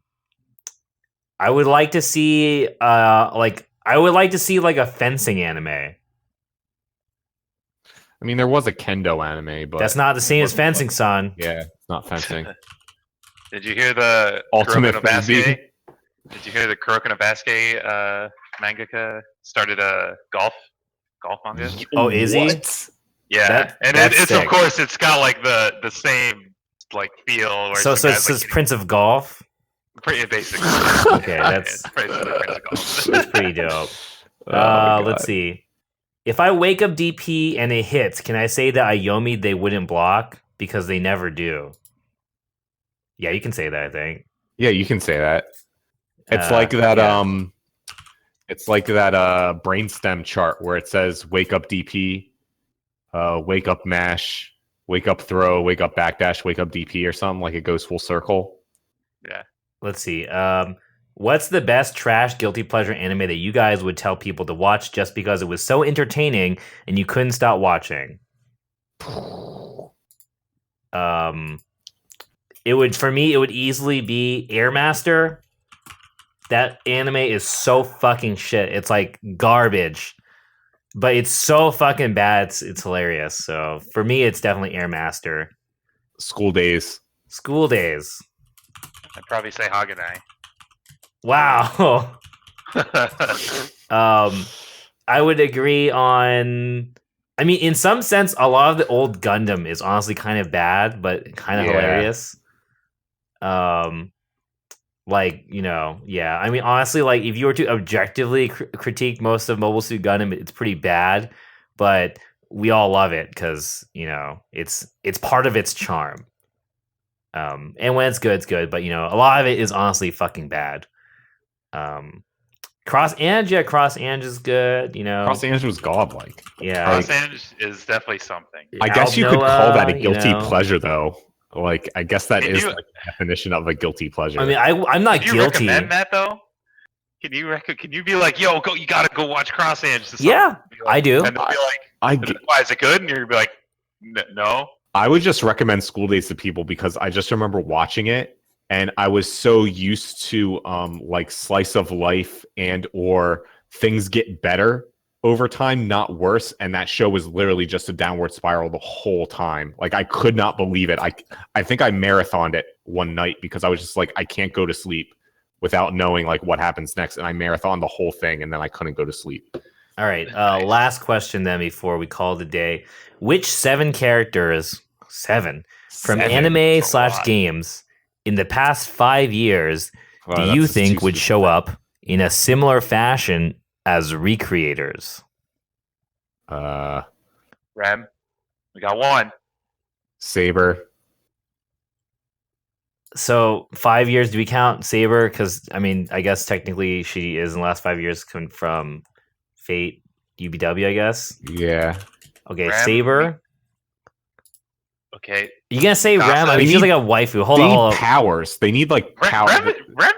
would like to see like a fencing anime. I mean, there was a kendo anime, but that's not the same as fencing, son. Yeah, it's not fencing. Did you hear the Ultimate Frisbee? Did you hear the Kuroko no Basuke mangaka started a golf manga? Oh, is he? Yeah, it's of course it's got like the same like feel. Where so it's Prince of Golf. Pretty basically. Okay, that's Prince of Golf. That's pretty dope. Let's see. If I wake up DP and it hits, can I say that Ayomi they wouldn't block because they never do? Yeah, you can say that. I think. Yeah, you can say that. It's like that. Yeah. It's like that brainstem chart where it says wake up DP, wake up mash, wake up throw, wake up backdash, wake up DP or something, like it goes full circle. Yeah. Let's see. What's the best trash guilty pleasure anime that you guys would tell people to watch just because it was so entertaining and you couldn't stop watching? It would easily be Airmaster. That anime is so fucking shit. It's like garbage, but it's so fucking bad. It's hilarious. So for me, it's definitely Airmaster. School Days. I'd probably say Haganai. Wow. I would agree on. I mean, in some sense, a lot of the old Gundam is honestly kind of bad, but kind of hilarious. Like, you know, yeah. I mean, honestly, like if you were to objectively critique most of Mobile Suit Gundam, it's pretty bad, but we all love it because you know it's part of its charm. And when it's good, but you know, a lot of it is honestly fucking bad. Cross Ange is good. You know, Cross Ange was godlike. yeah. Cross Ange is definitely something. I guess you could call that a Alpnoa, guilty you know. pleasure, though. Like, I guess that Can is you- like the definition of a guilty pleasure. I mean, I'm not Can you guilty. recommend that though? Can you be like, yo, you gotta go watch Cross Ange? To Yeah, be like, I do. And they'll be like, I, why is it good? And you'll be like, no. I would just recommend School Days to people because I just remember watching it and I was so used to like slice of life and or things get better over time, not worse. And that show was literally just a downward spiral the whole time. Like I could not believe it. I think I marathoned it one night because I was just like, I can't go to sleep without knowing like what happens next. And I marathoned the whole thing and then I couldn't go to sleep. All right. Nice. Last question then before we call it a day. Which 7 characters, 7, from Seven. anime That's a / lot. games in the past 5 years Wow, do that's you just think too would specific. show up in a similar fashion as recreators? Rem, we got one. Saber. So 5 years, do we count Saber? Because, I mean, I guess technically she is in the last 5 years coming from Fate UBW, I guess. Yeah. Okay, Ram? Saber. Okay. You gonna say Gossip. Ram? I mean, They she's need- like a waifu. Hold They on, need hold on. powers. They need like power. Rem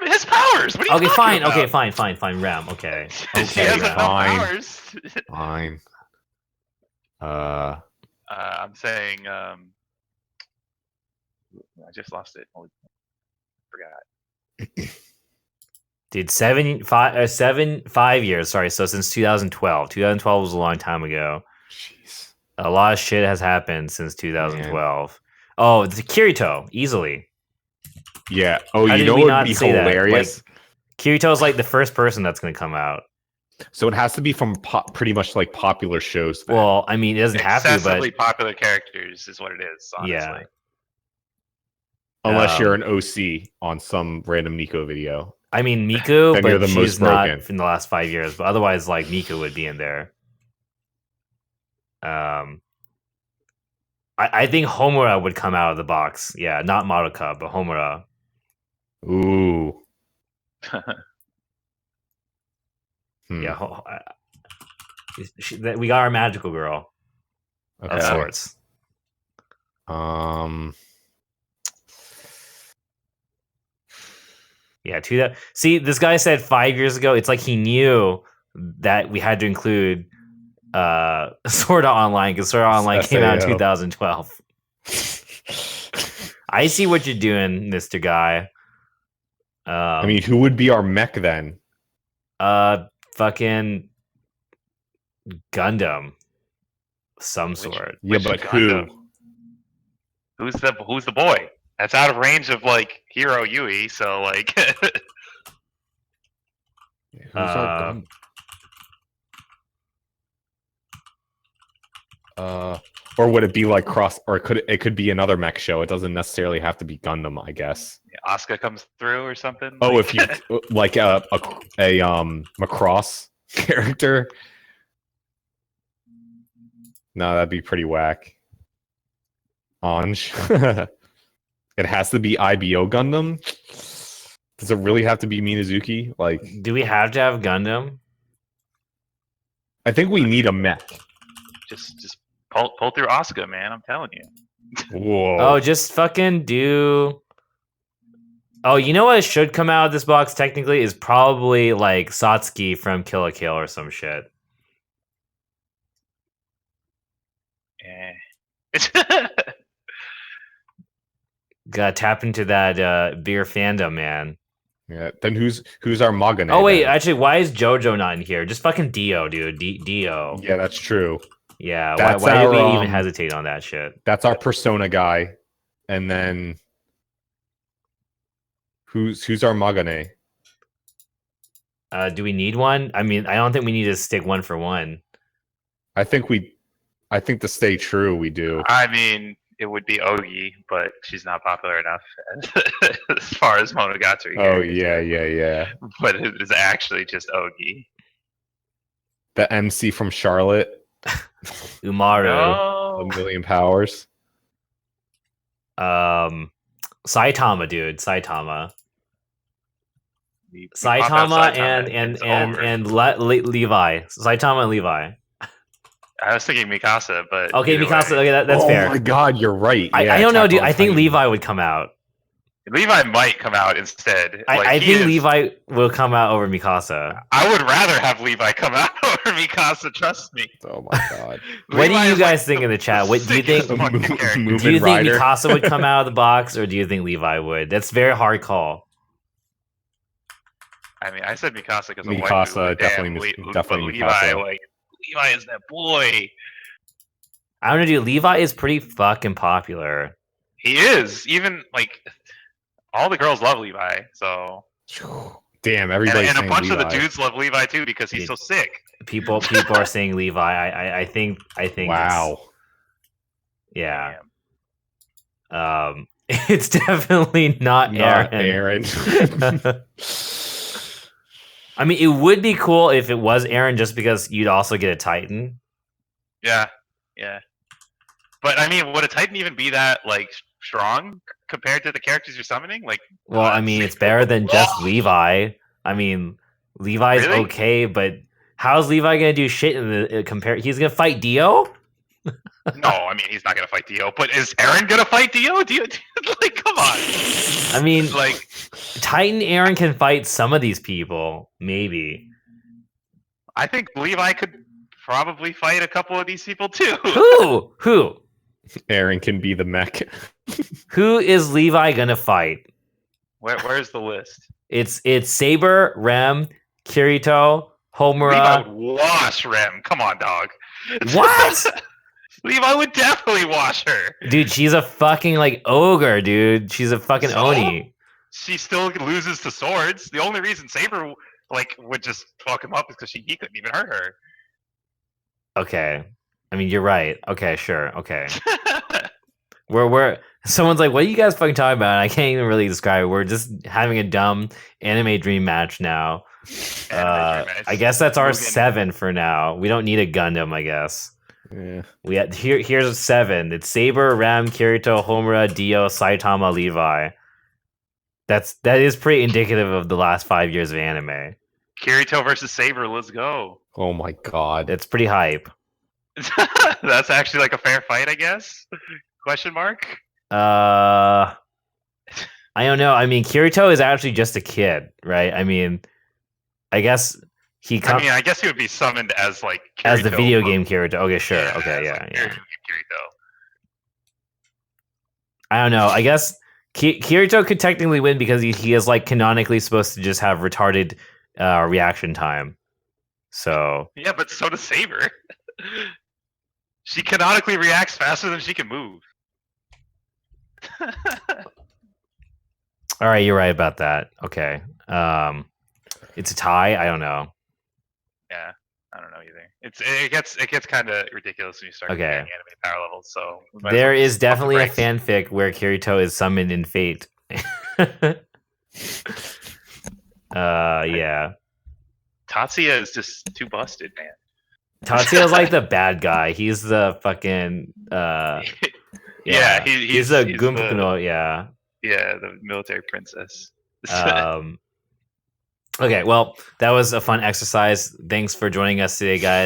has powers. What are you Okay, talking fine. about? Okay, fine. Ram. Okay. She Okay, has Ram. enough Fine. powers. Fine. I'm saying. I just lost it. Holy- Forgot. Dude, 5 years. Sorry, so since 2012. 2012 was a long time ago. Jeez. A lot of shit has happened since 2012. Oh, it's Kirito, easily. Yeah. Oh, How you did know we what not would be say that? hilarious? Kirito's like the first person that's gonna come out. So it has to be from pretty much like popular shows. Then. Well, I mean, it doesn't have to, Excessively but popular characters is what it is. Honestly. yeah. Unless you're an OC on some random Nico video. I mean, Miku, Then you're but the most she's not broken. in the last 5 years. But otherwise, like Miku would be in there. I think Homura would come out of the box. Yeah, not Madoka, but Homura. Ooh. Yeah, we got our magical girl of Okay. sorts. Yeah, see, this guy said 5 years ago. It's like he knew that we had to include Sword Art Online because Sword Art Online came out in SAO. 2012. I see what you're doing, Mr. Guy. I mean, who would be our mech then? Fucking Gundam, some sort. Yeah, Which but Gundam? who? Who's the boy? That's out of range of like Hero Yui. So like. Who's our gun? Or would it be like cross? Or it could be another mech show? It doesn't necessarily have to be Gundam, I guess. Asuka comes through or something. Oh, like, if you like a Macross character. No, that'd be pretty whack. Ange. It has to be IBO Gundam. Does it really have to be Minazuki? Like, Do we have to have Gundam? I think we need a mech. just pull through Asuka, man. I'm telling you. Whoa. Oh, just fucking do. Oh, you know what should come out of this box technically is probably like Satsuki from Kill la Kill or some shit. Eh. Gotta tap into that beer fandom, man. Yeah. Then who's our Magane? Oh wait, then? actually, why is JoJo not in here? Just fucking Dio, dude. Dio. Yeah, that's true. Yeah. That's Why did we our, even hesitate on that shit? That's our Persona guy. And then who's our Magane? Do we need one? I mean, I don't think we need to stick one for one. I think to stay true, we do. I mean, it would be Ogi, but she's not popular enough as far as Monogatari. Oh characters yeah, go. yeah. But it is actually just Ogi. The MC from Charlotte, Umaru. a million powers. Saitama, dude. Saitama. pop Saitama out and it's over. Levi. Saitama and Levi. I was thinking Mikasa, but Okay, either Mikasa. way. Okay, that's oh fair. my god, you're right. I Yeah, don't know, Attack dude. on I think Titan. Levi would come out. Levi might come out instead. I think Levi will come out over Mikasa. I would rather have Levi come out over Mikasa. Trust me. Oh my god. What do Levi you is, guys like, think in the chat? What do you sickest think? fucking Mo- character. Moving Do you think Rider. Mikasa would come out of the box, or do you think Levi would? That's a very hard call. I mean, I said Mikasa because of Mikasa, Waifu, but definitely damn, definitely but Mikasa. Levi, Levi is that boy. I don't know, dude. Levi is pretty fucking popular. He is. Even all the girls love Levi. So Damn, and, everybody's and a saying bunch Levi. of the dudes love Levi too because he's so sick. People are saying Levi. I think. Wow. Yeah. It's definitely not Aaron. I mean, it would be cool if it was Aaron, just because you'd also get a Titan. Yeah. But I mean, would a Titan even be that strong compared to the characters you're summoning? Well, I mean, it's better than just Levi. I mean, Levi's Really? okay, but how's Levi gonna do shit in the compare? He's gonna fight Dio. No, I mean he's not gonna fight Dio. But is Aaron gonna fight Dio? Come on. I mean, Like Titan Aaron can fight some of these people, maybe. I think Levi could probably fight a couple of these people too. Who? Aaron can be the mech. Who is Levi gonna fight? Where's the list? It's Saber, Rem, Kirito, Homura. Levi would wash Rem. Come on, dog. What? Levi would definitely wash her. Dude, she's a fucking ogre, dude. She's a fucking So? Oni. She still loses to swords. The only reason Saber would just fuck him up is because he couldn't even hurt her. Okay. I mean, you're right. Okay, sure. Okay. We're someone's like, what are you guys fucking talking about? And I can't even really describe it. We're just having a dumb anime dream match now. I guess that's our 7 for now. We don't need a Gundam, I guess. Yeah. Here's 7. It's Saber, Ram, Kirito, Homura, Dio, Saitama, Levi. That is pretty indicative of the last 5 years of anime. Kirito versus Saber. Let's go. Oh my god. It's pretty hype. That's actually a fair fight, I guess. Question mark. I don't know. I mean, Kirito is actually just a kid, right? I mean, I guess I guess he would be summoned as Kirito as the video game Kirito. Okay, sure. Yeah, Okay, as, yeah. Kirito. I don't know. I guess Kirito could technically win because he is canonically supposed to just have retarded reaction time. So Yeah, but so does Saber. She canonically reacts faster than she can move. all right, you're right about that. Okay. It's a tie. I don't know. Yeah, I don't know either. It gets kind of ridiculous when you start Okay. getting anime power levels. So we might as There well is just pump the definitely a brakes. fanfic where Kirito is summoned in Fate. Yeah. Tatsuya is just too busted, man. Tatsuya's the bad guy. He's the fucking Yeah, he's a Gunpei, yeah. Yeah, the military princess. Okay, well, that was a fun exercise. Thanks for joining us today, guys.